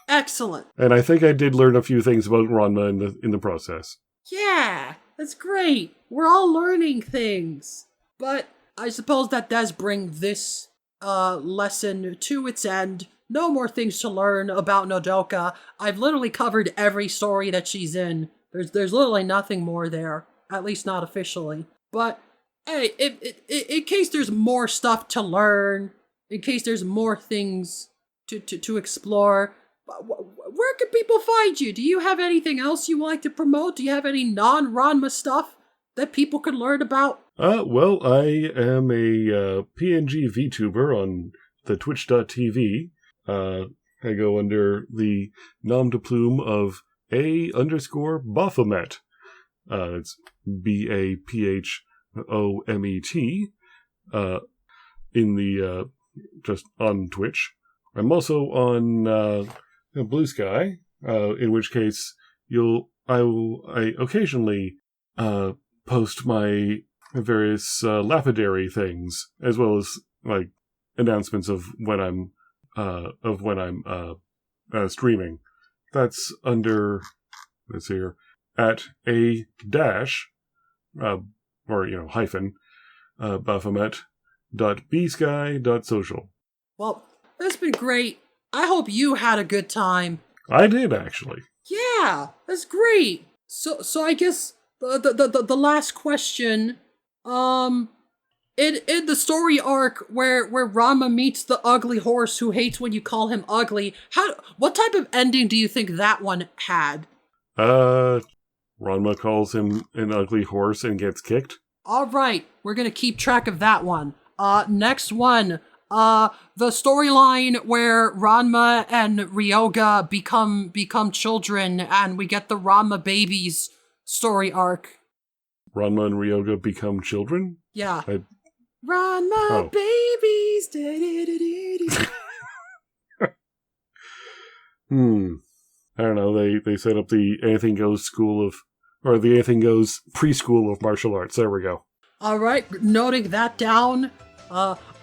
Excellent. And I think I did learn a few things about Ranma in the process. Yeah, that's great. We're all learning things. But I suppose that does bring this lesson to its end. No more things to learn about Nodoka. I've literally covered every story that she's in. There's literally nothing more there, at least not officially. But hey, in case there's more stuff to learn, in case there's more things to explore, where can people find you? Do you have anything else you like to promote? Do you have any non-Ranma stuff that people can learn about? Well, I am a PNG VTuber on the twitch.tv. I go under the nom de plume of A_Baphomet. It's BAPHOMET, in the, just on Twitch. I'm also on, Blue Sky, in which case I occasionally, post my various, lapidary things, as well as, like, announcements of when I'm streaming. That's under, let's see here, at a dash, hyphen, baphomet.bsky.social. Well, that's been great. I hope you had a good time. I did, actually. Yeah, that's great. So I guess the last question, in the story arc where Ranma meets the ugly horse who hates when you call him ugly, what type of ending do you think that one had? Ranma calls him an ugly horse and gets kicked. All right, we're gonna keep track of that one. Next one. The storyline where Ranma and Ryoga become children, and we get the Ranma babies story arc. Ranma and Ryoga become children? Yeah. Ranma babies. I don't know. They set up the Anything Goes the Anything Goes preschool of martial arts. There we go. All right, noting that down.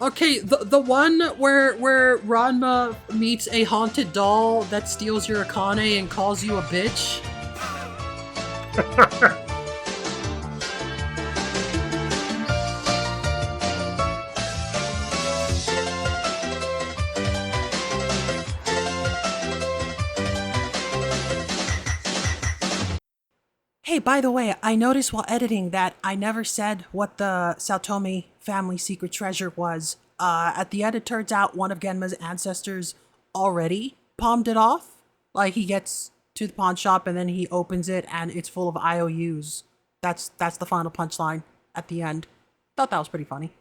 Okay, the one where Ranma meets a haunted doll that steals your Akane and calls you a bitch. Hey, by the way, I noticed while editing that I never said what the Saotome family secret treasure was. At the end, it turns out one of Genma's ancestors already palmed it off. Like, he gets to the pawn shop and then he opens it and it's full of IOUs. That's the final punchline at the end. Thought that was pretty funny.